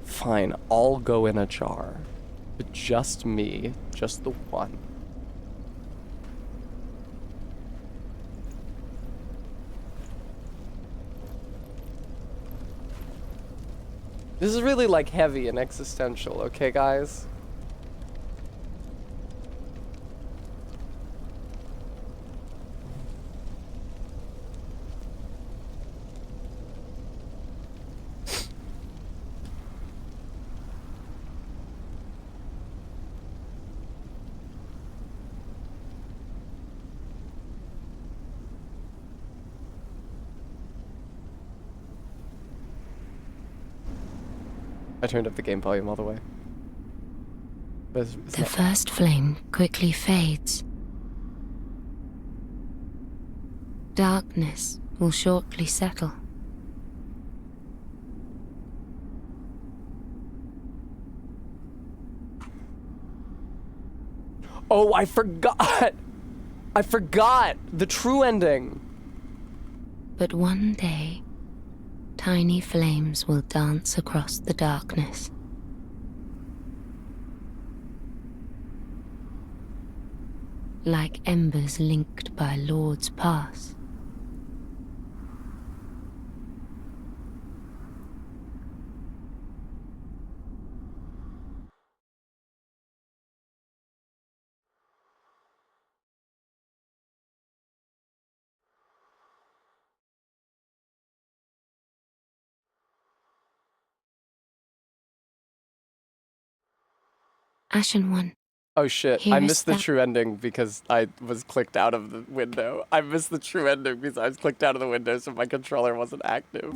Fine, I'll go in a jar. But just me, just the one. This is really like heavy and existential, okay guys? I turned up the game volume all the way. The first flame quickly fades. Darkness will shortly settle. Oh, I forgot! I forgot! The true ending! But one day, tiny flames will dance across the darkness. Like embers linked by Lord's Pass. Ashen One. Oh shit, Here I is missed the that- true ending because I was clicked out of the window. I missed the true ending because I was clicked out of the window so my controller wasn't active.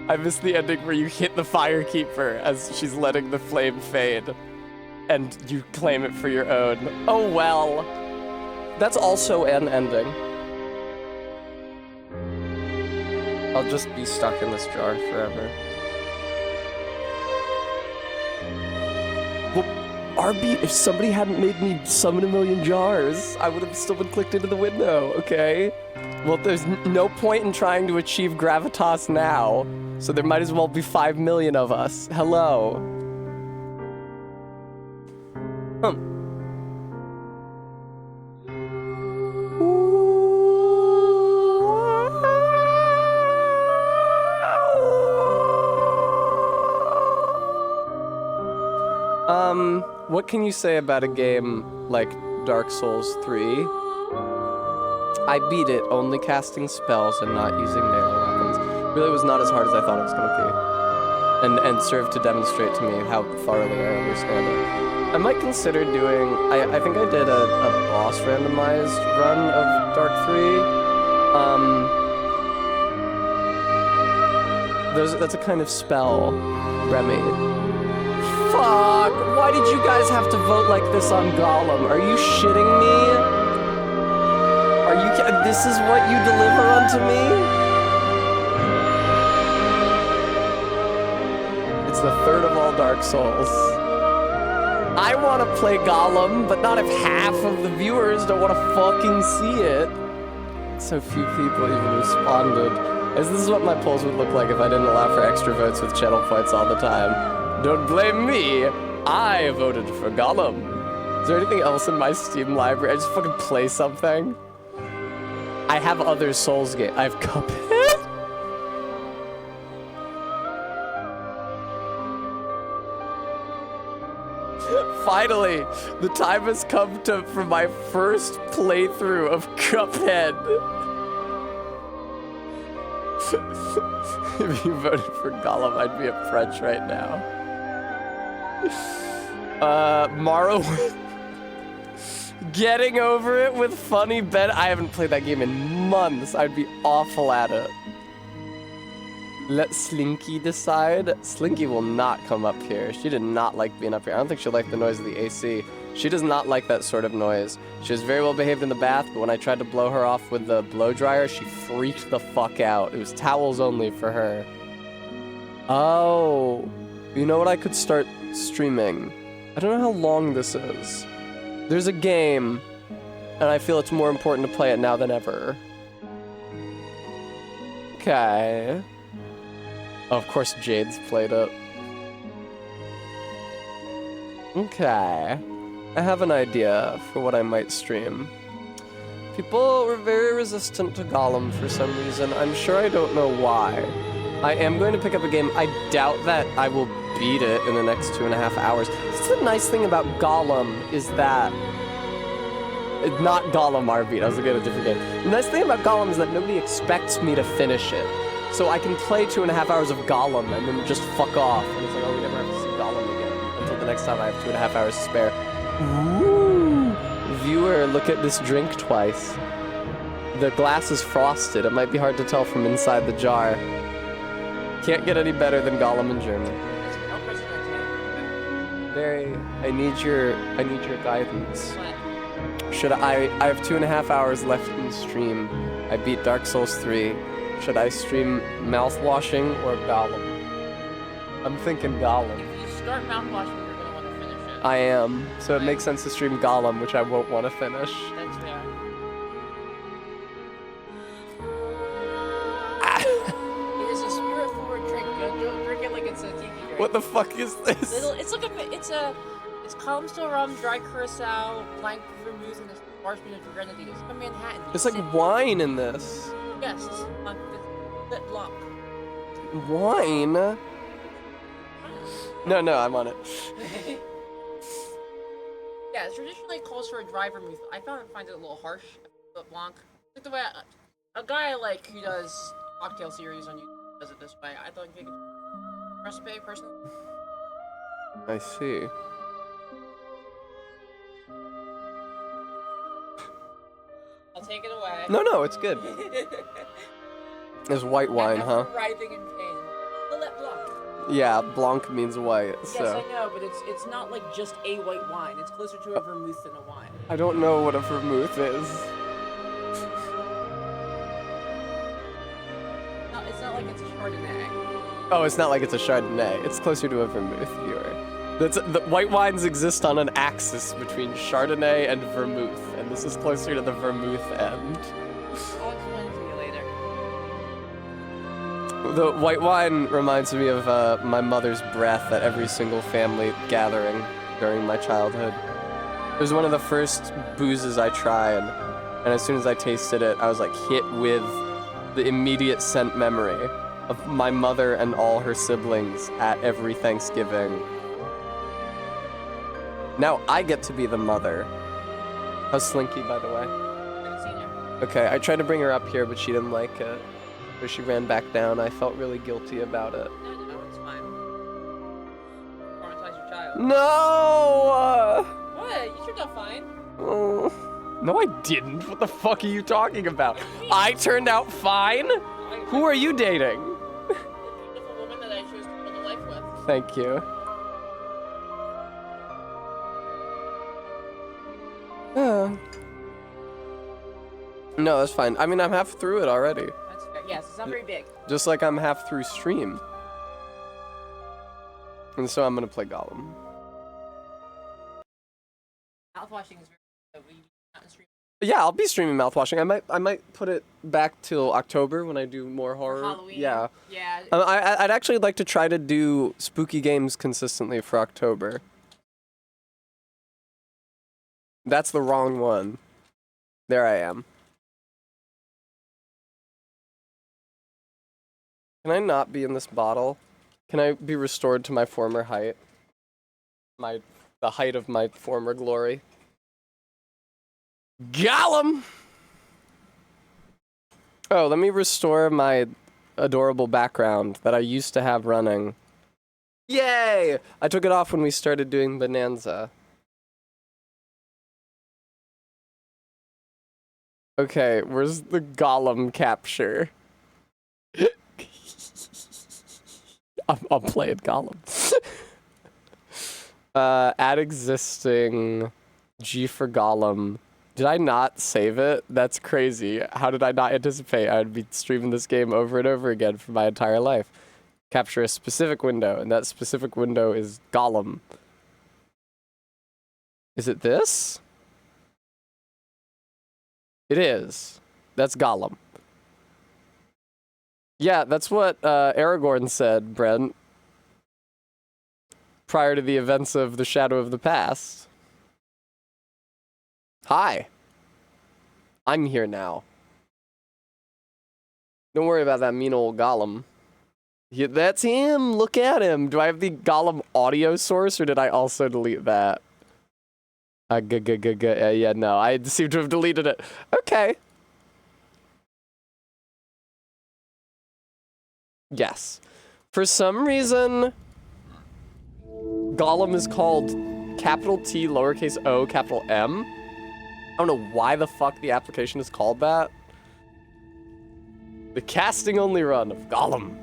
I missed the ending where you hit the Firekeeper as she's letting the flame fade. And you claim it for your own. Oh well. That's also an ending. I'll just be stuck in this jar forever. Well, RB, if somebody hadn't made me summon a million jars, I would have still been clicked into the window, okay? Well, there's no point in trying to achieve gravitas now, so there might as well be 5 million of us. Hello. What can you say about a game like Dark Souls 3? I beat it only casting spells and not using melee weapons. Really was not as hard as I thought it was going to be. And served to demonstrate to me how thoroughly I understand it. I might consider doing, I think I did a boss randomized run of Dark 3. That's a kind of spell, Remy. Fuck! Why did you guys have to vote like this on Gollum? Are you shitting me? This is what you deliver unto me? It's the third of all Dark Souls. I want to play Gollum, but not if half of the viewers don't want to fucking see it. So few people even responded. As this is what my polls would look like if I didn't allow for extra votes with channel points all the time. Don't blame me. I voted for Gollum. Is there anything else in my Steam library? I just fucking play something. I have other Souls games. I have Cuphead. Finally, the time has come for my first playthrough of Cuphead. If you voted for Gollum, I'd be a French right now. Morrowind. Getting over it with funny Ben. I haven't played that game in months. I'd be awful at it. Let Slinky decide. Slinky will not come up here. She did not like being up here. I don't think she'll like the noise of the AC. She does not like that sort of noise. She was very well behaved in the bath, but when I tried to blow her off with the blow dryer, she freaked the fuck out. It was towels only for her. Oh. You know what? I could start streaming. I don't know how long this is. There's a game And I feel it's more important to play it now than ever. Okay. Oh, of course Jade's played it. Okay. I have an idea for what I might stream. People were very resistant to Gollum for some reason. I'm sure I don't know why. I am going to pick up a game. I doubt that I will beat it in the next 2.5 hours. That's the nice thing about Gollum is that... Not Gollum RB, I was looking at a different game. The nice thing about Gollum is that nobody expects me to finish it. So I can play 2.5 hours of Gollum and then just fuck off. And it's like, oh, we never have to see Gollum again until the next time I have 2.5 hours to spare. Ooh! Viewer, look at this drink twice. The glass is frosted. It might be hard to tell from inside the jar. Can't get any better than Gollum in German. Very. I need your guidance. Should I have 2.5 hours left in the stream. I beat Dark Souls 3. Should I stream mouthwashing or Gollum? I'm thinking Gollum. If you start mouthwashing, you're gonna want to finish it. I am. So it makes sense to stream Gollum, which I won't want to finish. That's fair. It is a spirit-forward drink. Don't drink it like it's a tiki drink. What the fuck is this? It's column still rum, dry curacao, blank vermouth, and a marshmallow of grenadine. It's from Manhattan. There's like wine in this. Yes, it's lit blanc. Wine? No, I'm on it. Yeah, it traditionally calls for a dry vermouth. I find it a little harsh, but blanc. Like the way a guy like who does cocktail series on YouTube does it this way. I thought you could recipe personally. I see. I'll take it away. No, it's good. It's white wine, huh? Writhing in pain. Lit blanc. Yeah, blanc means white, so. Yes, I know, but it's not like just a white wine. It's closer to a vermouth than a wine. I don't know what a vermouth is. No, it's not like it's a Chardonnay. Oh, it's not like it's a Chardonnay. It's closer to a vermouth, the white wines exist on an axis between Chardonnay and vermouth, and this is closer to the vermouth end. I'll explain to you later. The white wine reminds me of my mother's breath at every single family gathering during my childhood. It was one of the first boozes I tried, and as soon as I tasted it, I was like hit with the immediate scent memory of my mother and all her siblings at every Thanksgiving. Now I get to be the mother. How's Slinky, by the way? I haven't seen her. Okay, I tried to bring her up here, but she didn't like it. So she ran back down. I felt really guilty about it. No, it's fine. Traumatize your child. No! What? You turned out fine. No, I didn't. What the fuck are you talking about? I turned out fine? Who are you dating? The beautiful woman that I chose to build a life with. Thank you. No, that's fine. I mean, I'm half through it already. That's fair. Yes, it's not very big. Just like I'm half through stream. And so I'm gonna play Gollum. Mouthwashing is very good. We not stream. Yeah, I'll be streaming mouthwashing. I might put it back till October when I do more horror. Halloween. Yeah. Yeah. I'd actually like to try to do spooky games consistently for October. That's the wrong one. There I am. Can I not be in this bottle? Can I be restored to my former height? The height of my former glory? Gollum! Oh, let me restore my adorable background that I used to have running. Yay! I took it off when we started doing Bonanza. Okay, where's the Gollum capture? I'm playing Gollum. Add existing G for Gollum. Did I not save it? That's crazy. How did I not anticipate I would be streaming this game over and over again for my entire life? Capture a specific window, and that specific window is Gollum. Is it this? It is. That's Gollum. Yeah, that's what Aragorn said, Brent. Prior to the events of The Shadow of the Past. Hi. I'm here now. Don't worry about that mean old Gollum. That's him! Look at him! Do I have the Gollum audio source, or did I also delete that? Yeah, no, I seem to have deleted it. Okay. Yes. For some reason, Gollum is called capital T, lowercase o, capital M. I don't know why the fuck the application is called that. The casting only run of Gollum.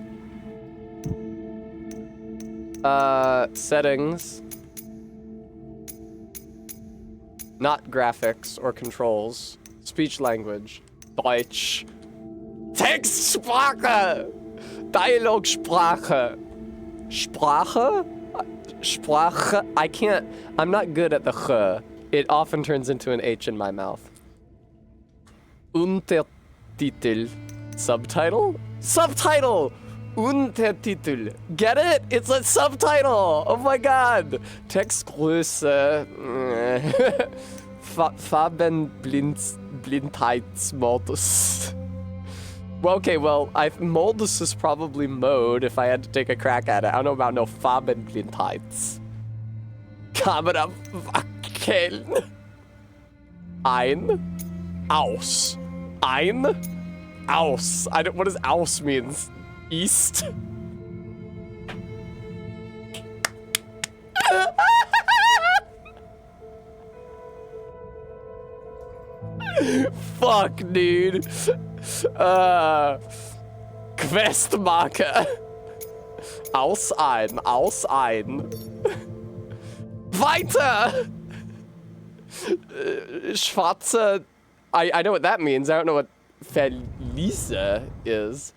Settings. Not graphics or controls. Speech language. Deutsch. Textsprache! Dialogsprache. Sprache? Sprache? I can't. I'm not good at the ch. It often turns into an H in my mouth. Untertitel. Subtitle? Subtitle! Untertitel. Get it? It's a subtitle! Oh my god! Textgröße. Farbenblindheitsmodus. Well, okay, well, modus is probably mode if I had to take a crack at it. I don't know about no Farbenblindheits. Kamera wackeln. Ein. Aus. Ein. Aus. I don't. What does aus means? East. Fuck, dude. Questmarke. Aus ein. Aus ein. Weiter. Schwarze. I know what that means. I don't know what Verliese is.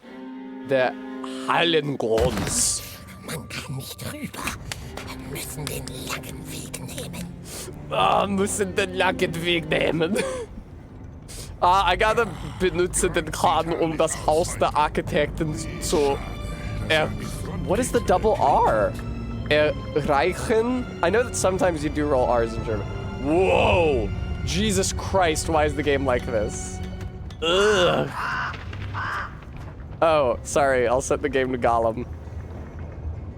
Der Hallengrund. Man kann nicht rüber. Müssen den langen Weg nehmen. Müssen den langen Weg nehmen. I gotta benutze den Kran, um das Haus der Architekten zu what is the double R? Erreichen? I know that sometimes you do roll R's in German. Whoa! Jesus Christ, why is the game like this? Ugh. Oh, sorry, I'll set the game to Gollum.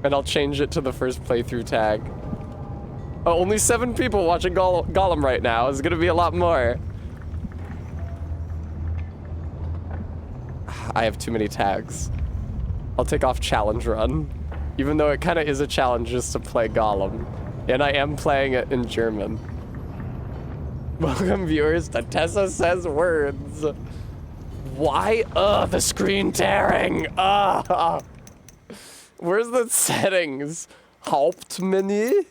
And I'll change it to the first playthrough tag. Oh, only 7 people watching Gollum right now. There's gonna be a lot more. I have too many tags. I'll take off challenge run. Even though it kind of is a challenge just to play Gollum. And I am playing it in German. Welcome viewers to Tessa Says Words. Why? The screen tearing. Where's the settings? Hauptmenü?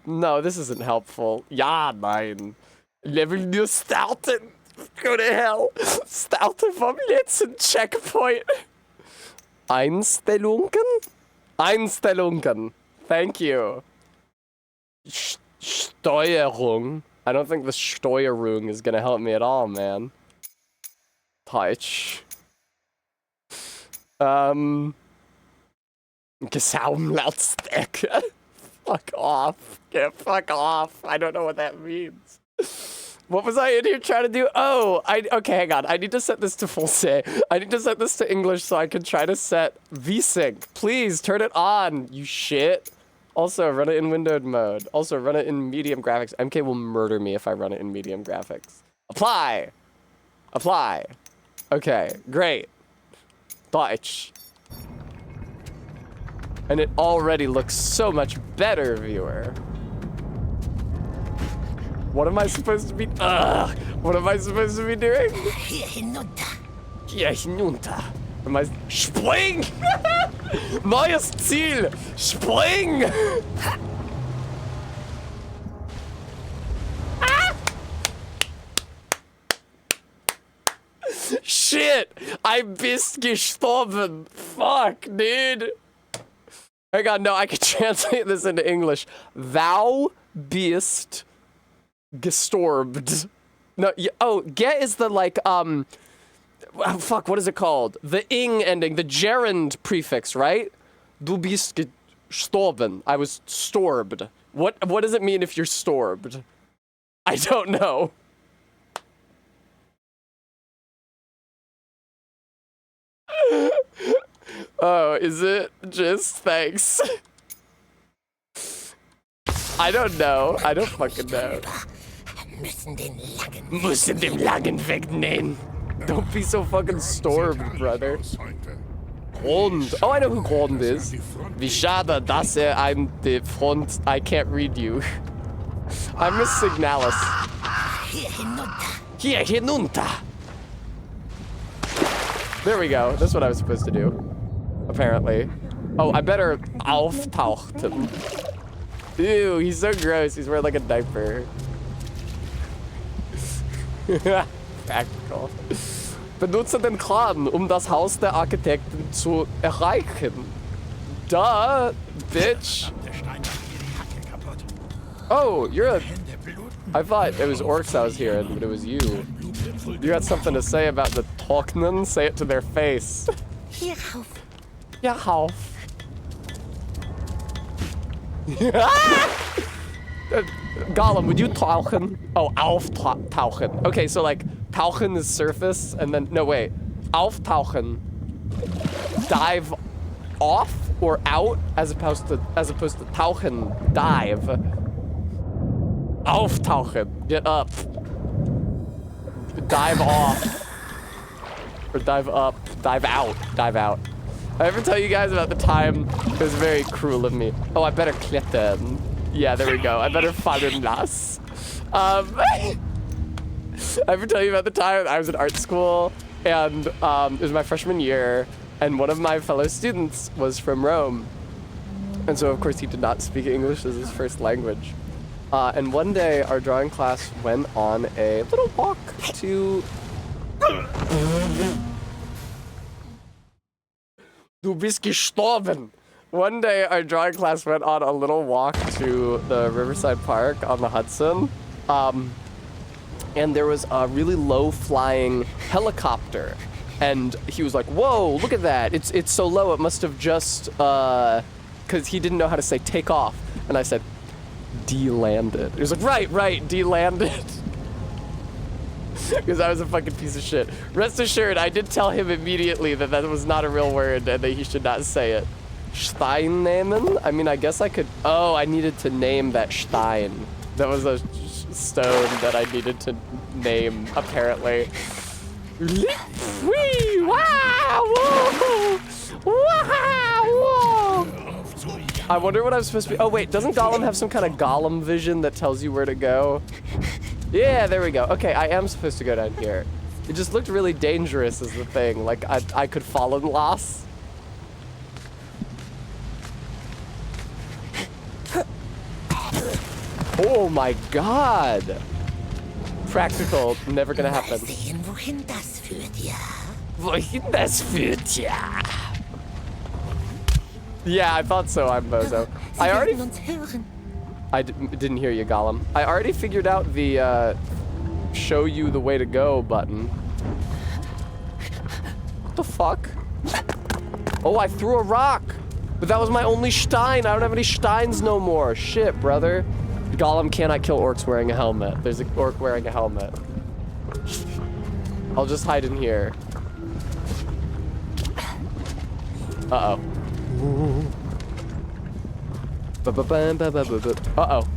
No, this isn't helpful. Ja, nein. Level nur starten. Go to hell. Starten vom letzten Checkpoint. Einstellungen? Einstellungen. Thank you. Steuerung. I don't think the Steuerung is gonna help me at all, man. Touch. Gesaumlautstärke. Fuck off. Yeah, fuck off. I don't know what that means. What was I in here trying to do? Oh, okay, hang on. I need to set this to Français. I need to set this to English so I can try to set VSync. Please, turn it on, you shit. Also, run it in windowed mode. Also, run it in medium graphics. MK will murder me if I run it in medium graphics. Apply. Apply. Okay, great. Deutsch. And it already looks so much better, viewer. What am I supposed to be? What am I supposed to be doing? Hier hinunter. Hier hinunter. Am I? Spring! Neues Ziel! Spring! Shit! I bist gestorben. Fuck, dude. Hang on, no, I can translate this into English. Thou bist gestorben. No, oh, get is the like, oh, fuck, what is it called? The ing ending, the gerund prefix, right? Du bist gestorben. I was storbed. What does it mean if you're storbed? I don't know. Oh, is it? Just thanks. I don't know. I don't fucking know. Müssen den Langen wegnehmen. Don't be so fucking stormed, brother. Grond. Oh, I know who Grond is. Wie schade, dass I'm the Front. I can't read you. I'm Miss Signalis. Hier hinunter. There we go. That's what I was supposed to do. Apparently. Oh, I better auftauchen. Ew, he's so gross. He's wearing like a diaper. Practical. Benutze den Kran, das Haus der Architekten zu erreichen. Duh, bitch. Oh, you're a... I thought it was orcs I was hearing, but it was you. You had something to say about the Tolkien? Say it to their face. Hierauf. Hierauf. Gollum, would you tauchen? Oh, auftauchen. Okay, so like, tauchen is surface, and then, no wait. Auftauchen. Dive off or out, as opposed to tauchen, dive. Auftauchen, get up. Dive off. Or dive up, dive out, dive out. I ever tell you guys about the time it was very cruel of me? Oh, I better klettern. Yeah, there we go. I better fallen las. I ever tell you about the time I was in art school and it was my freshman year and one of my fellow students was from Rome. And so of course he did not speak English as his first language. And one day our drawing class went on a little walk to... Du bist gestorben. One day, our drawing class went on a little walk to the Riverside Park on the Hudson. And there was a really low-flying helicopter. And he was like, whoa, look at that. It's so low, it must have just... Because he didn't know how to say take off. And I said, de-landed. He was like, right, de-landed. Because I was a fucking piece of shit. Rest assured, I did tell him immediately that that was not a real word and that he should not say it. Stein nehmen? I mean, I guess I could... Oh, I needed to name that Stein. That was a stone that I needed to name, apparently. Wee! Wow! Whoa! Wow! Whoa! I wonder what I'm supposed to be... Oh, wait, doesn't Gollum have some kind of Gollum vision that tells you where to go? Yeah, there we go. Okay, I am supposed to go down here. It just looked really dangerous is the thing. Like, I could fall in loss. Oh my god! Practical, never gonna happen. Wohin das führt, ja? Wohin das führt, ja? Yeah, I thought so, I'm bozo. I already... I didn't hear you, Gollum. I already figured out the, show you the way to go button. What the fuck? Oh, I threw a rock! But that was my only Stein. I don't have any Steins no more. Shit, brother. Gollum cannot kill orcs wearing a helmet. There's an orc wearing a helmet. I'll just hide in here. Uh-oh. Uh-oh.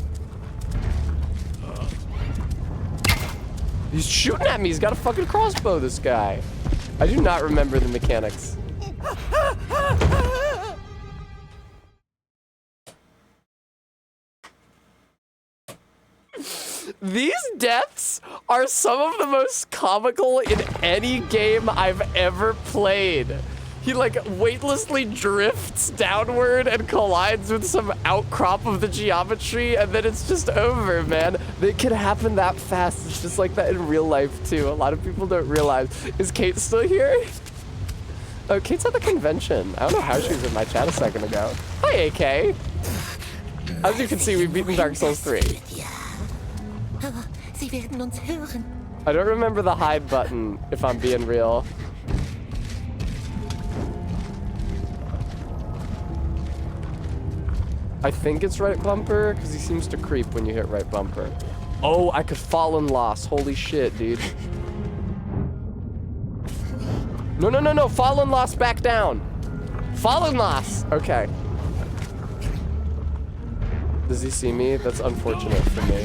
He's shooting at me. He's got a fucking crossbow, this guy. I do not remember the mechanics. These deaths are some of the most comical in any game I've ever played. He like weightlessly drifts downward and collides with some outcrop of the geometry and then it's just over, man. It can happen that fast. It's just like that in real life too. A lot of people don't realize. Is Kate still here? Oh, Kate's at the convention. I don't know how she was in my chat a second ago. Hi, AK. As you can see, we've beaten Dark Souls 3. Aber sie werden uns hören. I don't remember the hide button, if I'm being real. I think it's right bumper, because he seems to creep when you hit right bumper. Oh, I could fall and lost. Holy shit, dude. No, no, no, no. Fall and lost back down. Fall and lost. Okay. Does he see me? That's unfortunate for me.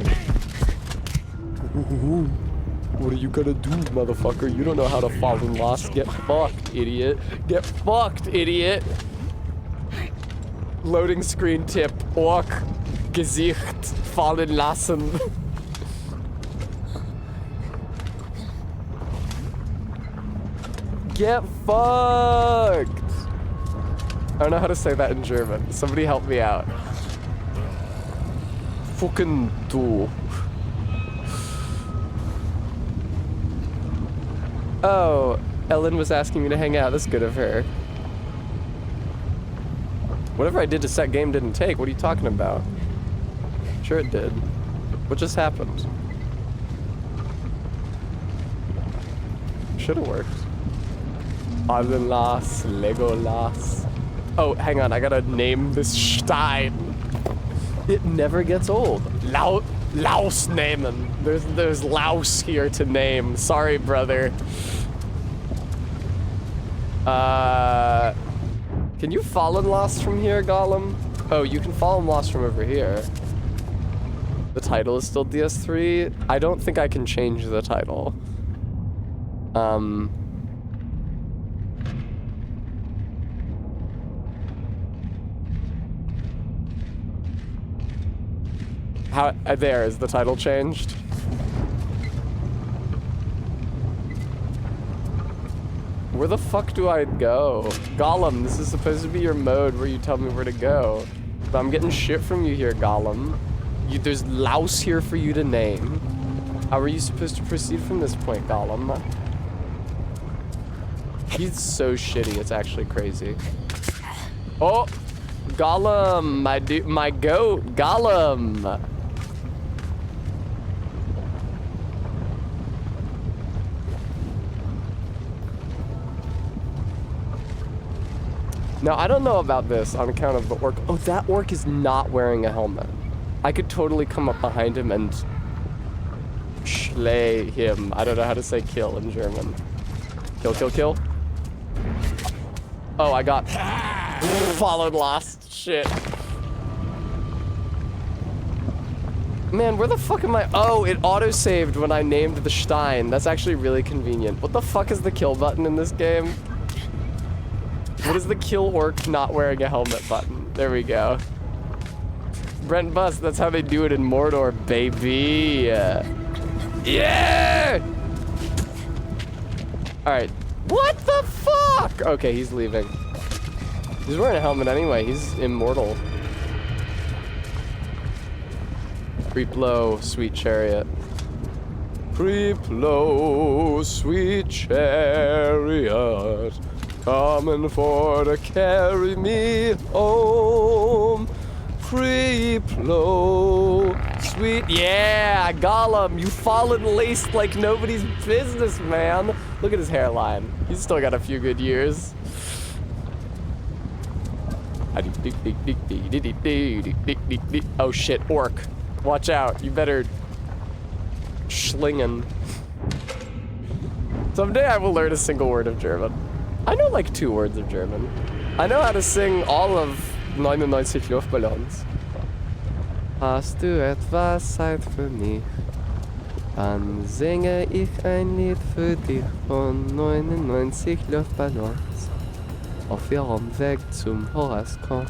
What are you gonna do, motherfucker? You don't know how to fall and lost. Get fucked, idiot. Get fucked, idiot. Loading screen tip. Ork. Gesicht. Fallen lassen. Get fucked. I don't know how to say that in German. Somebody help me out. Fucking du. Oh, Ellen was asking me to hang out. That's good of her. Whatever I did to set game didn't take. What are you talking about? Sure it did. What just happened? Should've worked. Alas, Legolas. Oh, hang on. I gotta name this Stein. It never gets old. Laus nehmen. There's Laus here to name. Sorry, brother. Can you fall and lost from here, Gollum? Oh, you can fall and lost from over here. The title is still DS3. I don't think I can change the title. How, there, is the title changed? Where the fuck do I go? Gollum, this is supposed to be your mode where you tell me where to go. But I'm getting shit from you here, Gollum. There's louse here for you to name. How are you supposed to proceed from this point, Gollum? He's so shitty, it's actually crazy. Oh! Gollum, my goat, Gollum! Now, I don't know about this on account of the orc. Oh, that orc is not wearing a helmet. I could totally come up behind him and slay him. I don't know how to say kill in German. Kill, kill, kill. Oh, I got followed lost. Shit. Man, where the fuck am I? Oh, it auto-saved when I named the Stein. That's actually really convenient. What the fuck is the kill button in this game? What is the kill orc not wearing a helmet button? There we go. Brent Bus, that's how they do it in Mordor, baby. Yeah! Alright. What the fuck? Okay, he's leaving. He's wearing a helmet anyway. He's immortal. Creep low, sweet chariot. Creep low, sweet chariot. Coming for to carry me home. Creep low, sweet. Yeah, Gollum, you fallen laced like nobody's business, man. Look at his hairline. He's still got a few good years. Oh shit, orc. Watch out, you better schlingen. Someday I will learn a single word of German. I know like 2 words of German. I know how to sing all of 99 Luftballons. Hast du etwas Zeit für mich? Dann singe ich ein Lied für dich von 99 Luftballons. Auf ihrem Weg zum Horoskop.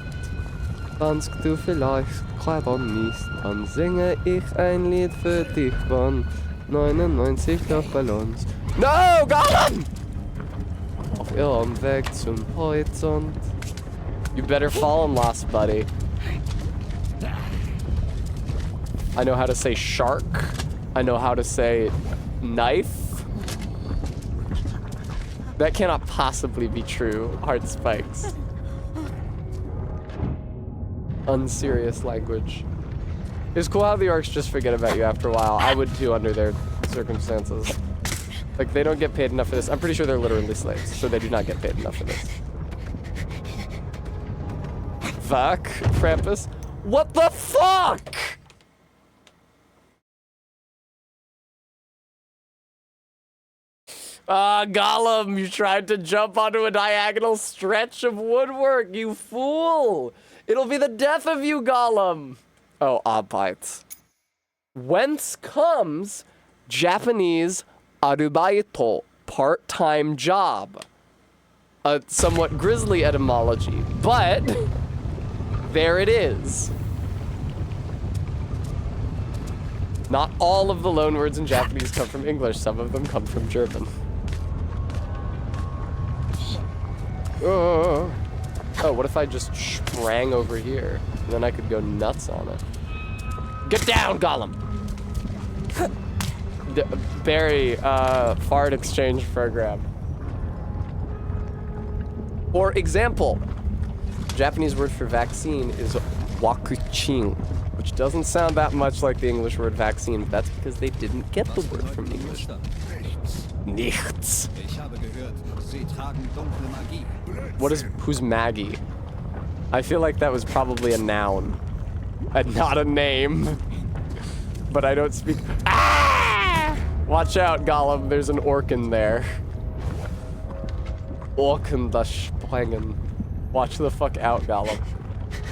Tanzt du vielleicht clever nicht? Dann singe ich ein Lied für dich von 99 Luftballons. No, Gollum! Auf ihrem Weg zum Horizont. You better fall and lost, buddy. I know how to say shark. I know how to say knife. That cannot possibly be true. Hard spikes. Unserious language. It's cool how the orcs just forget about you after a while. I would too under their circumstances. Like, they don't get paid enough for this. I'm pretty sure they're literally slaves, so they do not get paid enough for this. Fuck, Krampus. What the fuck? Ah, Gollum, you tried to jump onto a diagonal stretch of woodwork, you fool! It'll be the death of you, Gollum! Oh, bites. Whence comes Japanese arubaito, part-time job? A somewhat grisly etymology, but there it is. Not all of the loanwords in Japanese come from English, some of them come from German. Oh, what if I just sprang over here? And then I could go nuts on it. Get down, Gollum! Barry, fart exchange program. For example, Japanese word for vaccine is wakuchin, which doesn't sound that much like the English word vaccine, but that's because they didn't get the word from English. Nichts. Who's Maggie? I feel like that was probably a noun and not a name. But I don't speak. Ah! Watch out, Gollum. There's an orc in there. Orken das Sprengen. Watch the fuck out, Gollum.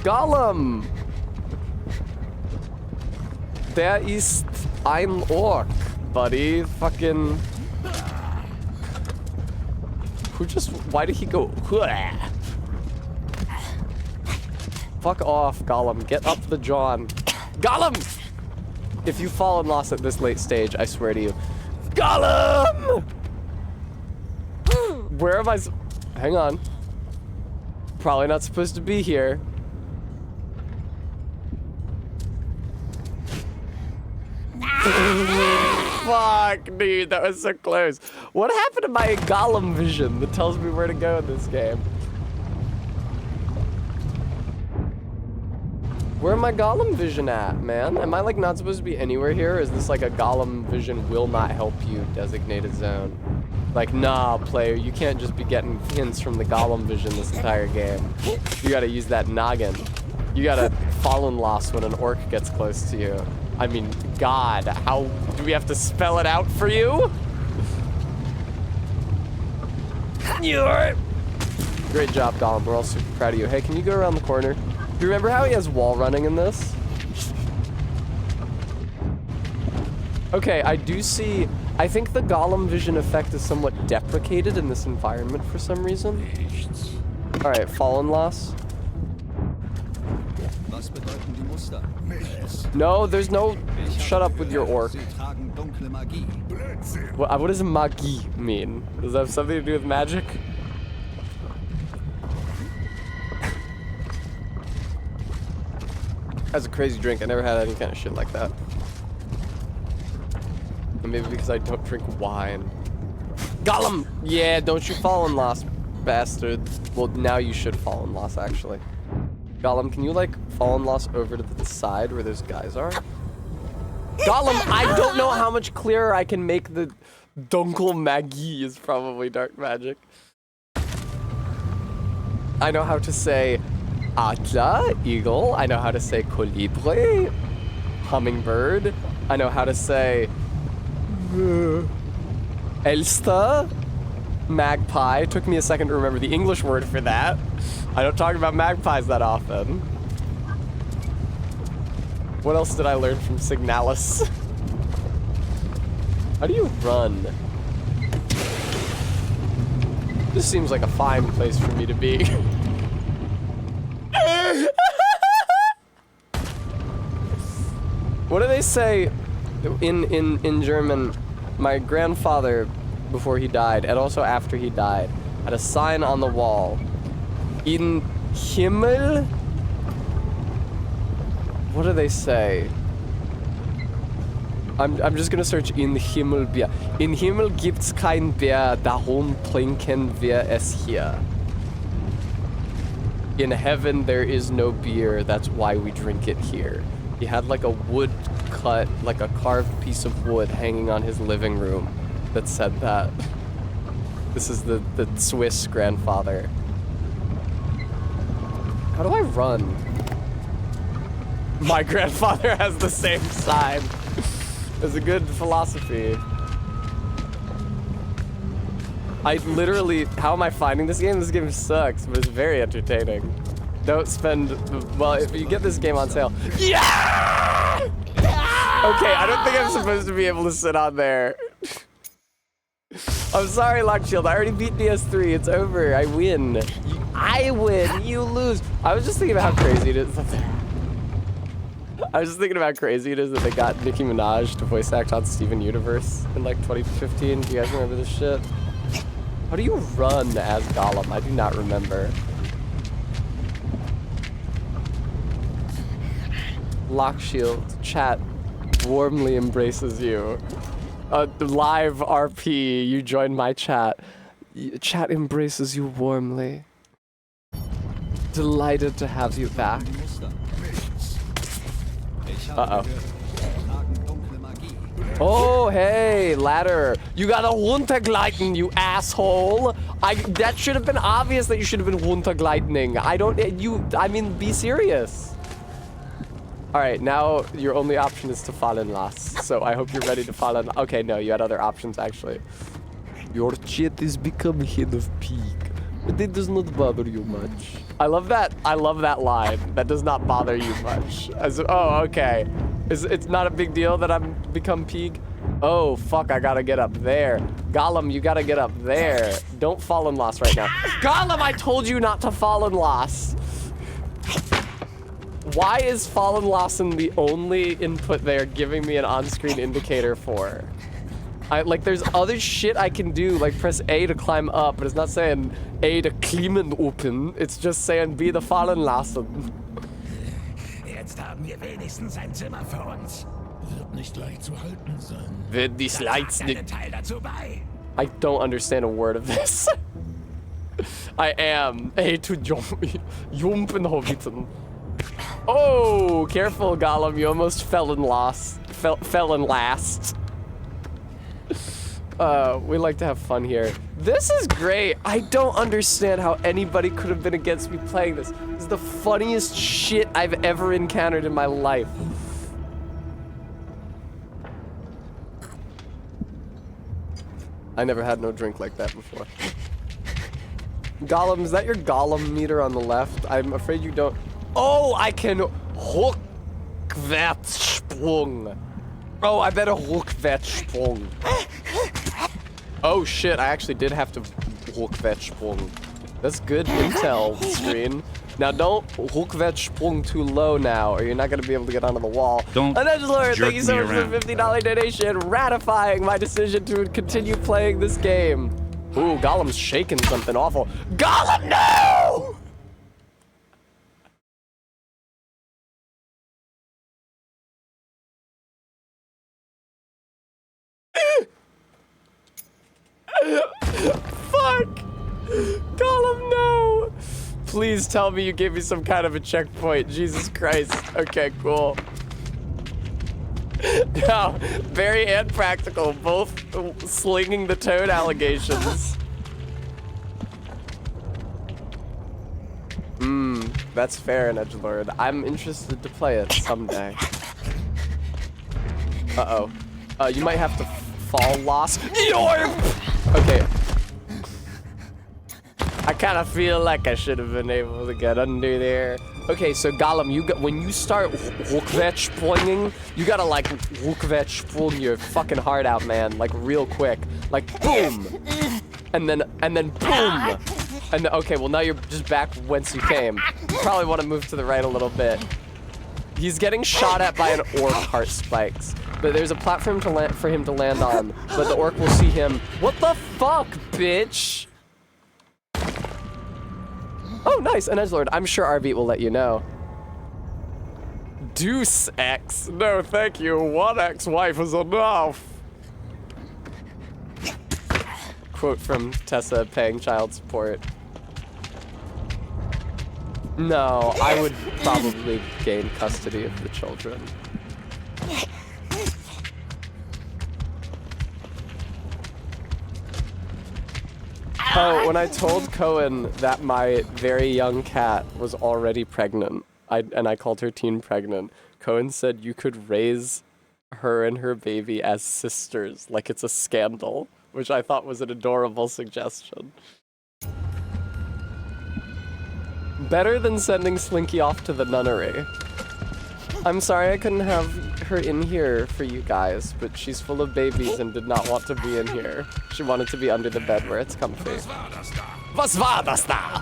Gollum! Der ist ein Orc, buddy. Fucking. Why did he go? Fuck off, Gollum. Get up the John. Gollum! If you fall and lost at this late stage, I swear to you. Gollum! Where am I? Hang on. Probably not supposed to be here. Fuck, dude, that was so close. What happened to my Gollum vision that tells me where to go in this game? Where am my Gollum vision at, man? Am I like not supposed to be anywhere here? Or is this like a Gollum vision will not help you designated zone? Like, nah, player, you can't just be getting hints from the Gollum vision this entire game. You gotta use that noggin. You gotta fall in lost when an orc gets close to you. I mean, God, how do we have to spell it out for you? Great job, Gollum. We're all super proud of you. Hey, can you go around the corner? Do you remember how he has wall running in this? Okay, I do see. I think the Gollum vision effect is somewhat deprecated in this environment for some reason. All right, fallen loss. No, there's no. Shut up with your orc. What does Magie mean? Does that have something to do with magic? That's a crazy drink. I never had any kind of shit like that. And maybe because I don't drink wine. Gollum! Yeah, don't you fall in lost, bastard. Well, now you should fall in lost, actually. Gollum, can you, like, fall in lost over to the side where those guys are? Gollum, I don't know how much clearer I can make the Dunkel Magie is probably dark magic. I know how to say Atla, eagle. I know how to say Colibri, hummingbird. I know how to say Elster, magpie. Took me a second to remember the English word for that. I don't talk about magpies that often. What else did I learn from Signalis? How do you run? This seems like a fine place for me to be. What do they say in German? My grandfather, before he died, and also after he died, had a sign on the wall. In Himmel? What do they say? I'm just gonna search in Himmel Bier. In Himmel gibt's kein Bier, darum trinken wir es hier. In heaven there is no beer, that's why we drink it here. He had like a wood cut like a carved piece of wood hanging on his living room that said that. This is the Swiss grandfather. How do I run? My grandfather has the same sign. It's a good philosophy. I literally, how am I finding this game? This game sucks, but it's very entertaining. Don't spend, well, if you get this game on sale. Yeah! Okay, I don't think I'm supposed to be able to sit on there. I'm sorry, Lockshield. I already beat DS3. It's over. I win. I win. You lose. I was just thinking about how crazy it is. I was just thinking about how crazy it is that they got Nicki Minaj to voice act on Steven Universe in like 2015. Do you guys remember this shit? How do you run as Gollum? I do not remember. Lockshield, chat warmly embraces you. Live RP, you joined my chat. Chat embraces you warmly. Delighted to have you back. Uh-oh. Oh, hey, ladder. You gotta runtergleiten, you asshole. That should have been obvious that you should have been runtergleitening. I mean, be serious. All right, now your only option is to fall in last. So I hope you're ready to fall in. Okay, no, you had other options actually. Your chat is becoming head of peak, but it does not bother you much. I love that line. That does not bother you much. Oh, okay. It's not a big deal that I'm become peak. Oh, fuck, I gotta get up there. Gollum, you gotta get up there. Don't fall in lost right now. Gollum, I told you not to fall in lost. Why is Fallen Lawson the only input they're giving me an on-screen indicator for? Like, there's other shit I can do, like press A to climb up, but it's not saying A to klimmen open. It's just saying be the Fallen Lawson. Jetzt haben wir wenigstens ein Zimmer für uns. Wird nicht leicht zu halten sein. Wird nicht leicht einen Teil dazu bei. I don't understand a word of this. I am A to jumpen hobbiten. Oh, careful, Gollum. You almost fell in last. We like to have fun here. This is great. I don't understand how anybody could have been against me playing this. This is the funniest shit I've ever encountered in my life. I never had no drink like that before. Gollum, is that your Gollum meter on the left? I'm afraid you don't. Oh, I can Rückwärtssprung. Oh, I better Rückwärtssprung. Oh shit, I actually did have to Rückwärtssprung. That's good intel, screen. Now don't Rückwärtssprung too low now, or you're not gonna be able to get onto the wall. Don't Lord, thank you so much for the $50 donation, ratifying my decision to continue playing this game. Ooh, Gollum's shaking something awful. Gollum, no! Fuck! Gollum, no! Please tell me you gave me some kind of a checkpoint. Jesus Christ. Okay, cool. No, very and practical, both slinging the toad allegations. That's fair, an edgelord. I'm interested to play it someday. Uh-oh. You might have to fall lost. Okay. I kind of feel like I should have been able to get under there. Okay, so Gollum, when you start Rückwärtssprunging, you gotta like Rückwärtssprung your fucking heart out, man, like real quick, like boom, and then boom, and okay, well now you're just back whence you came. You probably want to move to the right a little bit. He's getting shot at by an orc heart spikes, but there's a platform for him to land on, but the orc will see him. What the fuck, bitch? Oh, nice, an edgelord. I'm sure Arbeat will let you know. Deuce X. No, thank you. One ex-wife is enough. Quote from Tessa paying child support. No, I would probably gain custody of the children. Oh, when I told Cohen that my very young cat was already pregnant, and I called her teen pregnant, Cohen said you could raise her and her baby as sisters, like it's a scandal, which I thought was an adorable suggestion. Better than sending Slinky off to the nunnery. I'm sorry I couldn't have her in here for you guys, but she's full of babies and did not want to be in here. She wanted to be under the bed where it's comfy. Was war das da?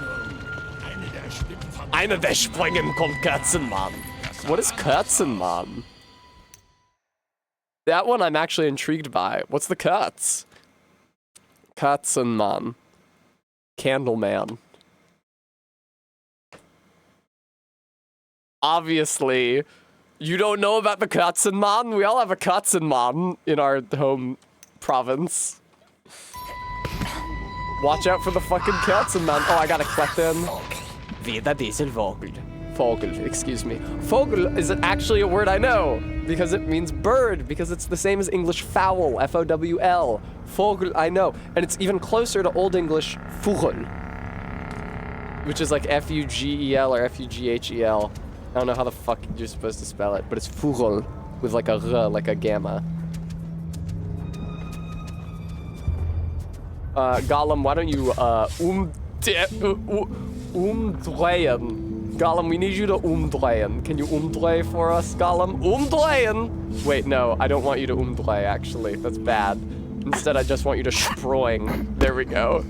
Eine der Sprüngen kommt Katzenmann. What is Katzenmann? That one I'm actually intrigued by. What's the cuts? Katzenmann. Candleman. Obviously, you don't know about the Katzenmann? We all have a Katzenmann in our home province. Watch out for the fucking Katzenmann. Oh, I gotta collect them. Wieder diesen Vogel. Vogel, excuse me. Vogel is actually a word I know, because it means bird, because it's the same as English fowl, F-O-W-L. Vogel, I know. And it's even closer to Old English Vogel, which is like F-U-G-E-L or F-U-G-H-E-L. I don't know how the fuck you're supposed to spell it, but it's Vogel with like a R, like a gamma. Gollum, why don't you umdrehen? Gollum, we need you to umdrehen. Can you umdreh for us, Gollum? Umdrehen! Wait, no, I don't want you to umdreh, actually. That's bad. Instead, I just want you to sproing. There we go.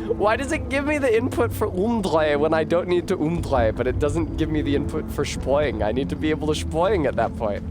Why does it give me the input for umdreh when I don't need to umdreh, but it doesn't give me the input for sproing? I need to be able to sproing at that point.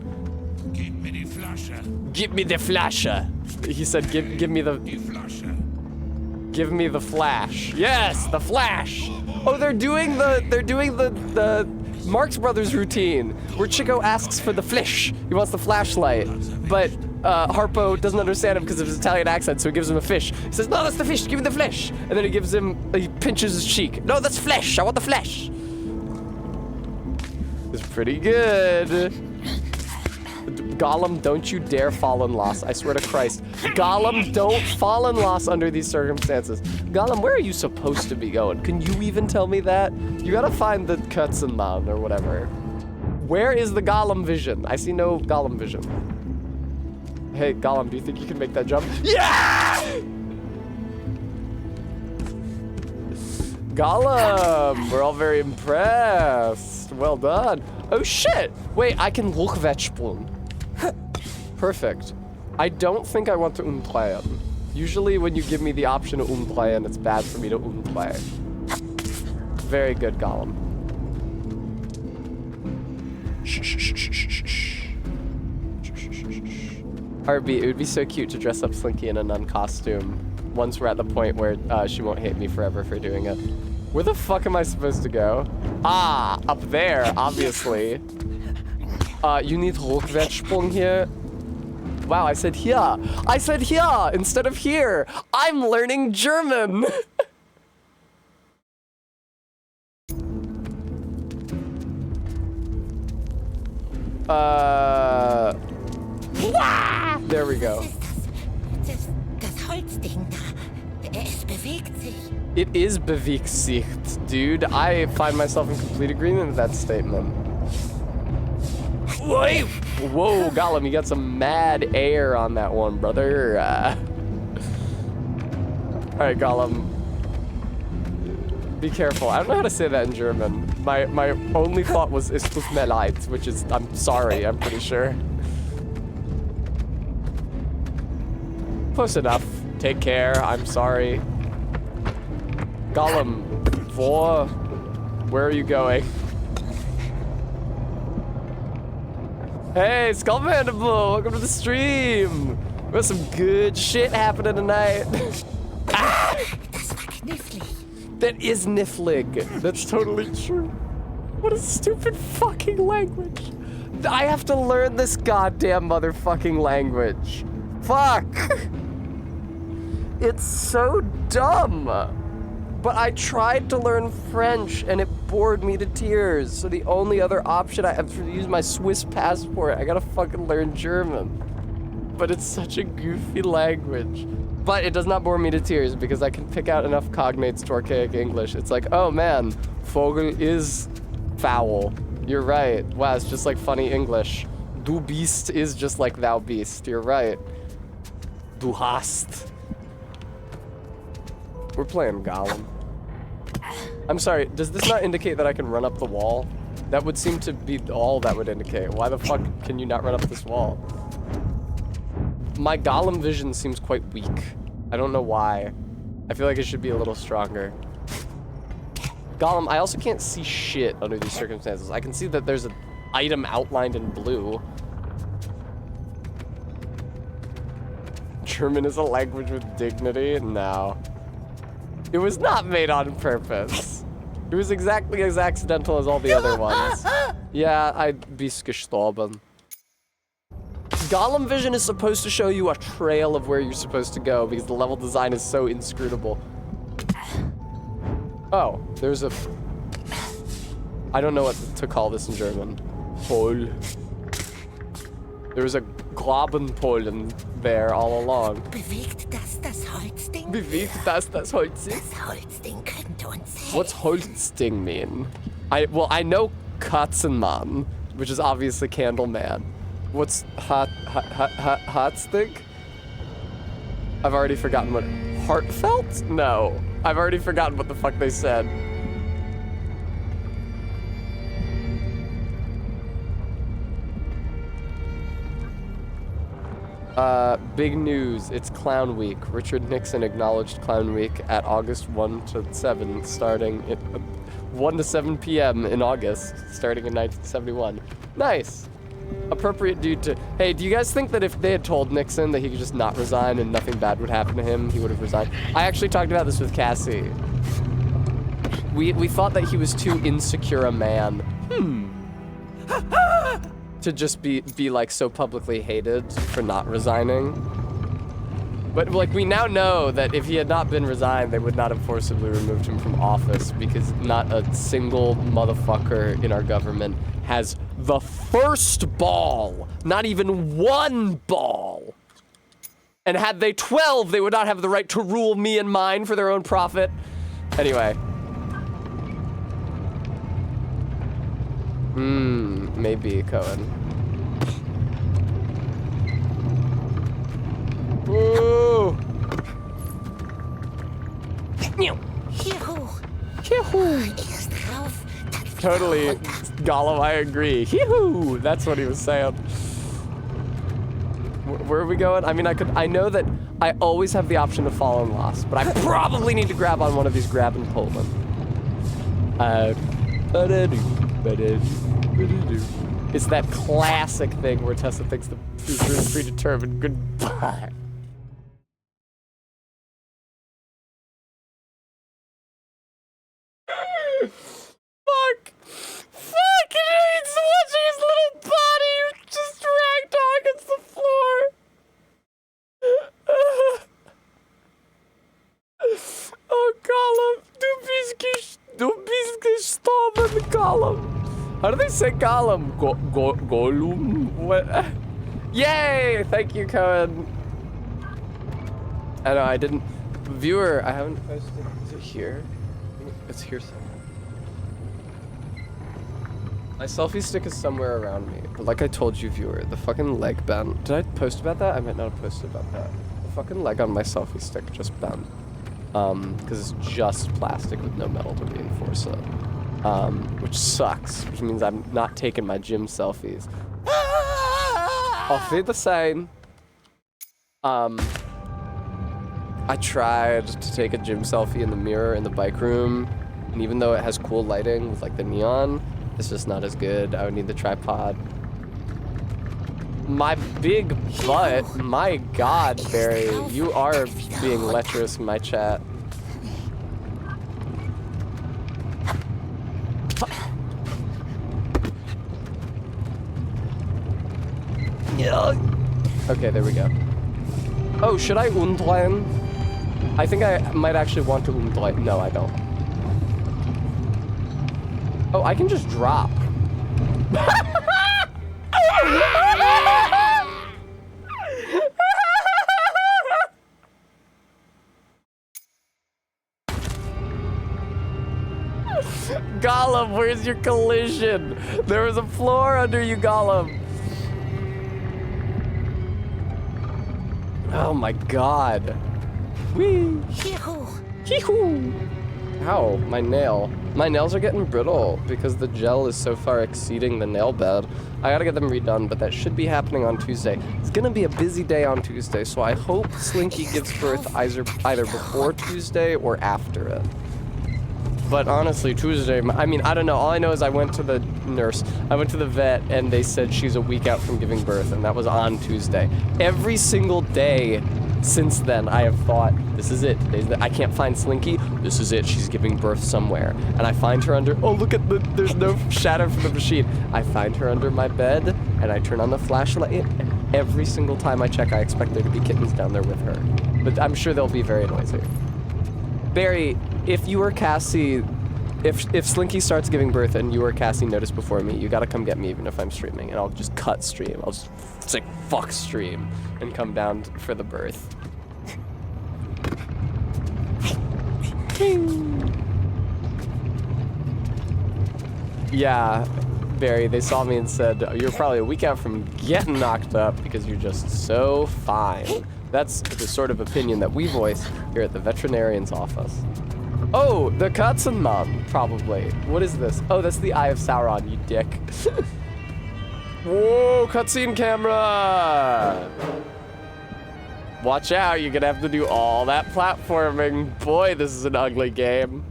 Gib mir die Flasche. Give me the flasher. He said, give me the... Die Flasche. Give me the flash. Yes, the flash. Oh, they're doing the Marx Brothers routine where Chico asks for the flash. He wants the flashlight, but Harpo doesn't understand him because of his Italian accent, so he gives him a fish. He says, "No, that's the fish. Give me the flesh." And then he pinches his cheek. "No, that's flesh. I want the flesh." It's pretty good. Gollum, don't you dare fall in loss. I swear to Christ. Gollum, don't fall in loss under these circumstances. Gollum, where are you supposed to be going? Can you even tell me that? You gotta find the Katzenmann or whatever. Where is the Gollum vision? I see no Gollum vision. Hey, Gollum, do you think you can make that jump? Yeah! Gollum, we're all very impressed. Well done. Oh shit! Wait, I can Rückwärtssprung. Perfect. I don't think I want to umdrehen. Usually when you give me the option to umdrehen, it's bad for me to umdrehen. Very good, Gollum. RB, it would be so cute to dress up Slinky in a nun costume once we're at the point where she won't hate me forever for doing it. Where the fuck am I supposed to go? Ah, up there, obviously. You need Rückwärtssprung here. Wow, I said here. I said here instead of here. I'm learning German. There we go. Das Holzding da. Es bewegt sich. It is bewegt sich, dude. I find myself in complete agreement with that statement. Whoa, whoa, Gollum, you got some mad air on that one, brother. All right, Gollum. Be careful. I don't know how to say that in German. My only thought was "Es tut mir leid," which is I'm sorry. I'm pretty sure. Close enough. Take care. I'm sorry. Gollum, where are you going? Hey, Skullmandible, welcome to the stream. We got some good shit happening tonight. Ah! That is Nifflig. That's totally true. What a stupid fucking language. I have to learn this goddamn motherfucking language. Fuck. It's so dumb. But I tried to learn French and it bored me to tears. So the only other option I have to use my Swiss passport. I gotta fucking learn German. But it's such a goofy language. But it does not bore me to tears because I can pick out enough cognates to archaic English. It's like, oh man, Vogel is foul. You're right. Wow, it's just like funny English. Du bist is just like thou beast. You're right. Du hast. We're playing Gollum. I'm sorry, does this not indicate that I can run up the wall? That would seem to be all that would indicate. Why the fuck can you not run up this wall? My Gollum vision seems quite weak. I don't know why. I feel like it should be a little stronger. Gollum, I also can't see shit under these circumstances. I can see that there's an item outlined in blue. German is a language with dignity? No. It was not made on purpose. It was exactly as accidental as all the other ones. Yeah, I'd be gestorben. Gollum vision is supposed to show you a trail of where you're supposed to go because the level design is so inscrutable. Oh, there's a... I don't know what to call this in German. Pol. There's a Grabenpolen there all along. Bewegt das Holzding? Bewegt das Holzding? Das Holzding könnte uns helfen. What's Holzding mean? I know Katzenmann, which is obviously Candleman. What's Hotstick? I've already forgotten what... Heartfelt? No. I've already forgotten what the fuck they said. Big news. It's Clown Week. Richard Nixon acknowledged Clown Week at August 1 to 7, starting at 1 to 7 p.m. in August, starting in 1971. Nice. Appropriate dude to... Hey, do you guys think that if they had told Nixon that he could just not resign and nothing bad would happen to him, he would have resigned? I actually talked about this with Cassie. We thought that he was too insecure a man. To just be like so publicly hated for not resigning. But like we now know that if he had not been resigned, they would not have forcibly removed him from office because not a single motherfucker in our government has the first ball, not even one ball. And had they 12, they would not have the right to rule me and mine for their own profit. Anyway. Maybe Cohen. Ooh. Totally, Gollum, I agree. Hee-hoo! That's what he was saying. Where are we going? I mean, I know that I always have the option to follow and lost, but I probably need to grab on one of these grab and pull them. It's that classic thing where Tessa thinks the future is predetermined. Goodbye. Fuck! Fuck! He's watching his little body just ragdoll against the floor. Oh, Gollum. Du bist gestorben, Gollum. How do they say Gollum? Gollum? What? Yay! Thank you, Cohen. I know, I didn't... Viewer, I haven't posted... Is it here? It's here somewhere. My selfie stick is somewhere around me. But like I told you, viewer, the fucking leg bent. Did I post about that? I might not have posted about that. The fucking leg on my selfie stick just bent. Because it's just plastic with no metal to reinforce it. Which sucks, which means I'm not taking my gym selfies. Auf Wiedersehen. I tried to take a gym selfie in the mirror in the bike room, and even though it has cool lighting with like the neon, it's just not as good. I would need the tripod. My big butt, my god, Barry, you are being lecherous in my chat. Okay, there we go. Oh, should I umdrehen? I think I might actually want to umdrehen. No, I don't. Oh, I can just drop. Gollum, where's your collision? There was a floor under you, Gollum. Oh my god. Whee! Hee-hoo! Ow, my nail. My nails are getting brittle because the gel is so far exceeding the nail bed. I gotta get them redone, but that should be happening on Tuesday. It's gonna be a busy day on Tuesday, so I hope Slinky gives birth either before Tuesday or after it. But honestly, Tuesday, I mean, I don't know. All I know is I went to the nurse. I went to the vet, and they said she's a week out from giving birth, and that was on Tuesday. Every single day since then, I have thought, this is it. I can't find Slinky. This is it. She's giving birth somewhere. And I find her under, oh, look at there's no shadow from the machine. I find her under my bed, and I turn on the flashlight, and every single time I check, I expect there to be kittens down there with her. But I'm sure they'll be very noisy. Barry, if you or Cassie, if Slinky starts giving birth and you or Cassie notice before me, you gotta come get me even if I'm streaming, and I'll just cut stream. I'll just say fuck stream and come down for the birth. Yeah, Barry, they saw me and said, you're probably a week out from getting knocked up because you're just so fine. That's the sort of opinion that we voice here at the veterinarian's office. Oh, the Katzenmann, probably. What is this? Oh, that's the Eye of Sauron, you dick. Whoa, cutscene camera! Watch out, you're gonna have to do all that platforming. Boy, this is an ugly game.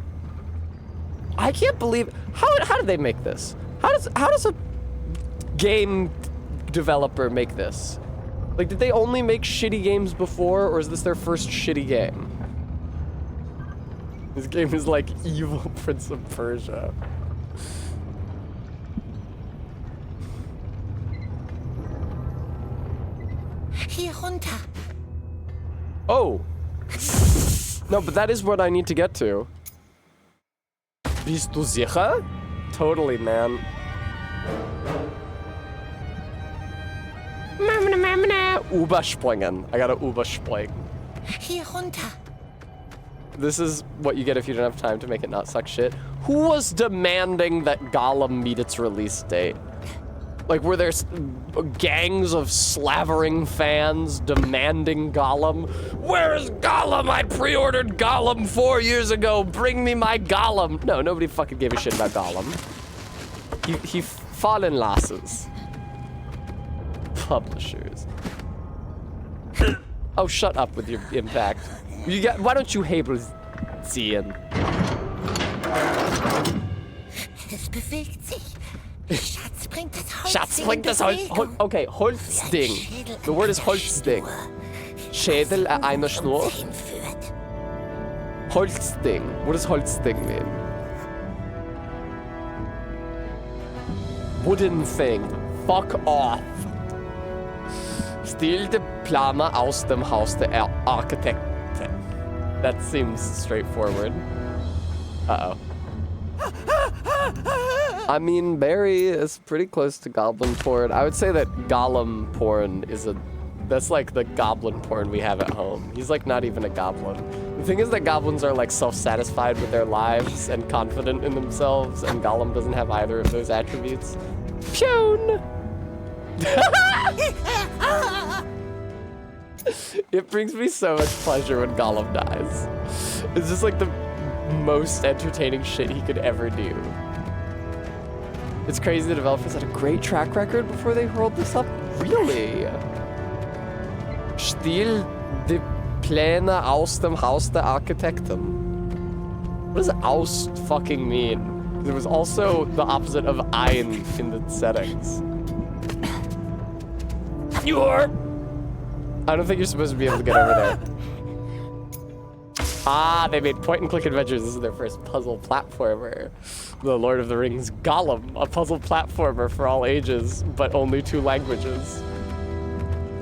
I can't believe, how did they make this? How does a game developer make this? Like, did they only make shitty games before, or is this their first shitty game? This game is like evil Prince of Persia. Hier runter. Oh! No, but that is what I need to get to. Bist du sicher? Totally, man. Überspringen. I gotta überspringen. Hier runter. This is what you get if you don't have time to make it not suck shit. Who was demanding that Gollum meet its release date? Like, were there gangs of slavering fans demanding Gollum? Where's Gollum? I pre-ordered Gollum 4 years ago. Bring me my Gollum. No, nobody fucking gave a shit about Gollum. He fallen losses. Publishers. Oh, shut up with your impact. Why don't you Hebel ziehen? Es bewegt sich. Schatz, bringt das Holz. Schatz, bringt das Holz. Okay, Holzding. The word is Holzding. Schädel einer Schnur. Holzding. What does Holzding mean? Wooden thing. Fuck off. Steal the Planer aus dem Haus der Architekten. That seems straightforward. Uh-oh. I mean, Barry is pretty close to goblin porn. I would say that Gollum porn is that's like the goblin porn we have at home. He's like not even a goblin. The thing is that goblins are like self-satisfied with their lives and confident in themselves, and Gollum doesn't have either of those attributes. Pune! It brings me so much pleasure when Gollum dies. It's just like the most entertaining shit he could ever do. It's crazy the developers had a great track record before they rolled this up. Really? Steal die Pläne aus dem Haus der Architekten. What does aus fucking mean? There was also the opposite of ein in the settings. I don't think you're supposed to be able to get over there. Ah, they made point-and-click adventures. This is their first puzzle platformer. The Lord of the Rings Gollum, a puzzle platformer for all ages, but only 2 languages.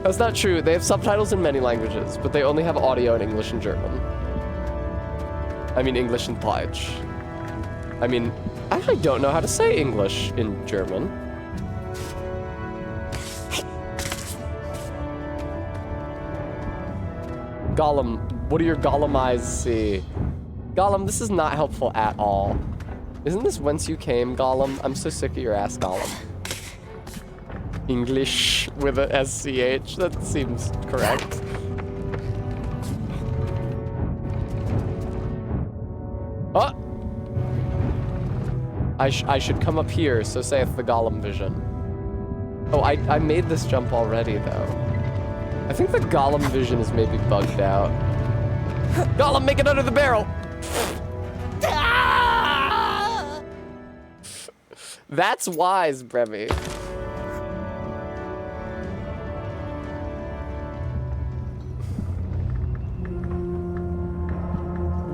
That's not true. They have subtitles in many languages, but they only have audio in English and German. I mean, English and Deutsch. I mean, I actually don't know how to say English in German. Gollum, what do your Gollum eyes see? Gollum, this is not helpful at all. Isn't this whence you came, Gollum? I'm so sick of your ass, Gollum. English with a SCH, that seems correct. Oh! I should come up here, so saith the Gollum vision. Oh, I made this jump already, though. I think the Gollum vision is maybe bugged out. Gollum, make it under the barrel! That's wise, Brevy.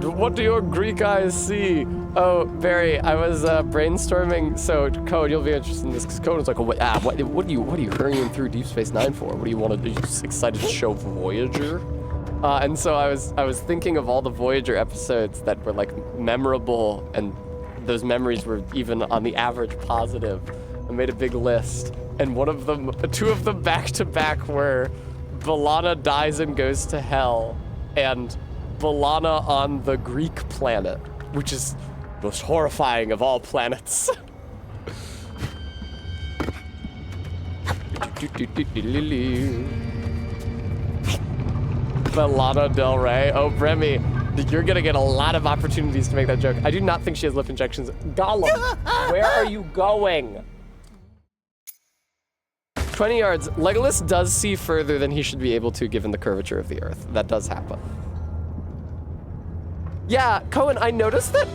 What do your Greek eyes see? Oh, Barry, I was brainstorming. So, Code, you'll be interested in this because Code was like, what are you hurrying through Deep Space Nine for? What do you want to do? You just excited to show Voyager? And so I was thinking of all the Voyager episodes that were like memorable, and those memories were even on the average positive. I made a big list, and two of them back to back were B'Elanna dies and goes to hell, and B'Elanna on the Greek planet, which is the most horrifying of all planets. B'Elanna Del Rey. Oh, Bremy, you're gonna get a lot of opportunities to make that joke. I do not think she has lip injections. Gollum, where are you going? 20 yards. Legolas does see further than he should be able to given the curvature of the earth. That does happen. Yeah, Cohen, I noticed that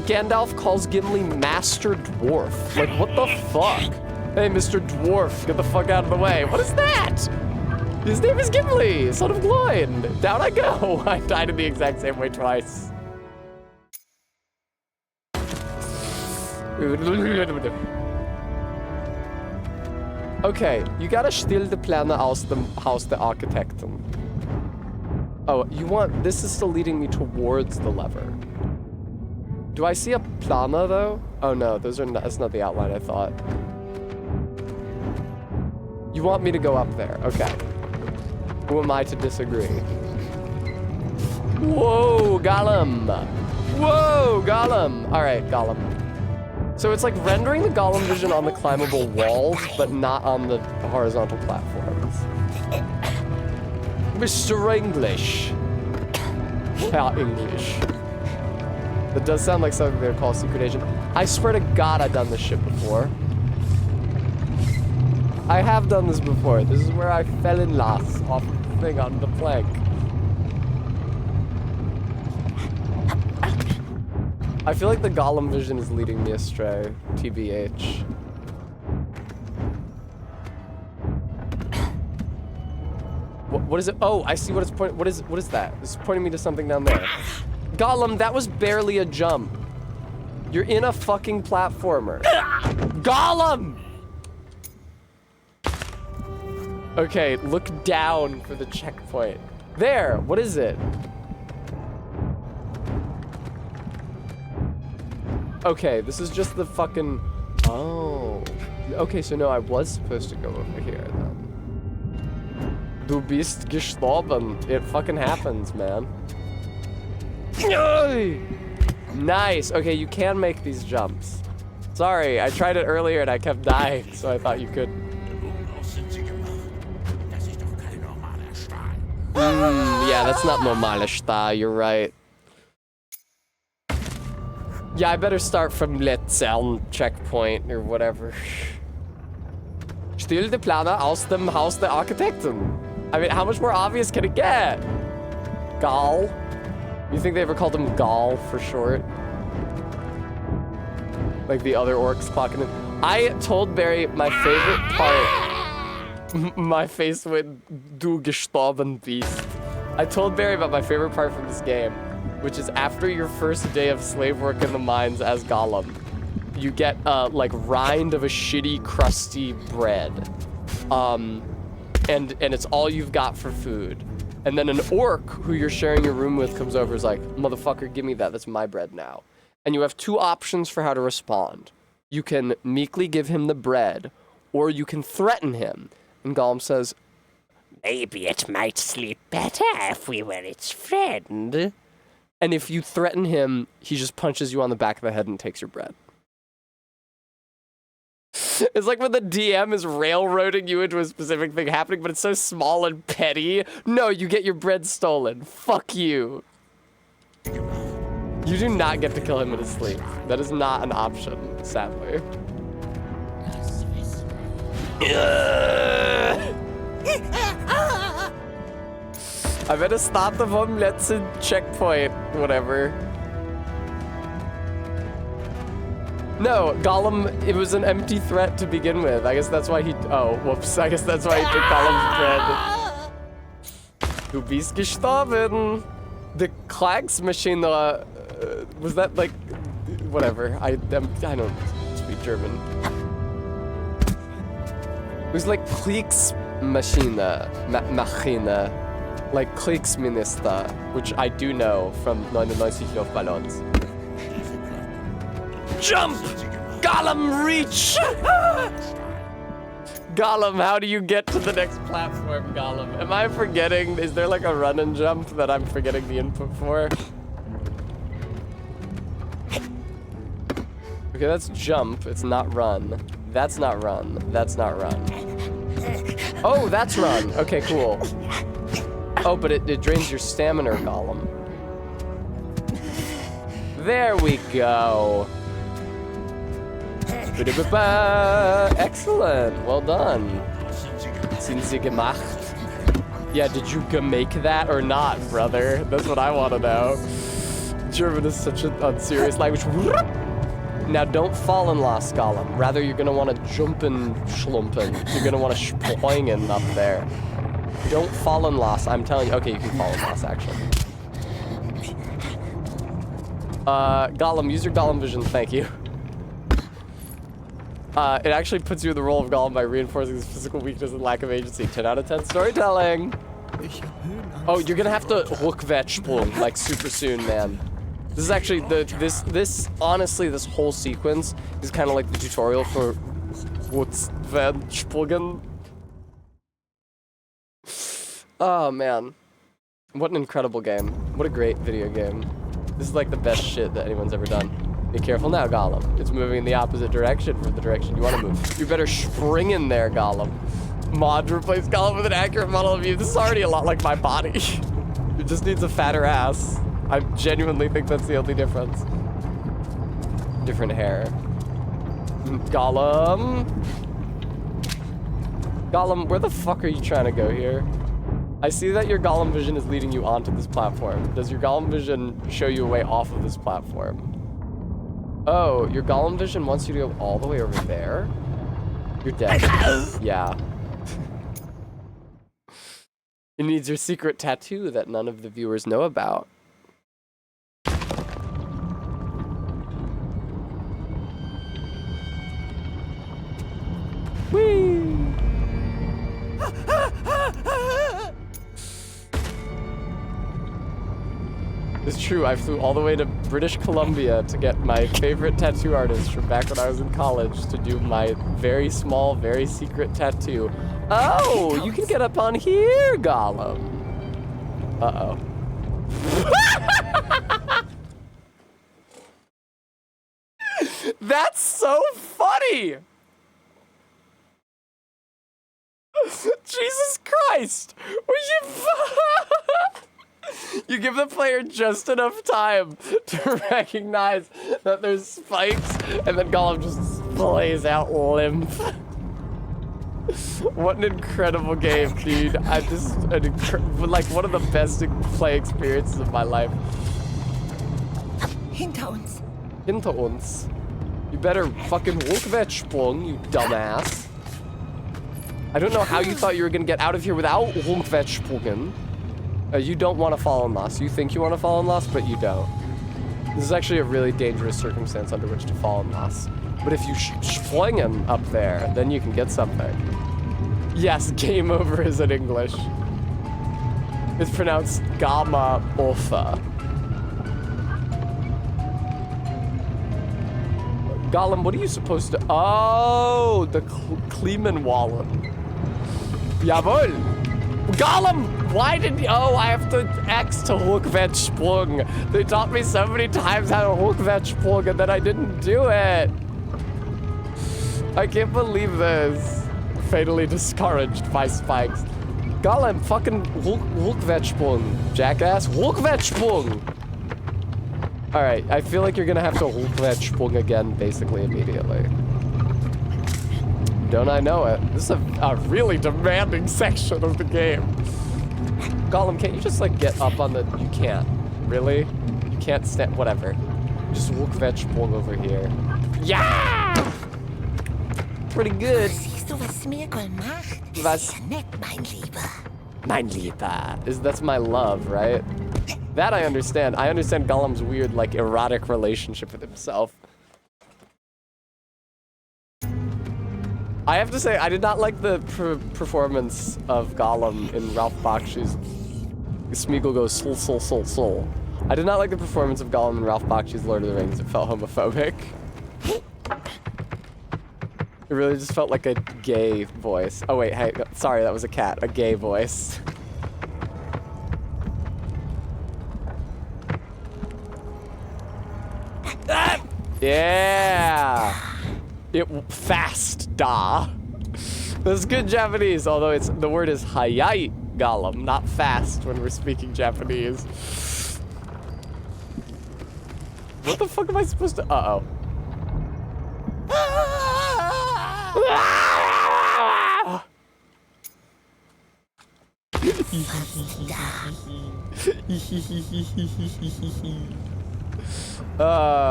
Gandalf calls Gimli Master Dwarf. Like, what the fuck? Hey, Mr. Dwarf, get the fuck out of the way. What is that? His name is Gimli, son of Gloin. Down I go. I died in the exact same way twice. Okay, you gotta still the Pläne aus dem Haus der Architekten. Oh, this is still leading me towards the lever. Do I see a Plana though? Oh no, that's not the outline I thought. You want me to go up there, okay. Who am I to disagree? Whoa, Gollum! Whoa, Gollum! All right, Gollum. So it's like rendering the Gollum vision on the climbable walls, but not on the horizontal platforms. Mr. English. English. That does sound like something they would call a secret agent. I swear to God I've done this shit before. I have done this before. This is where I fell in last off the thing on the plank. I feel like the Gollum vision is leading me astray, TBH. What is it? Oh, I see what it's pointing. What is that? It's pointing me to something down there. Gollum, that was barely a jump. You're in a fucking platformer. Gollum! Okay, look down for the checkpoint. There, what is it? Okay, this is just the fucking... Oh. Okay, so no, I was supposed to go over here then. Du bist gestorben. It fucking happens, man. Nice. Okay, you can make these jumps. Sorry, I tried it earlier and I kept dying, so I thought you could. Yeah, that's not normale Stahl, you're right. Yeah, I better start from Letzern checkpoint or whatever. Still the Pläne aus dem Haus der Architekten. I mean, how much more obvious can it get? Gall? You think they ever called him Gall for short? Like the other orcs clocking in. I told Barry my favorite part. My face went, du gestorben bist. I told Barry about my favorite part from this game, which is after your first day of slave work in the mines as Gollum, you get like rind of a shitty, crusty bread. And it's all you've got for food. And then an orc who you're sharing your room with comes over and is like, motherfucker, give me that. That's my bread now. And you have two options for how to respond. You can meekly give him the bread, or you can threaten him. And Gollum says, maybe it might sleep better if we were its friend. And if you threaten him, he just punches you on the back of the head and takes your bread. It's like when the DM is railroading you into a specific thing happening, but it's so small and petty. No, you get your bread stolen. Fuck you. You do not get to kill him in his sleep. That is not an option, sadly. I better start the vom letzten checkpoint, whatever. No, Gollum, it was an empty threat to begin with. I guess that's why he, oh, whoops. I guess that's why he took Gollum's bread. Du bist gestorben. The Klagsmaschine, was that like, whatever. I don't speak German. It was like Kriegsmaschine, Machine, like Kriegsminister, which I do know from 99 Luftballons. Jump! Gollum, reach! Gollum, how do you get to the next platform, Gollum? Am I forgetting? Is there like a run and jump that I'm forgetting the input for? Okay, that's jump. It's not run. That's not run. That's not run. Oh, that's run. Okay, cool. Oh, but it drains your stamina, Gollum. There we go. Excellent. Well done. Sind Sie gemacht? Yeah, did you make that or not, brother? That's what I want to know. German is such an unserious language. Now, don't fall in lost, Gollum. Rather, you're going to want to jump and schlumpen. You're going to want to springen up there. Don't fall in lost. I'm telling you. Okay, you can fall in lost, actually. Gollum, use your Gollum vision. Thank you. It actually puts you in the role of Gollum by reinforcing his physical weakness and lack of agency. 10 out of 10 storytelling. Oh, you're gonna have to Rückwärtssprung like super soon, man. This is actually honestly, this whole sequence is kind of like the tutorial for Rückwärtssprung. Oh man, what an incredible game! What a great video game. This is like the best shit that anyone's ever done. Be careful now, Gollum. It's moving in the opposite direction from the direction you want to move. You better spring in there, Gollum. Mod to replace Gollum with an accurate model of you. This is already a lot like my body. It just needs a fatter ass. I genuinely think that's the only difference. Different hair. Gollum. Gollum, where the fuck are you trying to go here? I see that your Gollum vision is leading you onto this platform. Does your Gollum vision show you a way off of this platform? Oh, your Gollum vision wants you to go all the way over there? You're dead. Yeah. It needs your secret tattoo that none of the viewers know about. Whee! It's true, I flew all the way to British Columbia to get my favorite tattoo artist from back when I was in college to do my very small, very secret tattoo. Oh, you can get up on here, Gollum. Uh-oh. That's so funny! Jesus Christ! You give the player just enough time to recognize that there's spikes, and then Gollum just plays out limp. What an incredible game, dude. Like one of the best play experiences of my life. Hinter uns. Hinter uns. You better fucking Rückwärtssprung, you dumbass. I don't know how you thought you were gonna get out of here without Rückwärtssprungen. You don't want to fall in lost. You think you want to fall in lost, but you don't. This is actually a really dangerous circumstance under which to fall in lost. But if you springen up there, then you can get something. Yes, game over is in English. It's pronounced Gamma Orpha. Gollum, what are you supposed to... Oh, the Klemenwallen. Jawohl! Gollum! Why did you... Oh, I have to X to Rückwärtssprung. They taught me so many times how to Rückwärtssprung and then I didn't do it. I can't believe this. Fatally discouraged by spikes. Gollum, fucking Hulkvettsprung, jackass. Hulkvettsprung! Alright, I feel like you're gonna have to Hulkvettsprung again basically immediately. Don't I know it? This is a really demanding section of the game. Gollum, can't you just like get up on the... You can't. Really? You can't stand... Whatever. Just Hulkvettsprung over here. Yeah! Pretty good. Siehst du, was Smeargol macht? Was? Sehr nett, mein Lieber. Mein Lieber. That's my love, right? That I understand. I understand Gollum's weird, like, erotic relationship with himself. I have to say, I did not like the performance of Gollum in Ralph Bakshi's Smeagol goes soul, soul, soul, soul. I did not like the performance of Gollum in Ralph Bakshi's Lord of the Rings. It felt homophobic. It really just felt like a gay voice. Oh wait, hey, sorry, that was a cat. A gay voice. Yeah! Fast da. That's good Japanese, although it's the word is hayai Gollum, not fast when we're speaking Japanese. What the fuck am I supposed to? Uh-oh.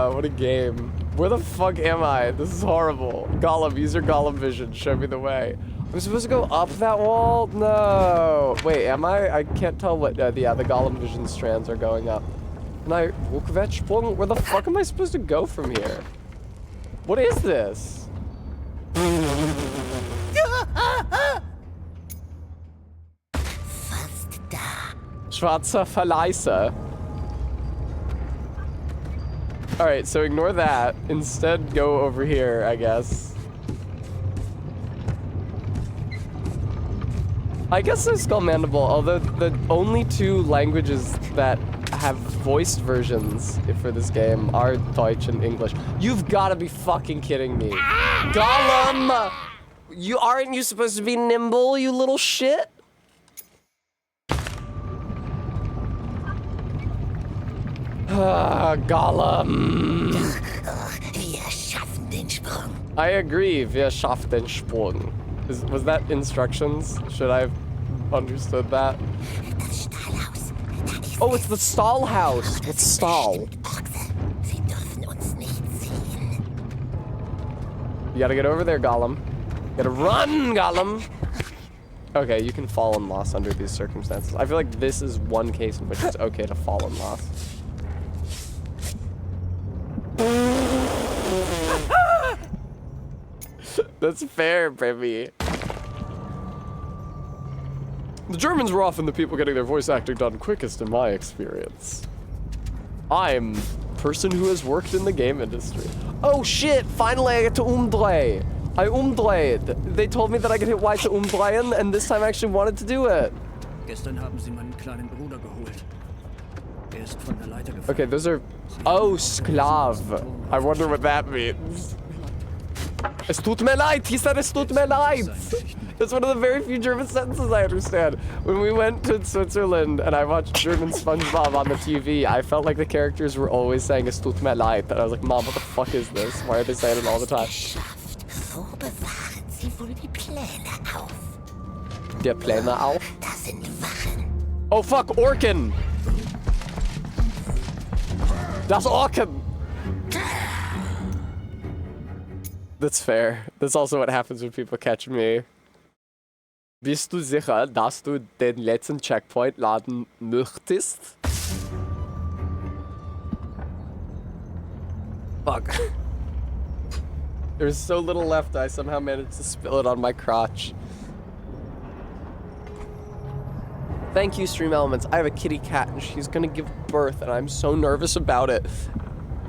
What a game. Where the fuck am I? This is horrible. Gollum, use your Gollum vision. Show me the way. I'm supposed to go up that wall? No. Wait, am I? I can't tell what... yeah, the Gollum vision strands are going up. And I... Where the fuck am I supposed to go from here? What is this? Schwarzer Verleißer. Alright, so ignore that. Instead, go over here, I guess. I guess there's Skull Mandible, although the only two languages that have voiced versions for this game are Deutsch and English. You've got to be fucking kidding me. Gollum! Aren't you supposed to be nimble, you little shit? Gollum. Wir schaffen den Sprung. I agree, wir schaffen den Sprung. Was that instructions? Should I have understood that? Das Stallhaus. Oh, it's the stall house. What's stall? Sie dürfen uns nicht sehen. You gotta get over there, Gollum. You gotta run, Gollum. Okay, you can fall in loss under these circumstances. I feel like this is one case in which it's okay to fall in loss. That's fair, baby. The Germans were often the people getting their voice acting done quickest in my experience. I'm a person who has worked in the game industry. Oh shit, finally I get to umdreh. I umdrehed. They told me that I could hit Y to umdrehen, and this time I actually wanted to do it. Gestern haben sie meinen kleinen Bruder geholt. Er ist von der Leiter gefallen. Okay, those are... Oh, Sklav. I wonder what that means. Es tut mir leid. He said es tut mir leid. That's one of the very few German sentences I understand. When we went to Switzerland and I watched German SpongeBob on the TV, I felt like the characters were always saying es tut mir leid. And I was like, Mom, what the fuck is this? Why are they saying it all the time? Wo bewahren Sie wohl die Pläne auf? Der Pläne auf? Das sind Wachen. Oh fuck, Orkin! Das Orkin! That's fair. That's also what happens when people catch me. Bist du sicher, dass du den letzten Checkpoint laden möchtest? Fuck. There's so little left, I somehow managed to spill it on my crotch. Thank you, Stream Elements. I have a kitty cat and she's gonna give birth and I'm so nervous about it.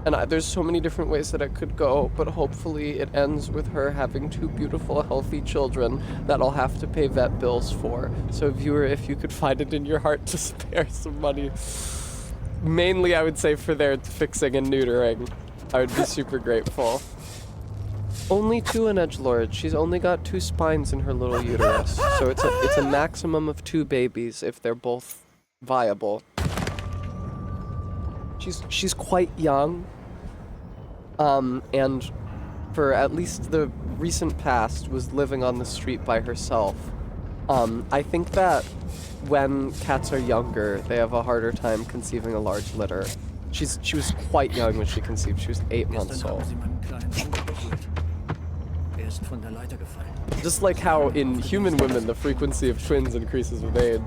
And there's so many different ways that it could go, but hopefully it ends with her having two beautiful, healthy children that I'll have to pay vet bills for. So viewer, if you could find it in your heart to spare some money, mainly I would say for their fixing and neutering, I would be super grateful. Only 2 in Edgelord. She's only got 2 spines in her little uterus. So it's a maximum of 2 babies if they're both viable. She's quite young. And for at least the recent past was living on the street by herself. I think that when cats are younger, they have a harder time conceiving a large litter. She was quite young when she conceived. She was 8 months old. Just like how in human women the frequency of twins increases with age.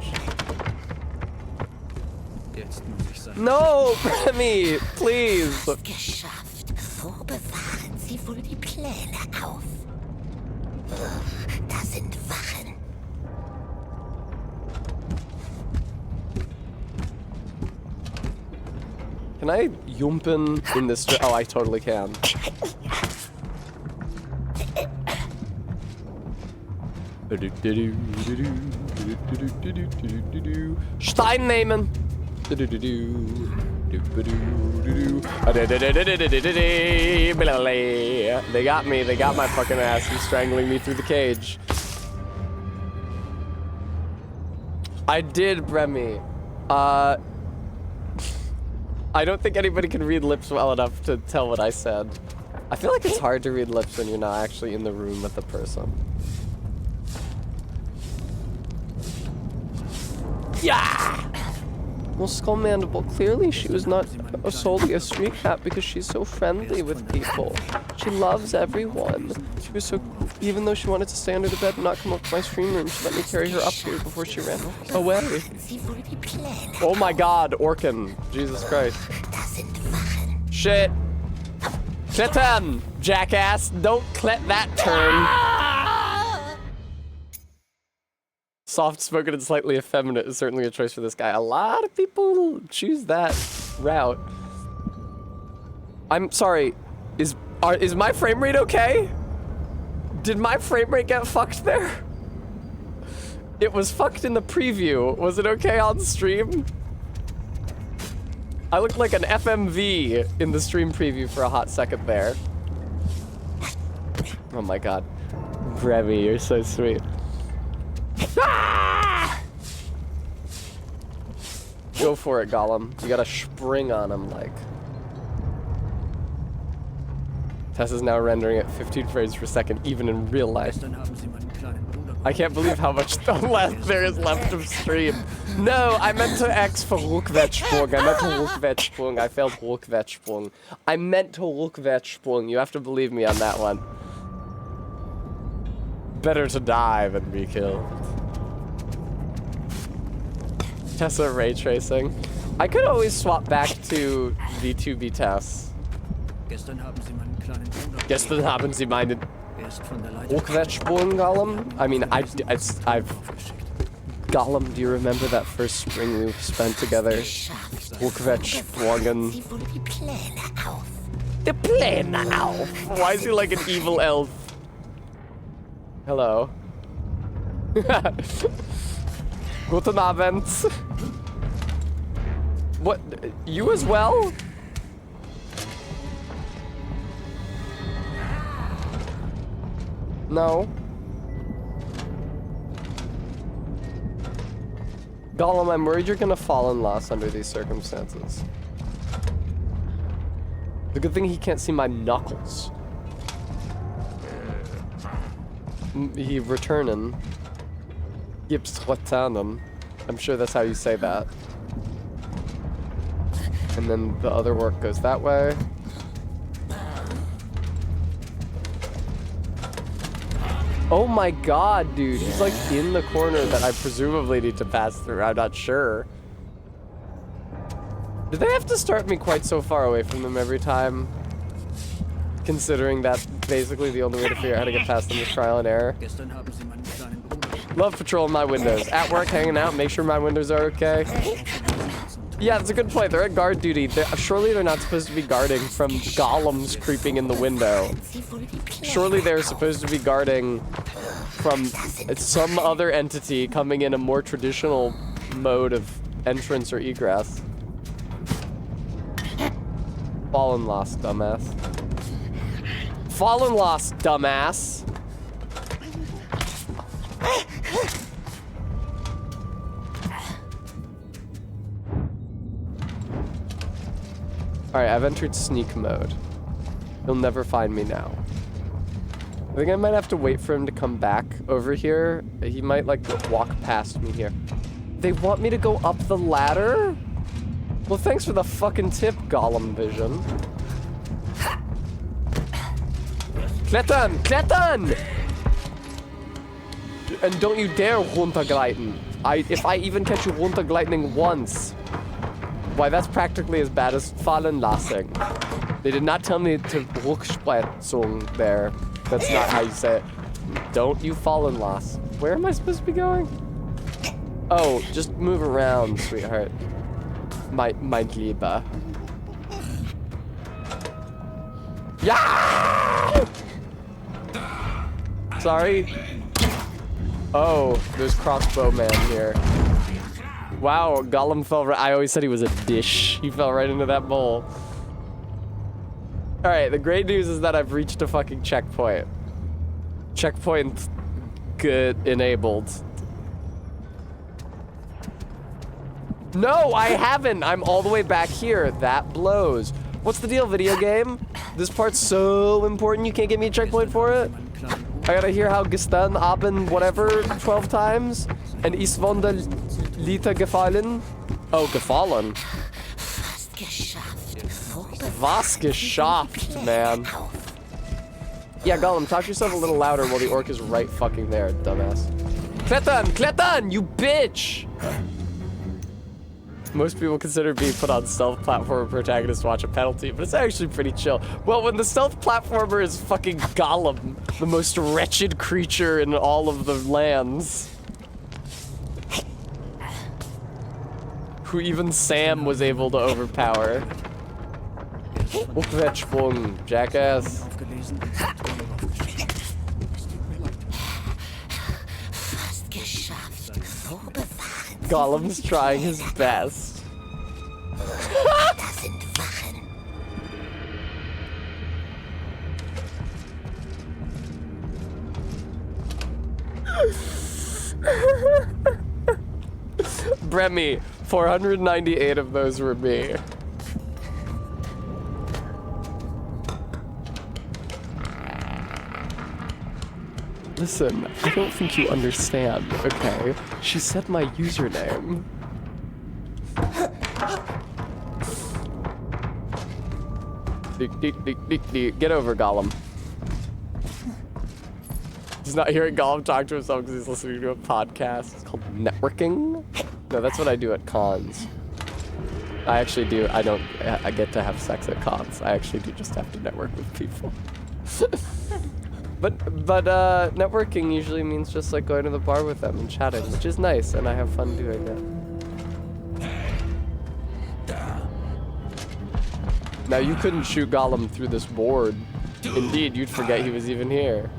No, Remy, please. Geschafft. Wo bewahren Sie wohl die Pläne auf? Da sind Wachen. Can I yumpen in this? Oh, I totally can. Stein nehmen. They got me. They got my fucking ass. He's strangling me through the cage. I did, Remy. I don't think anybody can read lips well enough to tell what I said. I feel like it's hard to read lips when you're not actually in the room with the person. Yeah! Well, Skull Mandible, clearly she was not solely a street cat because she's so friendly with people. She loves everyone. She was so, even though she wanted to stay under the bed and not come up to my stream room, she let me carry her up here before she ran away. Oh my god, Orkin. Jesus Christ. Shit. Klettern, jackass. Don't clet that turn. Soft-spoken and slightly effeminate is certainly a choice for this guy. A lot of people choose that route. I'm sorry. Is my frame rate okay? Did my frame rate get fucked there? It was fucked in the preview. Was it okay on stream? I looked like an FMV in the stream preview for a hot second there. Oh my god. Remy, you're so sweet. Ah! Go for it, Gollum. You gotta spring on him, like. Tessa's now rendering at 15 frames per second, even in real life. I can't believe how much there is left of stream. No, I meant to X for Rückwärtssprung. I meant to Rückwärtssprung. I failed Rückwärtssprung. I meant to Rückwärtssprung. You have to believe me on that one. Better to die than be killed. Tessa ray tracing. I could always swap back to V2B Tess. Gestern haben sie meinen Rückwärtssprung, Gollum? I mean, I've... Gollum, do you remember that first spring we spent together? Rückwärtssprungen. Die Pläne auf! Why is he like an evil elf? Hello. Guten Abend. What? You as well? No. Gollum, I'm worried you're gonna fall in loss under these circumstances. The good thing he can't see my knuckles. He returning. Gips returnen. I'm sure that's how you say that. And then the other work goes that way. Oh my god, dude. He's like in the corner that I presumably need to pass through. I'm not sure. Do they have to start me quite so far away from them every time? Considering that's basically the only way to figure out how to get past them is trial and error. Love patrolling my windows. At work, hanging out, make sure my windows are okay. Yeah, that's a good point. They're at guard duty. Surely they're not supposed to be guarding from golems creeping in the window. Surely they're supposed to be guarding from some other entity coming in a more traditional mode of entrance or egress. Fallen lost, dumbass. fallen lost, dumbass. Alright, I've entered sneak mode. He'll never find me now. I think I might have to wait for him to come back over here. He might, like, walk past me here. They want me to go up the ladder? Well, thanks for the fucking tip, Gollum Vision. Klettern! Klettern! And don't you dare runtergleiten. If I even catch you runtergleitening once, why, that's practically as bad as fallen lassen. They did not tell me to Rückspreizung there. That's not how you say it. Don't you fallen lass. Where am I supposed to be going? Oh, just move around, sweetheart. Mein Lieber. Yeah! Sorry. Oh, there's crossbow man here. Wow, Gollum fell right. I always said he was a dish. He fell right into that bowl. Alright, the great news is that I've reached a fucking checkpoint. Checkpoint good enabled. No, I haven't! I'm all the way back here. That blows. What's the deal, video game? This part's so important you can't give me a checkpoint for it? I gotta hear how gestern, Abend, whatever, 12 times? And ist von der Liter gefallen? Oh, gefallen. Was geschafft, man. Yeah, Gollum, talk to yourself a little louder while the orc is right fucking there, dumbass. Klettern! Klettern! You bitch! Most people consider being put on stealth platformer protagonist watch a penalty, but it's actually pretty chill. Well, when the stealth platformer is fucking Gollum, the most wretched creature in all of the lands. Who even Sam was able to overpower. Rückwärtssprung, jackass. Gollum's trying his best. Bremy, 498 of those were me. Listen, I don't think you understand, okay? She said my username. Get over Gollum. He's not hearing Gollum talk to himself because he's listening to a podcast. It's called networking. No, that's what I do at cons. I actually do. I get to have sex at cons. I actually do just have to network with people. But networking usually means just like going to the bar with them and chatting, which is nice, and I have fun doing it. Now you couldn't shoot Gollum through this board. Indeed, you'd forget he was even here.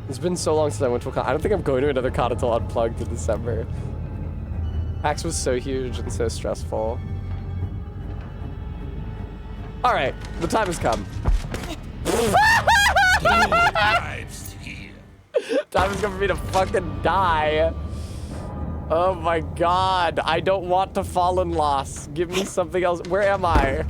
It's been so long since I went to a con. I don't think I'm going to another con until Unplugged in December. PAX was so huge and so stressful. All right, the time has come. Time has come for me to fucking die. Oh my god, I don't want to fall in loss. Give me something else. Where am I?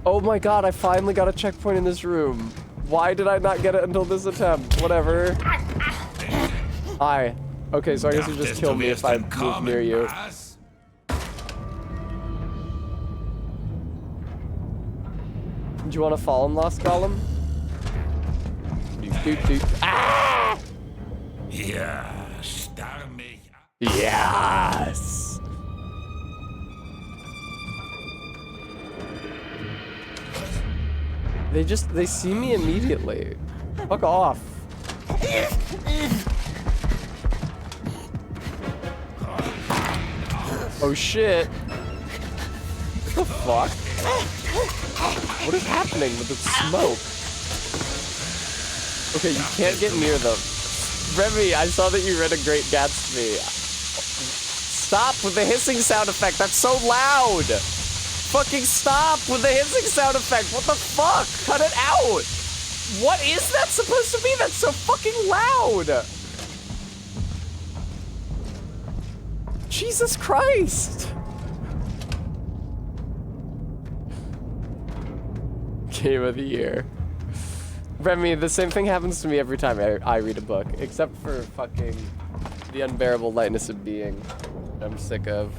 Oh my god, I finally got a checkpoint in this room. Why did I not get it until this attempt? Whatever. Hi. Okay, so I guess you just kill me if I move near you. Do you want to fall in lost, Gollum? Ah! Yes! They see me immediately. Fuck off. Oh shit. What the fuck? What is happening with the smoke? Okay, you can't get near them. Remy, I saw that you read A Great Gatsby. Stop with the hissing sound effect. That's so loud. Fucking stop with the hissing sound effect. What the fuck? Cut it out. What is that supposed to be? That's so fucking loud. Jesus Christ. Game of the year. Remy, the same thing happens to me every time I read a book, except for fucking The Unbearable Lightness of Being. I'm sick of.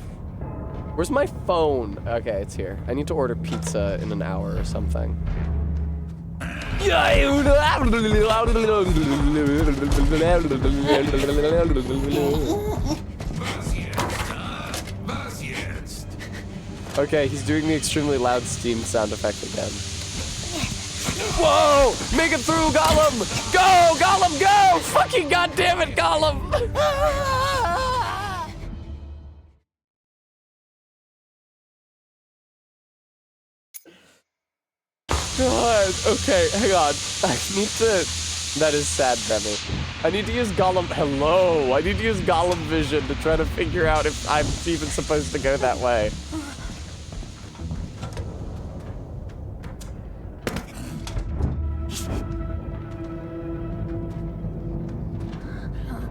Where's my phone? Okay, it's here. I need to order pizza in an hour or something. Okay, he's doing the extremely loud steam sound effect again. Whoa! Make it through, Gollum! Go! Gollum, go! Fucking goddammit, Gollum! God. Okay, hang on. I need to... That is sad, Remy. I need to use Gollum... Hello! I need to use Gollum vision to try to figure out if I'm even supposed to go that way.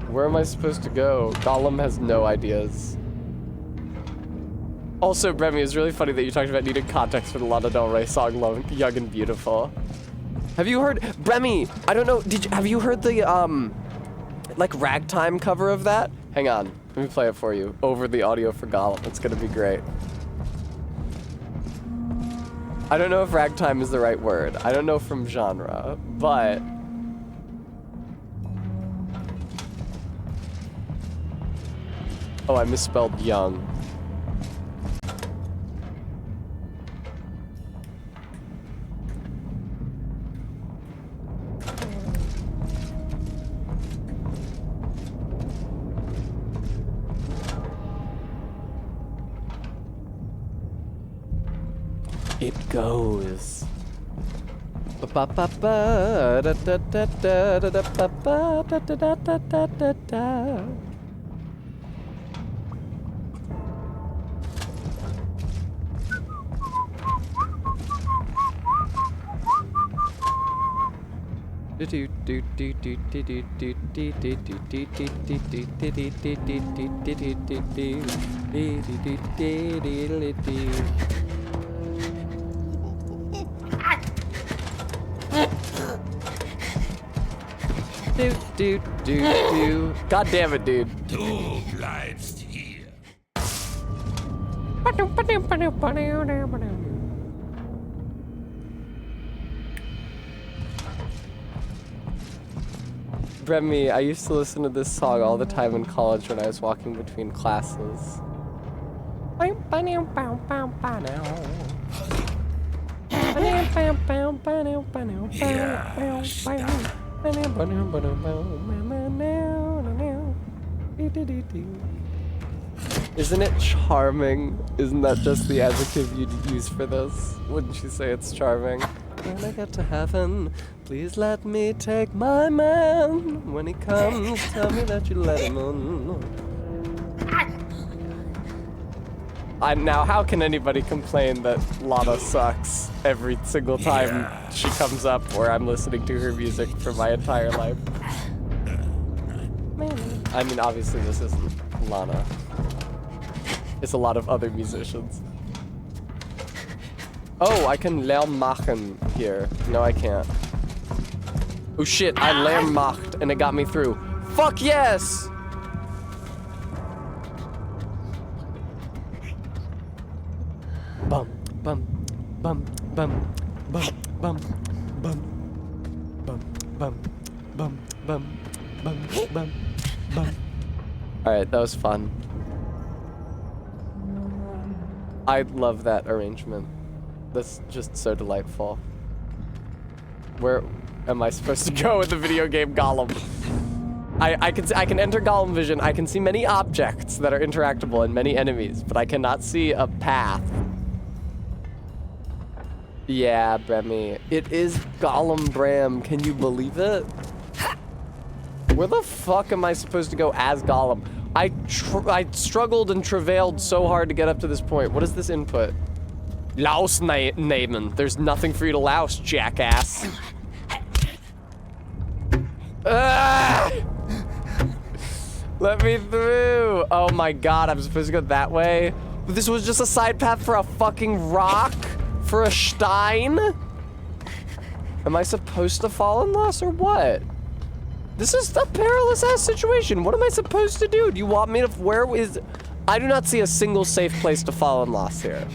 Where am I supposed to go? Gollum has no ideas. Also, Remy, it's really funny that you talked about needing context for the Lana Del Rey song Young and Beautiful. Have you heard, Remy, I don't know, have you heard the, like, ragtime cover of that? Hang on, let me play it for you over the audio for Gollum. It's gonna be great. I don't know if ragtime is the right word. I don't know from genre, but... Oh, I misspelled young. It goes. Ba ba ba da da da da da ba ba da da da da da da. God damn it, dude. Du bleibst hier. Remy, I used to listen to this song all the time in college when I was walking between classes. Isn't it charming? Isn't that just the adjective you'd use for this? Wouldn't you say it's charming? When I get to heaven, please let me take my man. When he comes, tell me that you let him in. Now, how can anybody complain that Lana sucks every single time she comes up or I'm listening to her music for my entire life? I mean, obviously this isn't Lana. It's a lot of other musicians. Oh, I can Lärm machen here. No, I can't. Oh shit, I Lärm macht and it got me through. Fuck yes! Bum, bum, bum, bum, bum, bum, bum, bum, bum, bum, bum, bum, bum, bum. Alright, that was fun. I love that arrangement. That's just so delightful. Where am I supposed to go with the video game Gollum? I can enter Gollum vision. I can see many objects that are interactable and many enemies, but I cannot see a path. Yeah, Bremy. It is Gollum Bram. Can you believe it? Where the fuck am I supposed to go as Gollum? I struggled and travailed so hard to get up to this point. What is this input? Louse nehmen. There's nothing for you to louse, jackass. Ah! Let me through. Oh my god, I'm supposed to go that way? But this was just a side path for a fucking rock? For a stein? Am I supposed to fall in loss or what? This is a perilous ass situation. What am I supposed to do? Do you want me to, where is, I do not see a single safe place to fall in loss here.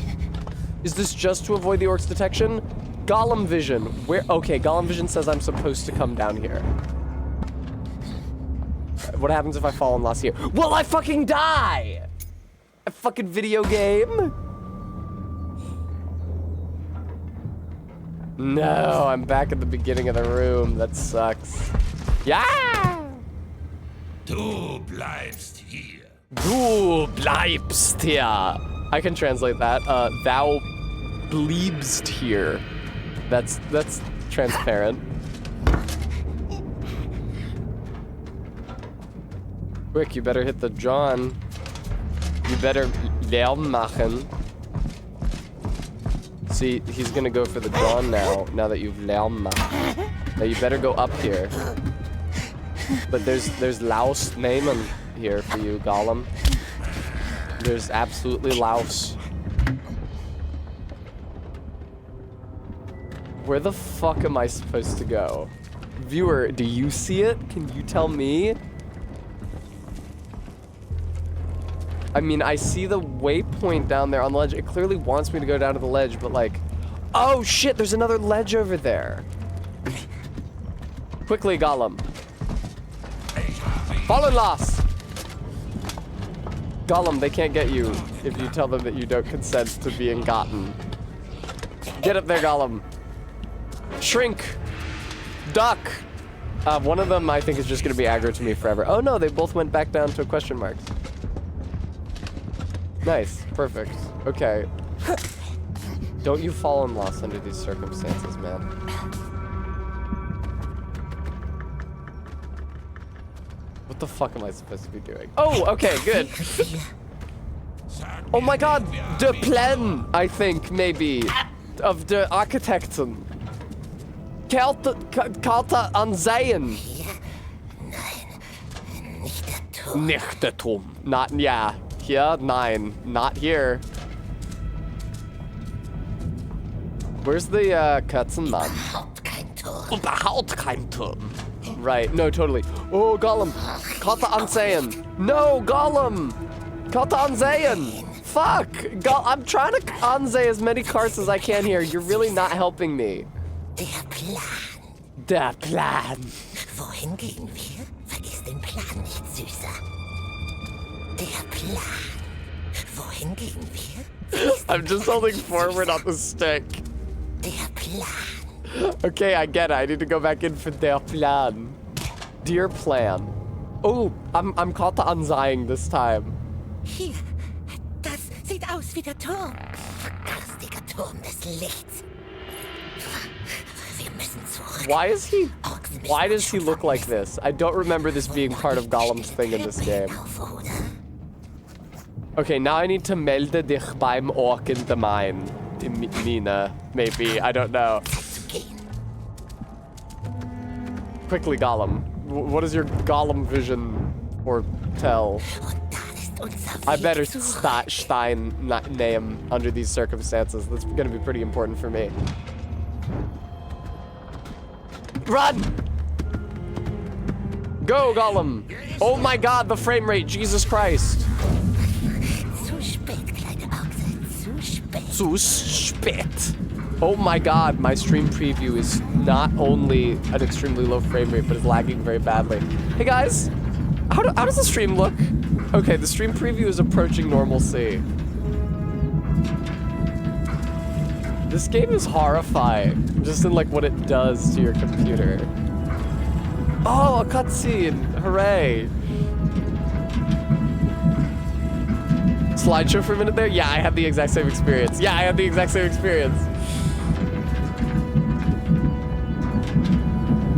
Is this just to avoid the orc's detection? Gollum vision, where, okay, Gollum vision says I'm supposed to come down here. What happens if I fall in loss here? Well, I fucking die! A fucking video game? No, I'm back at the beginning of the room. That sucks. Yeah! Du bleibst hier. Du bleibst hier. I can translate that. Thou bleibst here. That's transparent. Quick, you better hit the John. You better Lärm machen. See, he's gonna go for the John now that you've Lärm machen. Now you better go up here. But there's Laus nehmen here for you, Gollum. There's absolutely Laus. Where the fuck am I supposed to go? Viewer, do you see it? Can you tell me? I mean, I see the waypoint down there on the ledge. It clearly wants me to go down to the ledge, but like... Oh shit, there's another ledge over there. Quickly, Gollum. Fall in loss! Gollum, they can't get you if you tell them that you don't consent to being gotten. Get up there, Gollum. Shrink. Duck. One of them, I think, is just gonna be aggro to me forever. Oh no, they both went back down to question marks. Nice, perfect. Okay. Don't you fall in loss under these circumstances, man. What the fuck am I supposed to be doing? Oh, okay, good. Oh my god, the plan, I think, maybe, of the Architekten. Karte ansehen. Nicht der Turm. Not, yeah. Here, 9. Not here. Where's the Katzenmann? Überhaupt kein Turm. Right, no, totally. Oh, Gollum. Karte ansehen. No, Gollum. Karte ansehen. Fuck. I'm trying to anseh as many carts as I can here. You're really not helping me. Der Plan. Der Plan. Wohin gehen wir? Vergiss den Plan nicht, Süßer. Der Plan. Wohin gehen wir? I'm just holding forward on the stick. Der Plan. Okay, I get it. I need to go back in for der Plan. Dear Plan. Oh, I'm caught to ansehen this time. Hier. Das sieht aus wie der Turm. Garstiger Turm des Lichts. Wir müssen zurück. Why does he look like this? I don't remember this being part of Gollum's thing in this game. Okay, now I need to melde dich beim Ork in the mine. Mina, maybe, I don't know. Quickly, Gollum. What is your Gollum vision or tell? I better Stein name under these circumstances. That's gonna be pretty important for me. Run! Go, Gollum! Oh my god, the frame rate, Jesus Christ. Zu spät, kleine Ochse, zu spät. Zu spät. Oh my god, my stream preview is not only an extremely low frame rate, but is lagging very badly. Hey guys, how does the stream look? Okay, the stream preview is approaching normalcy. This game is horrifying, just in like what it does to your computer. Oh, a cutscene, hooray. Slideshow for a minute there? Yeah, I had the exact same experience. Yeah, I had the exact same experience.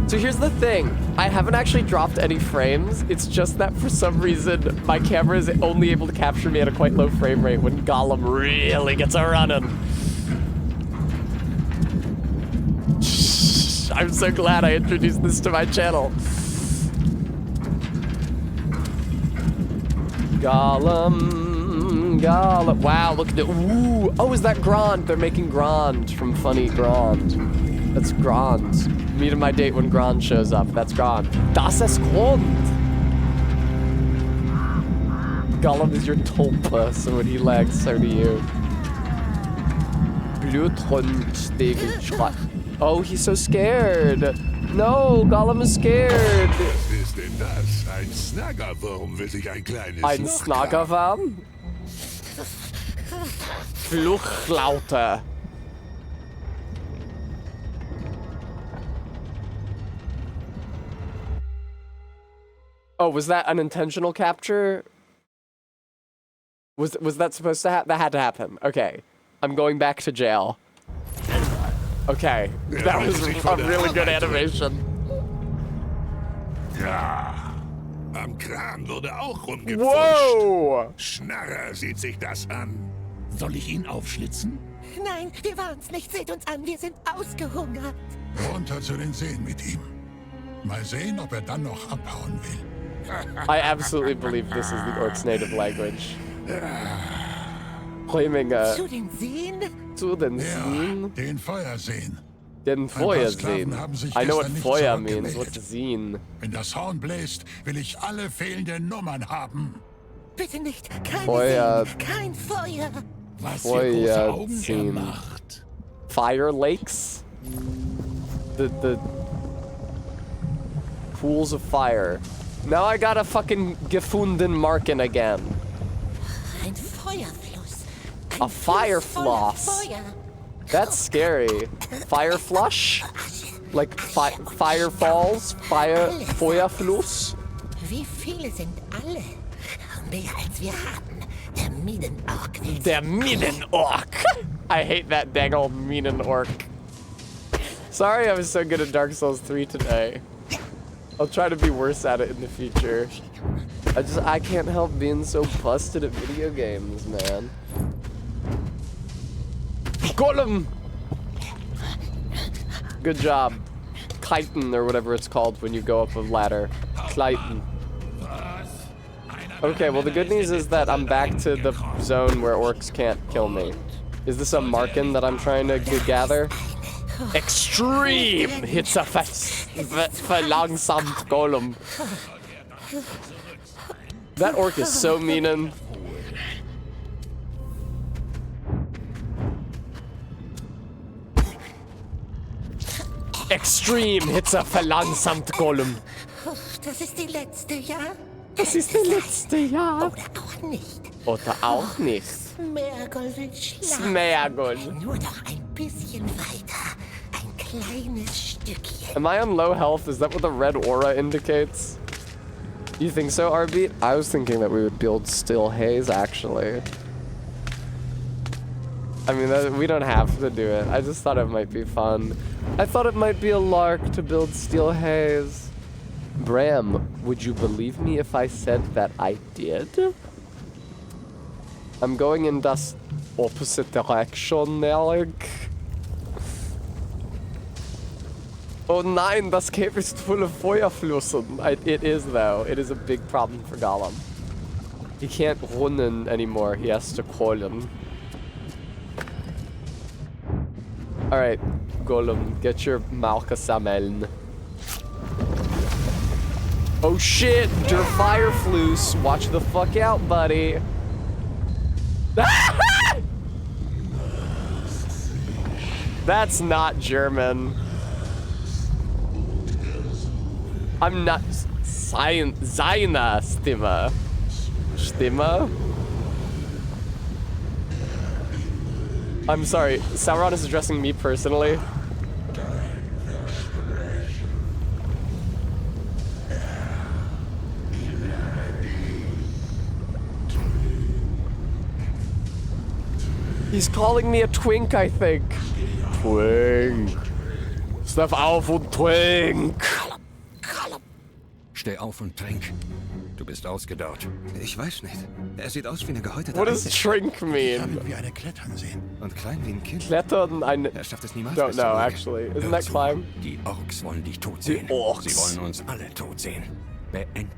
So here's the thing. I haven't actually dropped any frames. It's just that for some reason, my camera is only able to capture me at a quite low frame rate when Gollum really gets a running. I'm so glad I introduced this to my channel. Gollum, Gollum. Wow, look at it. Ooh. Oh, is that Grand? They're making Grand from Funny Grand. That's Grand. Meeting my date when Grand shows up. That's Grand. Das ist Grand. Gollum is your Tulpa, so when he lags, so do you. Bluthund. Oh, he's so scared. No, Gollum is scared. Was ist denn das? Ein Snaggerwurm will sich ein kleines Ein Snaggerwurm? Fluchlaute. Oh, was that an intentional capture? Was that supposed to happen? That had to happen. Okay. I'm going back to jail. Okay. That was a really good animation. Ja. Am Kran wurde auch rumgepfuscht. Whoa! Schnarrer sieht sich das an. Soll ich ihn aufschlitzen? Nein, wir waren's nicht. Seht uns an, wir sind ausgehungert. Runter zu den Seen mit ihm. Mal sehen, ob dann noch abhauen will. I absolutely believe this is the Orc's native language. Claiming Zu den Seen? Zu den Seen? Den Feuerseen. Den Feuerseen. I know what Feuer means. What's Seen? Wenn das Horn bläst, will ich alle fehlenden Nummern haben. Bitte nicht. Kein Feuer. Seen. Kein Feuer. Was für große Augen er Feuerseen. macht. Fire lakes? The pools of fire. Now I got a fucking gefunden Marken again. Ein Feuerfluss. A fire floss. Feuer. That's scary. Fire flush? Like fire falls? Feuerfluss? Wie viele sind alle? Mehr als wir haben. Der Minenork will Der Minenork. I hate that dang old Minenork. Sorry I was so good at Dark Souls 3 today. I'll try to be worse at it in the future. I can't help being so busted at video games, man. Gollum! Good job. Kiten, or whatever it's called when you go up a ladder. Kiten. Okay, well the good news is that I'm back to the zone where orcs can't kill me. Is this a Marken that I'm trying to gather? Extreme! Hits a verlangsamt Gollum. That orc is so mean. Extreme hits a verlangsamt Gollum. Das ist die letzte, ja? Das ist die letzte, ja? Oder auch nicht. Oder auch nicht. Smeagol will schlafen. Smeagol. Nur noch ein bisschen weiter. Ein kleines Stückchen. Am I on low health? Is that what the red aura indicates? You think so, Arbeat? I was thinking that we would build Still Haze, actually. I mean, we don't have to do it. I just thought it might be fun. I thought it might be a lark to build Steel Haze. Bram, would you believe me if I said that I did? I'm going in das opposite direction, Alec. Oh nein, das cave is full of Feuerflüssen. It is, though. It is a big problem for Gollum. He can't runnen anymore. He has to crawlen. Alright, Gollum, get your Malka Sammeln. Oh shit, der Fireflus. Watch the fuck out, buddy. That's not German. I'm not... Seine Stimme. Stimme? I'm sorry, Sauron is addressing me personally. He's calling me a twink, I think. Twink. Steph auf und trink! Steh auf und trink. Du bist ausgedauert. Ich weiß nicht. Er sieht aus wie eine gehäutete What does drink mean? Wie eine klettern sehen. Und klein wie ein Kind. Klettern, ein... Er schafft es niemals. Don't know, actually. Isn't that climb? Die Orks wollen dich tot sehen. Die Orks. Sie wollen uns alle tot sehen.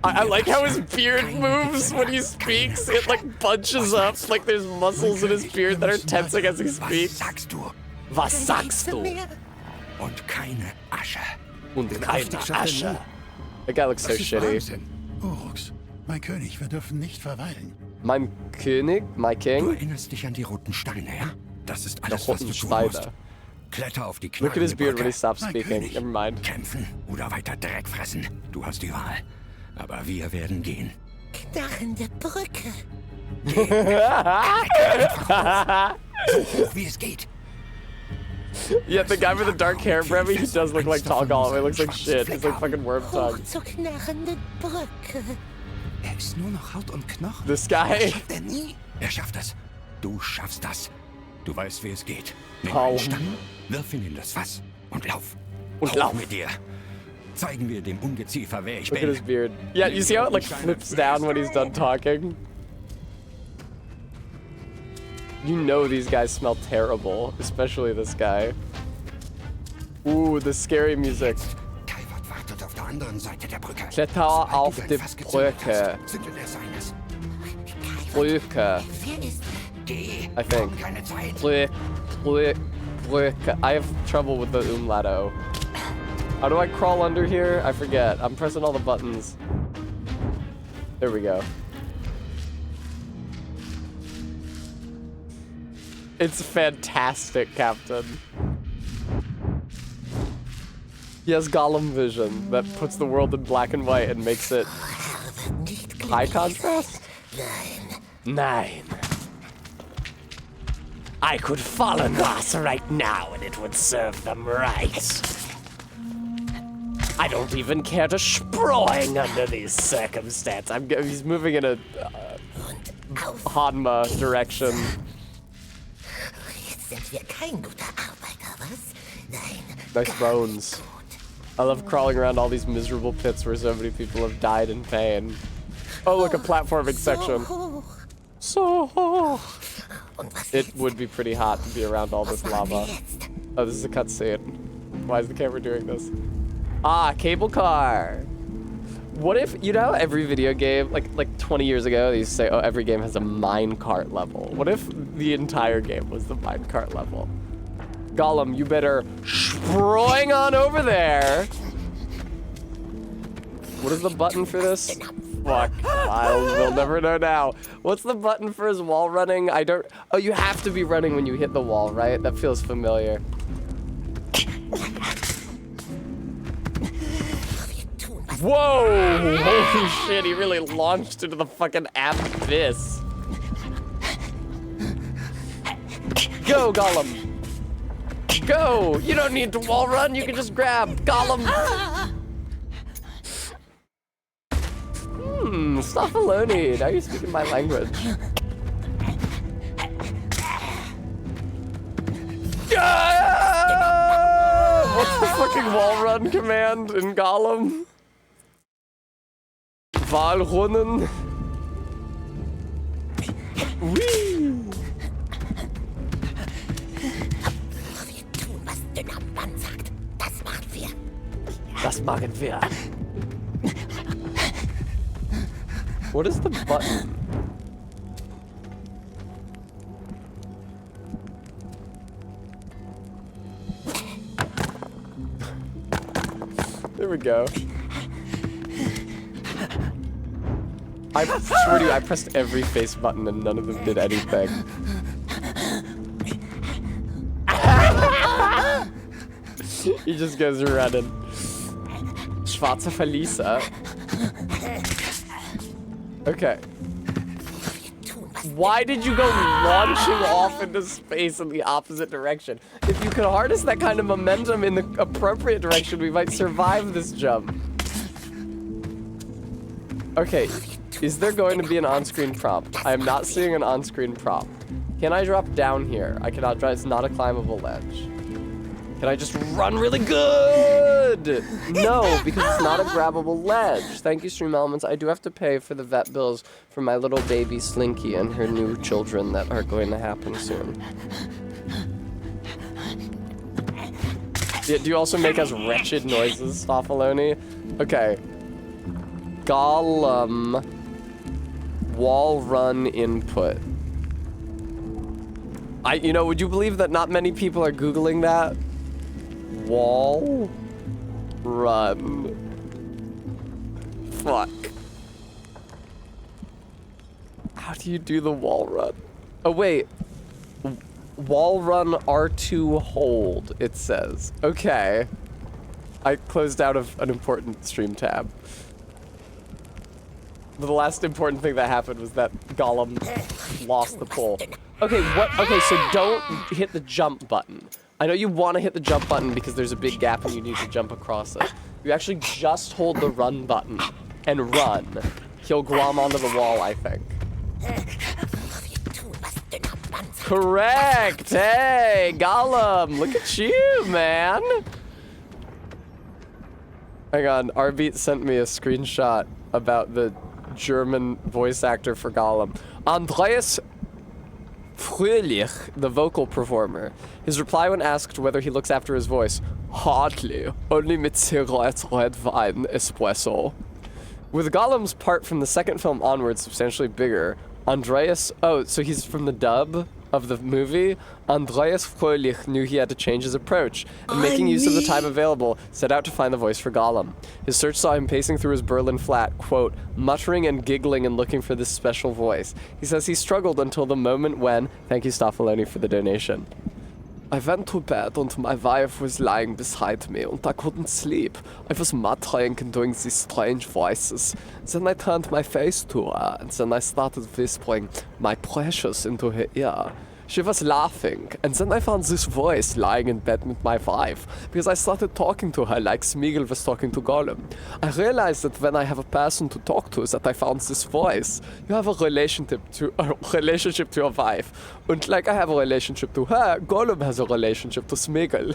I like how his beard moves when he speaks. It like bunches up, like there's muscles in his beard that are tensing as he speaks. Was sagst du? Was sagst du? Und keine Asche. Und keine Asche. That guy looks so shitty. Uruks, mein König, wir dürfen nicht verweilen. Mein König? My Du king? erinnerst dich an die roten Steine, ja? Das ist alles, Die was du roten tun Steine. musst. Kletter auf die Knarre. Look at his beard when he stops speaking. Never mind. Kämpfen oder weiter Dreck fressen. Du hast die Wahl. Aber wir werden gehen. Knarrende Brücke. So hoch wie es geht. Yeah, the guy with the dark hair, Brevy, he does look like Tall Gollum. He looks like shit. He's like fucking worm tongue. Hoch zur knarrenden Brücke. Er ist nur noch Haut und Knochen. This guy. Er schafft es. Du schaffst das. Du weißt, wie es geht. Nimm Hau. einen Stein, wirf ihn in das Fass und lauf. Und Auf lauf. mit dir. Zeigen wir dem Ungeziefer, wer ich Look at bin. his beard. Yeah, you see how it like flips down when he's done talking? You know these guys smell terrible, especially this guy. Ooh, the scary music. Calvert wartet auf der anderen Seite der Brücke. Kletter auf die Brücke. Zünde der Seines. Brücke. Wer ist Geh. I think. Keine Zeit. Brücke. I have trouble with the umlato. How do I crawl under here? I forget. I'm pressing all the buttons. There we go. It's fantastic, Captain. He has Gollum vision that puts the world in black and white and makes it high contrast? Nine. I could fall on us right now and it would serve them right. I don't even care to sproing under these circumstances. He's moving in a Hanma direction. Jetzt sind wir kein guter Arbeiter, was? Nein. Nice bones. I love crawling around all these miserable pits where so many people have died in pain. Oh, look, a platforming section. So hoch. It would be pretty hot to be around all this lava. Oh, this is a cutscene. Why is the camera doing this? Ah, cable car. What if, you know, every video game, like 20 years ago, they used to say, oh, every game has a minecart level. What if the entire game was the minecart level? Gollum, you better sproing on over there. What is the button for this? Fuck, we'll never know now. What's the button for his wall running? I don't, oh, you have to be running when you hit the wall, right? That feels familiar. Whoa! Holy shit, he really launched into the fucking abyss. Go, Gollum! Go! You don't need to wall run, you can just grab Gollum! Staffeloni, now you're speaking my language. What's the fucking wall run command in Gollum? Walrunnen. Whee! Wir tun, was dünner Mann sagt. Das machen wir. Das machen wir. What is the button? There we go. I swear to you, I pressed every face button and none of them did anything. He just goes running. Schwarzer Verlieser. Okay. Why did you go launching off into space in the opposite direction? If you could harness that kind of momentum in the appropriate direction, we might survive this jump. Okay, is there going to be an on-screen prompt? I am not seeing an on-screen prompt. Can I drop down here? I cannot drop, it's not a climbable ledge. Can I just run really good? No, because it's not a grabbable ledge. Thank you, Stream Elements. I do have to pay for the vet bills for my little baby Slinky and her new children that are going to happen soon. Yeah, do you also make us wretched noises, Stoffaloni? Okay. Gollum. Wall run input. You know, would you believe that not many people are Googling that? Wall run. Fuck. How do you do the wall run? Oh, wait. Wall run R2 hold, it says. Okay. I closed out of an important stream tab. The last important thing that happened was that Gollum lost the pole. Okay, okay, so don't hit the jump button. I know you want to hit the jump button because there's a big gap and you need to jump across it. You actually just hold the run button and run. He'll glom onto the wall, I think. Correct! Hey, Gollum! Look at you, man! Hang on, Arbeat sent me a screenshot about the German voice actor for Gollum. Andreas Fröhlich, the vocal performer. His reply when asked whether he looks after his voice, hardly, only mit cigarette red wine espresso. With Gollum's part from the second film onwards substantially bigger, Andreas, oh, so he's from the dub of the movie? Andreas Fröhlich knew he had to change his approach, and making use of the time available, set out to find the voice for Gollum. His search saw him pacing through his Berlin flat, quote, muttering and giggling and looking for this special voice. He says he struggled until the moment when, thank you Stoffaloni for the donation. I went to bed and my wife was lying beside me and I couldn't sleep. I was muttering and doing these strange voices. Then I turned my face to her and then I started whispering my precious into her ear. She was laughing, and then I found this voice lying in bed with my wife, because I started talking to her like Smeagol was talking to Gollum. I realized that when I have a person to talk to, that I found this voice. You have a relationship to your wife, and like I have a relationship to her, Gollum has a relationship to Smeagol.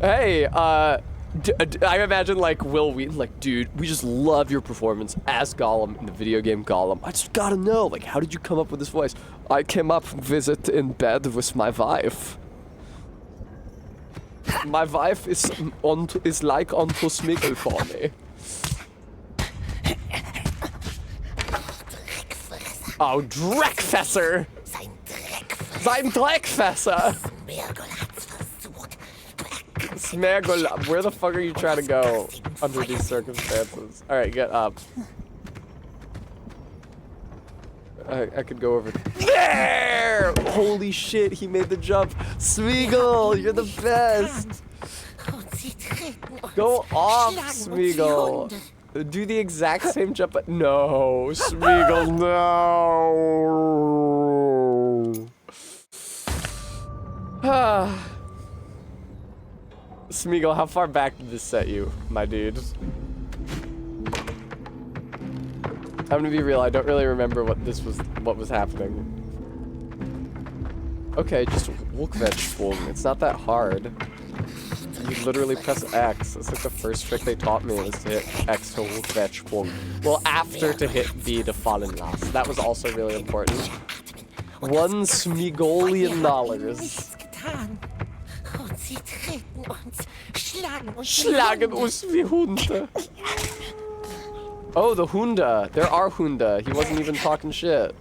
Hey, I imagine like Will Wheaton, like, dude, we just love your performance as Gollum in the video game Gollum. I just gotta know, like, how did you come up with this voice? I came up with it in bed with my wife. My wife is like onto Smeagol for me. Oh, Dreckfesser! Sein Dreckfesser! Smeagol, where the fuck are you trying to go under these circumstances? Alright, get up. I could go over there! Holy shit, he made the jump. Smeagol, you're the best! Go off, Smeagol! Do the exact same jump, but no! Smeagol, no! Smeagol, how far back did this set you, my dude? I'm gonna be real, I don't really remember what was happening. Okay, just Wukvetschwung. It's not that hard. You literally press X. It's like the first trick they taught me was to hit X to Wukvetschwung. Well, after to hit B to fallen last. That was also really important. $1 Smeagolian. Schlagen uns wie Hunde. Oh, the Hunda. There are Hunda. He wasn't even talking shit.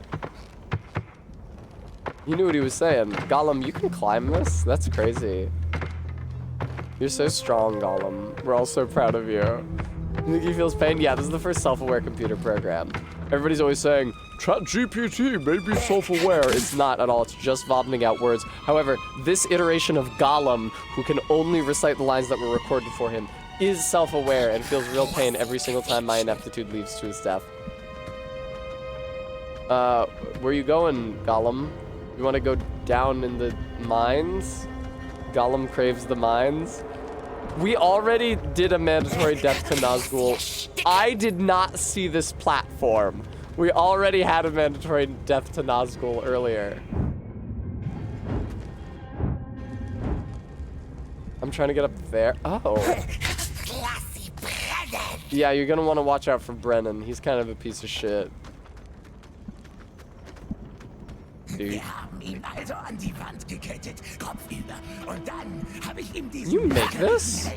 You knew what he was saying. Gollum, you can climb this? That's crazy. You're so strong, Gollum. We're all so proud of you. You think he feels pain? Yeah, this is the first self-aware computer program. Everybody's always saying, ChatGPT may be self-aware. It's not at all. It's just vomiting out words. However, this iteration of Gollum, who can only recite the lines that were recorded for him, is self-aware and feels real pain every single time my ineptitude leads to his death. Where you going, Gollum? You want to go down in the mines? Gollum craves the mines. We already did a mandatory death to Nazgul. I did not see this platform. We already had a mandatory death to Nazgul earlier. I'm trying to get up there. Oh. Yeah, you're gonna want to watch out for Brennan. He's kind of a piece of shit. Dude. You make this?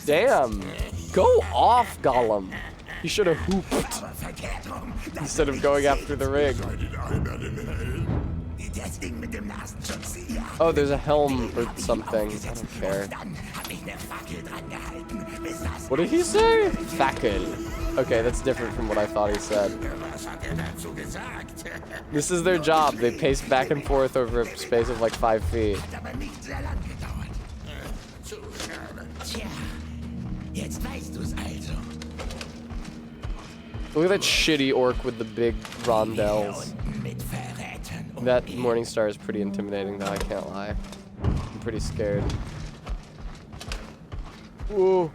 Damn. Go off, Gollum. You should have hooped instead of going after the ring. Oh, there's a helm or something. I don't care. What did he say? Fackel. Okay, that's different from what I thought he said. This is their job. They pace back and forth over a space of like 5 feet. Look at that shitty orc with the big rondelles. That Morningstar is pretty intimidating though, I can't lie. I'm pretty scared. Ooh.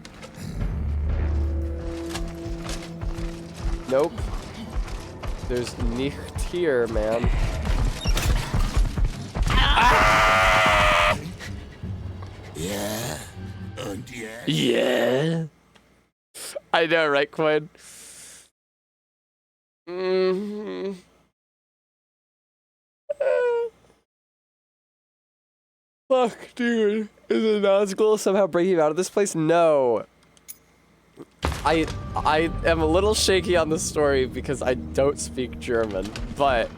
Nope. There's nicht here, man. Ah! Yeah. Und jetzt? Yeah. I know, right, Quinn? Fuck, dude. Is it Nazgul somehow breaking you out of this place? No. I am a little shaky on the story because I don't speak German, but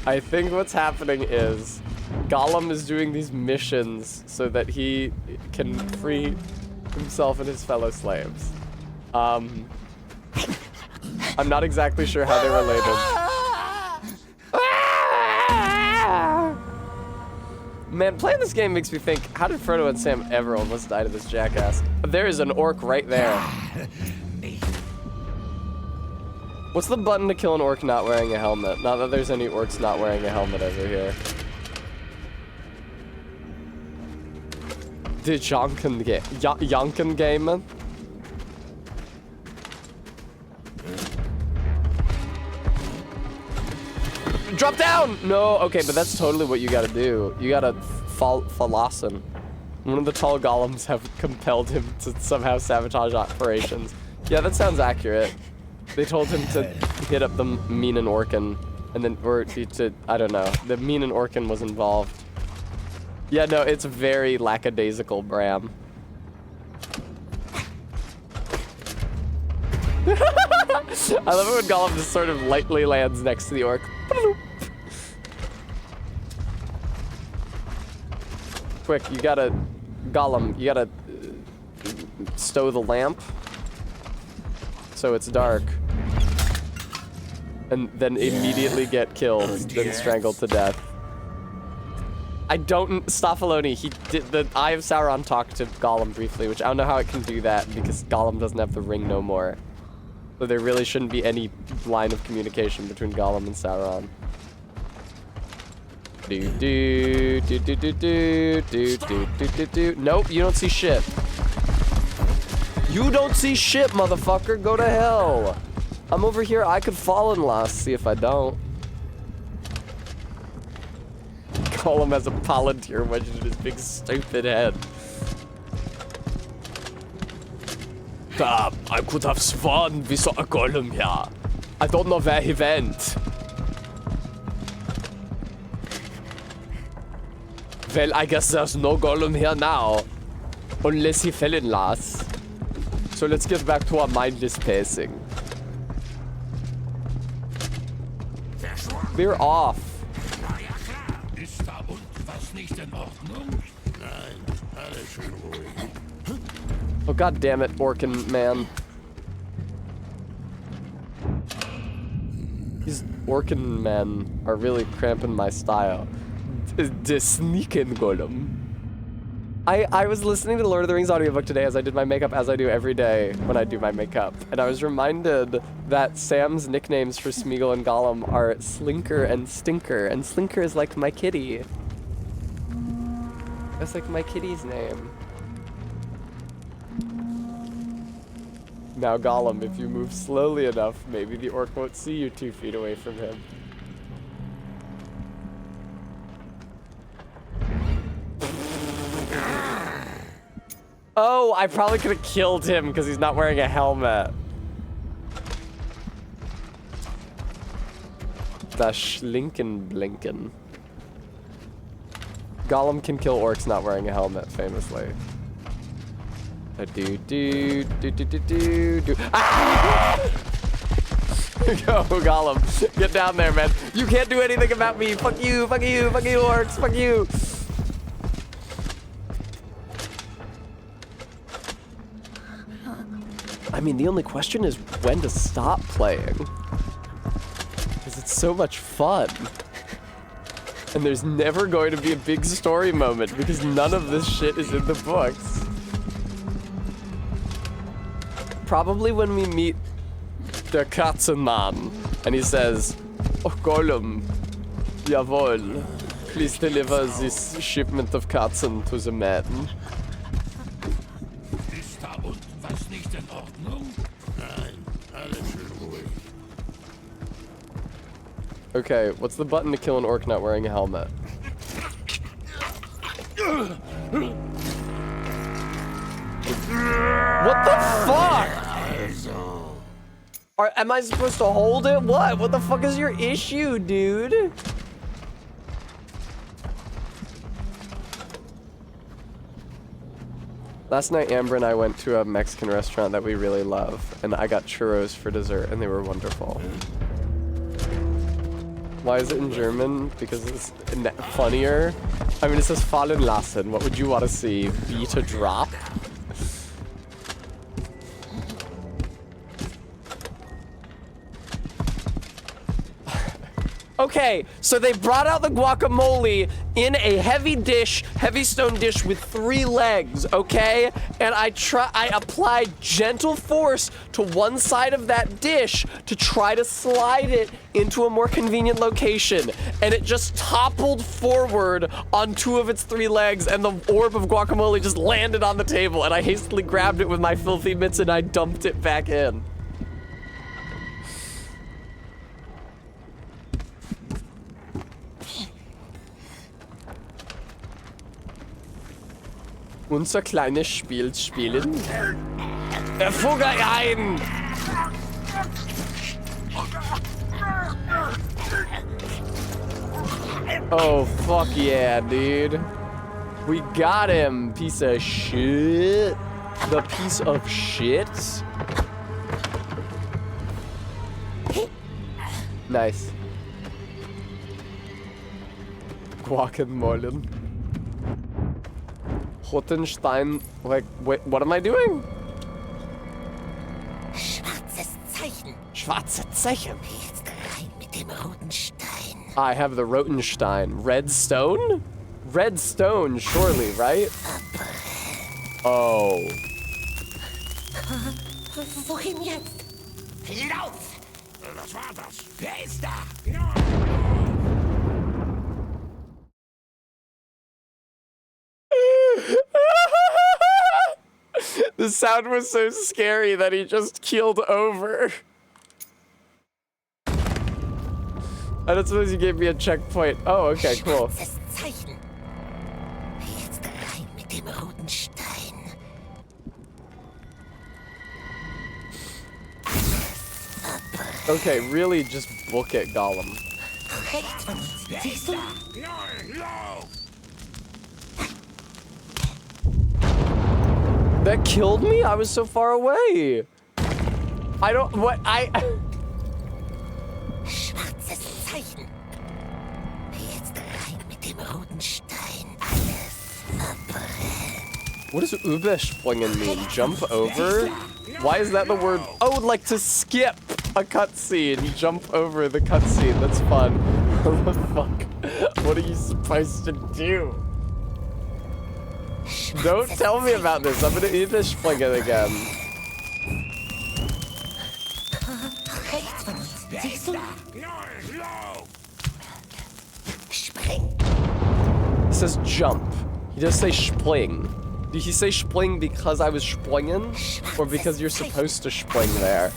I think what's happening is Gollum is doing these missions so that he can free himself and his fellow slaves. I'm not exactly sure how they're related. Man, playing this game makes me think, how did Frodo and Sam ever almost die to this jackass? There is an orc right there. What's the button to kill an orc not wearing a helmet? Not that there's any orcs not wearing a helmet over here. The Jonken game. Drop down! No, okay, but that's totally what you gotta do. You gotta fallassen. One of the tall golems have compelled him to somehow sabotage operations. Yeah, that sounds accurate. They told him to hit up the mean and Orkin, and then, I don't know. The mean and Orkin was involved. Yeah, no, it's very lackadaisical, Bram. I love it when Gollum just sort of lightly lands next to the orc. Quick, you gotta... Gollum, you gotta... stow the lamp. So it's dark. And then immediately get killed, then strangled to death. I don't... Stoffaloni, he did... The Eye of Sauron talked to Gollum briefly, which I don't know how it can do that, because Gollum doesn't have the ring no more. So there really shouldn't be any line of communication between Gollum and Sauron. Nope, you don't see shit. You don't see shit, motherfucker. Go to hell. I'm over here. I could fall in lust. See if I don't. Gollum has a palantir wedged in his big stupid head. I could have sworn we saw a Gollum here. I don't know where he went. Well, I guess there's no Gollum here now. Unless he fell in last. So let's get back to our mindless pacing. We're off. Oh, god damn it, Orkin man. These Orkin men are really cramping my style. The sneaking Gollum. I was listening to the Lord of the Rings audiobook today as I did my makeup, as I do every day when I do my makeup. And I was reminded that Sam's nicknames for Smeagol and Gollum are Slinker and Stinker. And Slinker is like my kitty. That's like my kitty's name. Now, Gollum, if you move slowly enough, maybe the orc won't see you 2 feet away from him. Oh, I probably could have killed him because he's not wearing a helmet. Das Schlinken Blinken. Gollum can kill orcs not wearing a helmet, famously. Ah! Go, Gollum. Get down there, man. You can't do anything about me. Fuck you, fuck you, fuck you, orcs, fuck you. I mean, the only question is when to stop playing. Because it's so much fun. And there's never going to be a big story moment because none of this shit is in the books. Probably when we meet the Katzenmann and he says, "Oh, Gollum, jawohl, please deliver this shipment of Katzen to the man." Ist da unten was nicht in Ordnung? Nein, alles schön ruhig. Okay, what's the button to kill an orc not wearing a helmet? What the fuck? Am I supposed to hold it? What? What the fuck is your issue, dude? Last night, Amber and I went to a Mexican restaurant that we really love, and I got churros for dessert, and they were wonderful. Why is it in German? Because it's funnier. I mean, it says fallen lassen. What would you want to see? Beat a drop? Okay, so they brought out the guacamole in a heavy stone dish with 3 legs, okay? And I applied gentle force to one side of that dish to try to slide it into a more convenient location. And it just toppled forward on 2 of its 3 legs and the orb of guacamole just landed on the table and I hastily grabbed it with my filthy mitts and I dumped it back in. Unser kleines Spiel spielen. Vogel ein! Oh, fuck yeah, dude. We got him, piece of shit. The piece of shit. Nice. Guacamole. Rottenstein, like, wait, what am I doing? Schwarzes Zeichen. Schwarze Zeichen. Jetzt rein mit dem roten Stein. I have the Rotenstein. Red stone? Red stone, surely, right? Oh. Wohin jetzt? Lauf! Was war das? Wer ist da? The sound was so scary that he just keeled over. I don't suppose you gave me a checkpoint. Oh, okay, cool. Zeichen. Jetzt rein mit dem roten Stein. Okay, really just book it, Gollum. Rechts von uns. Siehst du? That killed me? I was so far away. I don't, what, Schwarzes Zeichen. Jetzt rein mit dem roten Stein. Alles verbrennt. What does überspringen mean? Jump over? Why is that the word? Oh, like to skip a cutscene. Jump over the cutscene. That's fun. What the fuck? What are you supposed to do? Don't tell me about this. I'm gonna überspringen again. Rechts von uns. Siehst du? Spring. It says jump. He does say spring. Did he say spring because I was springen? Or because you're supposed to spring there?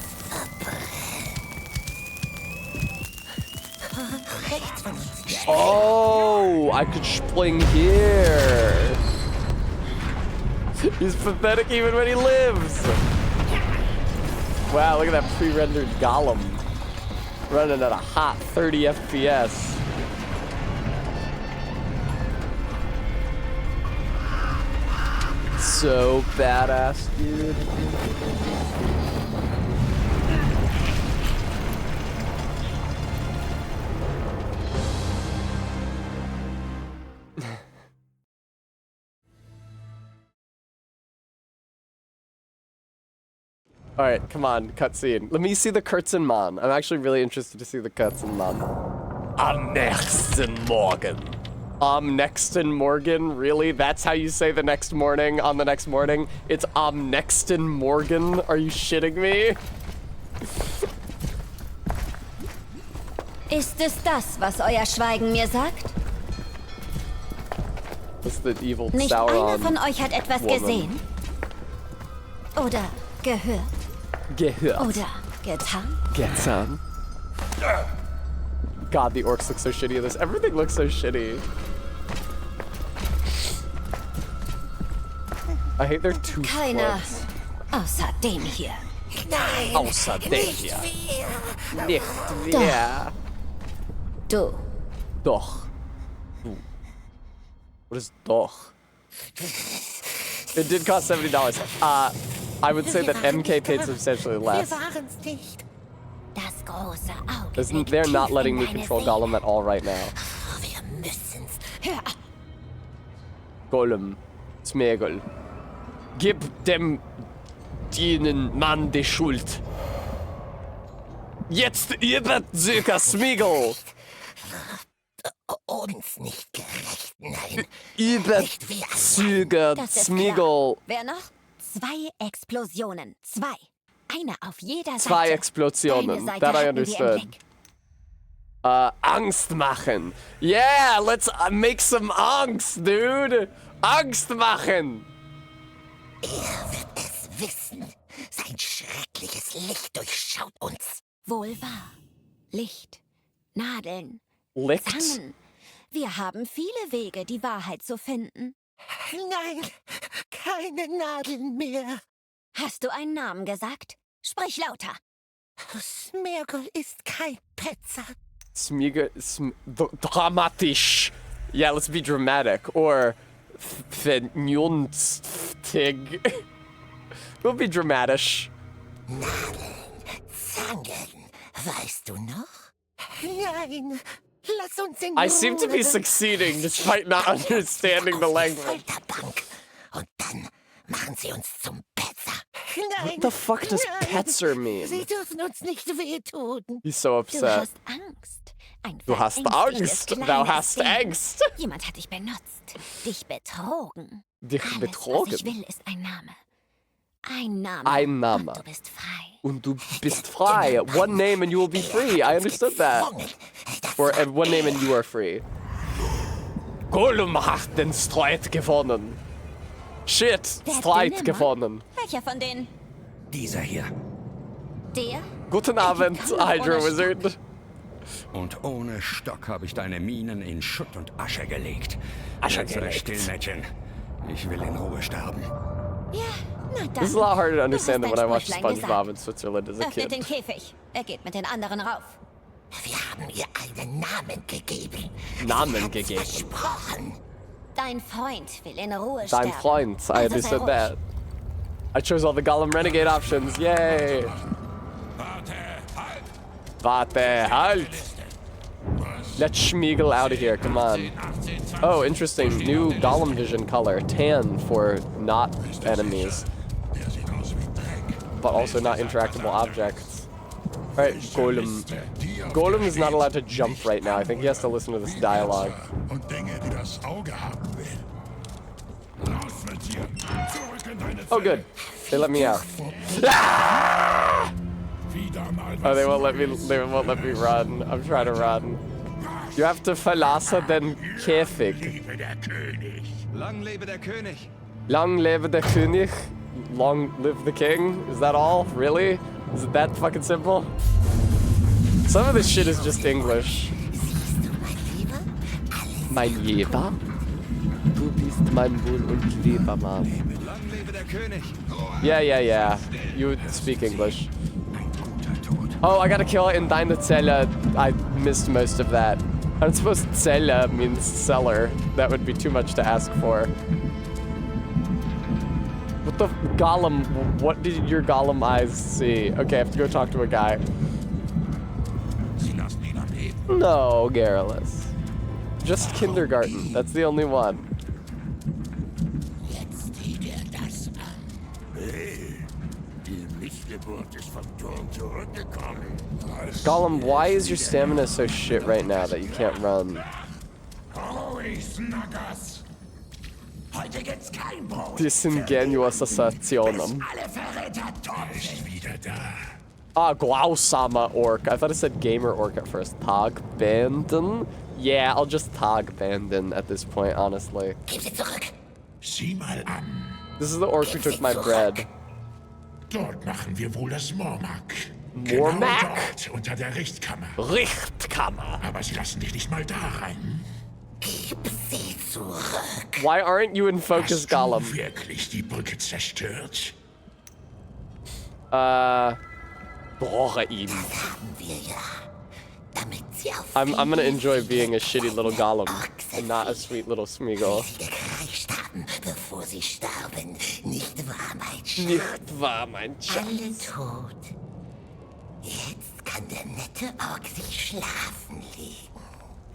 Oh, I could spring here. He's pathetic even when he lives. Wow, look at that pre-rendered Gollum. Running at a hot 30 FPS. So badass, dude. All right, come on, cutscene. Let me see the Kurzenmann. I'm actually really interested to see the Kurzenmann. Am nächsten Morgen. Am nächsten Morgen? Really? That's how you say the next morning on the next morning? It's am nächsten Morgen? Are you shitting me? Ist es das, was euer Schweigen mir sagt? That's the evil Nicht Sauron einer von euch hat etwas woman. gesehen? Oder gehört? Gehört. Oder getan? Getan. God, the orcs look so shitty in this. Everything looks so shitty. I hate their two Keiner splits. außer dem hier. Nein, Außer dem nicht hier. wir. Nicht wir. Du. Doch. Du. What is doch? It did cost $70. I would say that MK paid substantially less. Wir waren's nicht. Das große Auge. Isn't they're not letting me control Gollum at all right now. Wir müssen's. Gollum. Smeagol. Gib dem dienen Mann die Schuld. Jetzt Überzüger Smeagol. Uns nicht gerecht, nein. Überzüger Das ist Smeagol. klar. Wer noch? 2 Explosionen. 2. Eine auf jeder Seite. 2 Explosionen. Deine Seite That I hatten wir im understood. Blick. Angst machen. Yeah, let's make some Angst, dude. Angst machen. Er wird es wissen. Sein schreckliches Licht durchschaut uns. Wohl wahr. Licht. Nadeln. Licht. Zangen. Wir haben viele Wege, die Wahrheit zu finden. Nein, keine Nadeln mehr. Hast du einen Namen gesagt? Sprich lauter. Smeagol ist kein Petzer. Smeagol. Dramatisch. Yeah, let's be dramatic. Or vernünftig. We'll be dramatisch. Nadeln, Zangen, weißt du noch? Nein, lass uns in Ruhe. I seem to be succeeding despite not understanding the language. Folterbank. Und dann machen sie uns zum Petzer. Nein, What the fuck does Petzer mean? Sie dürfen uns nicht wehtun. He's so Du upset. hast Angst. Ein Du hast verängstigtes Angst. Thou kleines hast Ding. Angst. Jemand hat dich benutzt. Dich betrogen. Dich Alles, betrogen. was ich will, ist ein Name. Ein Name. Ein Name. Und du bist frei. Und du bist frei. One name and you will be free. I understood that. Or one name and you are free. Gollum hat den Streit gewonnen. Shit, Wer Streit denn immer? gewonnen. Welcher von denen? Dieser hier. Der? Guten Abend, Hydro Wizard. Und ohne Stock habe ich deine Minen in Schutt und Asche gelegt. Asche Jetzt sei gelegt. still, Mädchen. Ich will in Ruhe sterben. Ja, na dann. This is a lot harder to Du understand than hast when I dein watched Sprüchlein SpongeBob in Switzerland as a Öffnet den kid. Käfig. Er geht mit den anderen rauf. Wir haben ihr einen Namen gegeben. Namen Sie hat's gegeben. Versprochen. Dein Freund will in Ruhe Dein sterben. Freund, I Also sei understood ruhig. that. I chose all the Gollum Renegade options, yay! Warte, halt! Let's Schmeagol out of here, come on. Oh, interesting, new Gollum vision color, tan for not enemies, but also not interactable objects. Alright, Gollum. Gollum is not allowed to jump right now, I think he has to listen to this dialogue. Und Dinge, die das Auge haben will. Raus mit dir. Zurück in deine Oh good, they let me out. Ah! Oh, they won't let me run. I'm trying to run. You have to verlassen den Käfig. Lang lebe der König. Long live the König. Long live the king. Is that all? Really? Is it that fucking simple? Some of this shit is just English. Siehst du, mein Lieber? Alles Mein Lieber? Du bist mein Wohl und lieber Mann. Yeah. You speak English. Oh, I gotta kill it in deine Zelle. I missed most of that. I'm supposed to Zelle means cellar. That would be too much to ask for. What the Gollum? What did your Gollum eyes see? Okay, I have to go talk to a guy. No, Garrulus. Just kindergarten. That's the only one. Gollum, why is your stamina so shit right now that you can't run? Disingenuous-Assertionen. Ah, grausamer Orc. I thought it said gamer Orc at first. Tagbanden? Yeah, I'll just Tagbanden at this point, honestly. Sieh mal an. This is the Orc who took my bread. Dort machen wir wohl das Mormak. Mormak? Genau dort, unter der Richtkammer. Richtkammer. Aber sie lassen dich nicht mal da rein. Gib sie zurück. Why aren't you in focus, Gollum? Hast du wirklich die Brücke zerstört? Brauche ihn. Das haben wir ja. Damit sie auf I'm gonna enjoy being a shitty little Gollum and not a sweet little Smeagol. gekreischt haben, bevor sie starben. Nicht wahr, mein Schatz? Nicht wahr, mein Schatz? Alle tot. Jetzt kann der nette Ork sich schlafen legen.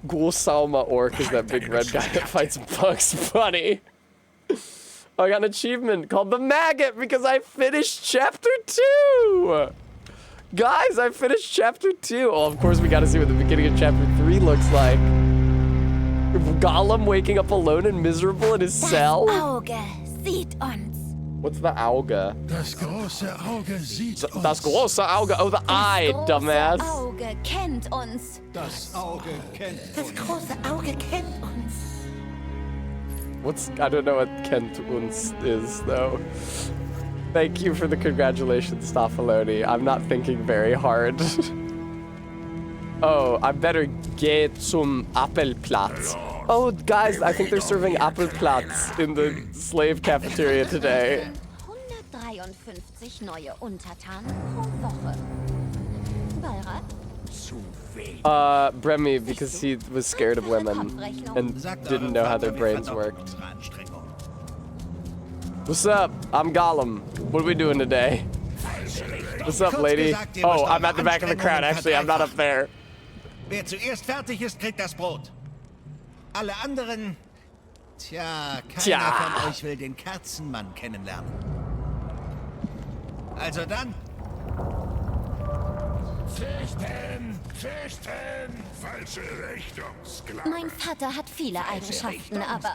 Gulsauma Orc is that big red guy that fights Bugs Bunny. I got an achievement called the Maggot because I finished chapter 2! Guys, I finished chapter 2. Well, of course we gotta see what the beginning of chapter 3 looks like. Gollum waking up alone and miserable in his cell? Auge sieht uns. What's the Auge? Das große Auge sieht uns. Das große Auge. Oh, the eye, dumbass. Das Auge kennt uns. Das Auge kennt uns. Das große Auge kennt uns. I don't know what Kent uns is, though. Thank you for the congratulations, Staffeloni. I'm not thinking very hard. Oh, I better get some Appelplatz. Oh, guys, I think they're serving Appelplatz in the slave cafeteria today. 153 neue Untertanen pro Woche. Beirat? Bremy, because he was scared of women and didn't know how their brains worked. What's up? I'm Gollum. What are we doing today? What's up, lady? Oh, I'm at the back of the crowd, actually. I'm not up there. Wer zuerst fertig ist, kriegt das Brot. Alle anderen... Tja, keiner von euch will den Kerzenmann kennenlernen. Also dann... Fechten! Falsche Richtung, Sklave. Mein Vater hat viele Eigenschaften, aber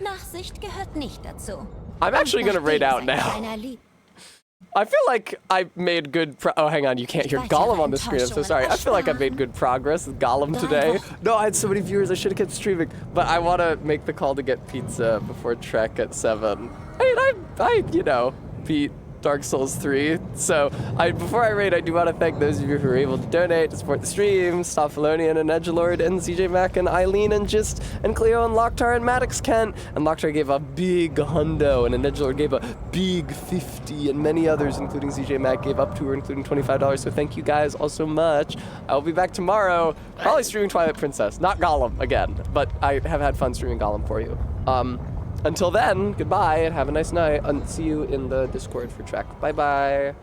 Nachsicht gehört nicht dazu. I'm actually gonna raid out now. I feel like I made good oh, hang on, you can't hear Gollum on the screen. I'm so sorry. I feel like I made good progress with Gollum today. No, I had so many viewers, I should have kept streaming. But I want to make the call to get pizza before Trek at 7. I mean, I you know, beat Dark Souls 3. So, before I raid, I do want to thank those of you who were able to donate to support the stream. Staffelonian and Edgelord and CJ Mack and Eileen and Cleo and Locktar and Maddox Kent. And Locktar gave a big hundo and Edgelord gave a big 50 and many others, including CJ Mack, gave up to her, including $25. So thank you guys all so much. I'll be back tomorrow, probably streaming Twilight Princess. Not Gollum again, but I have had fun streaming Gollum for you. Until then, goodbye and have a nice night. And see you in the Discord for Trek. Bye-bye.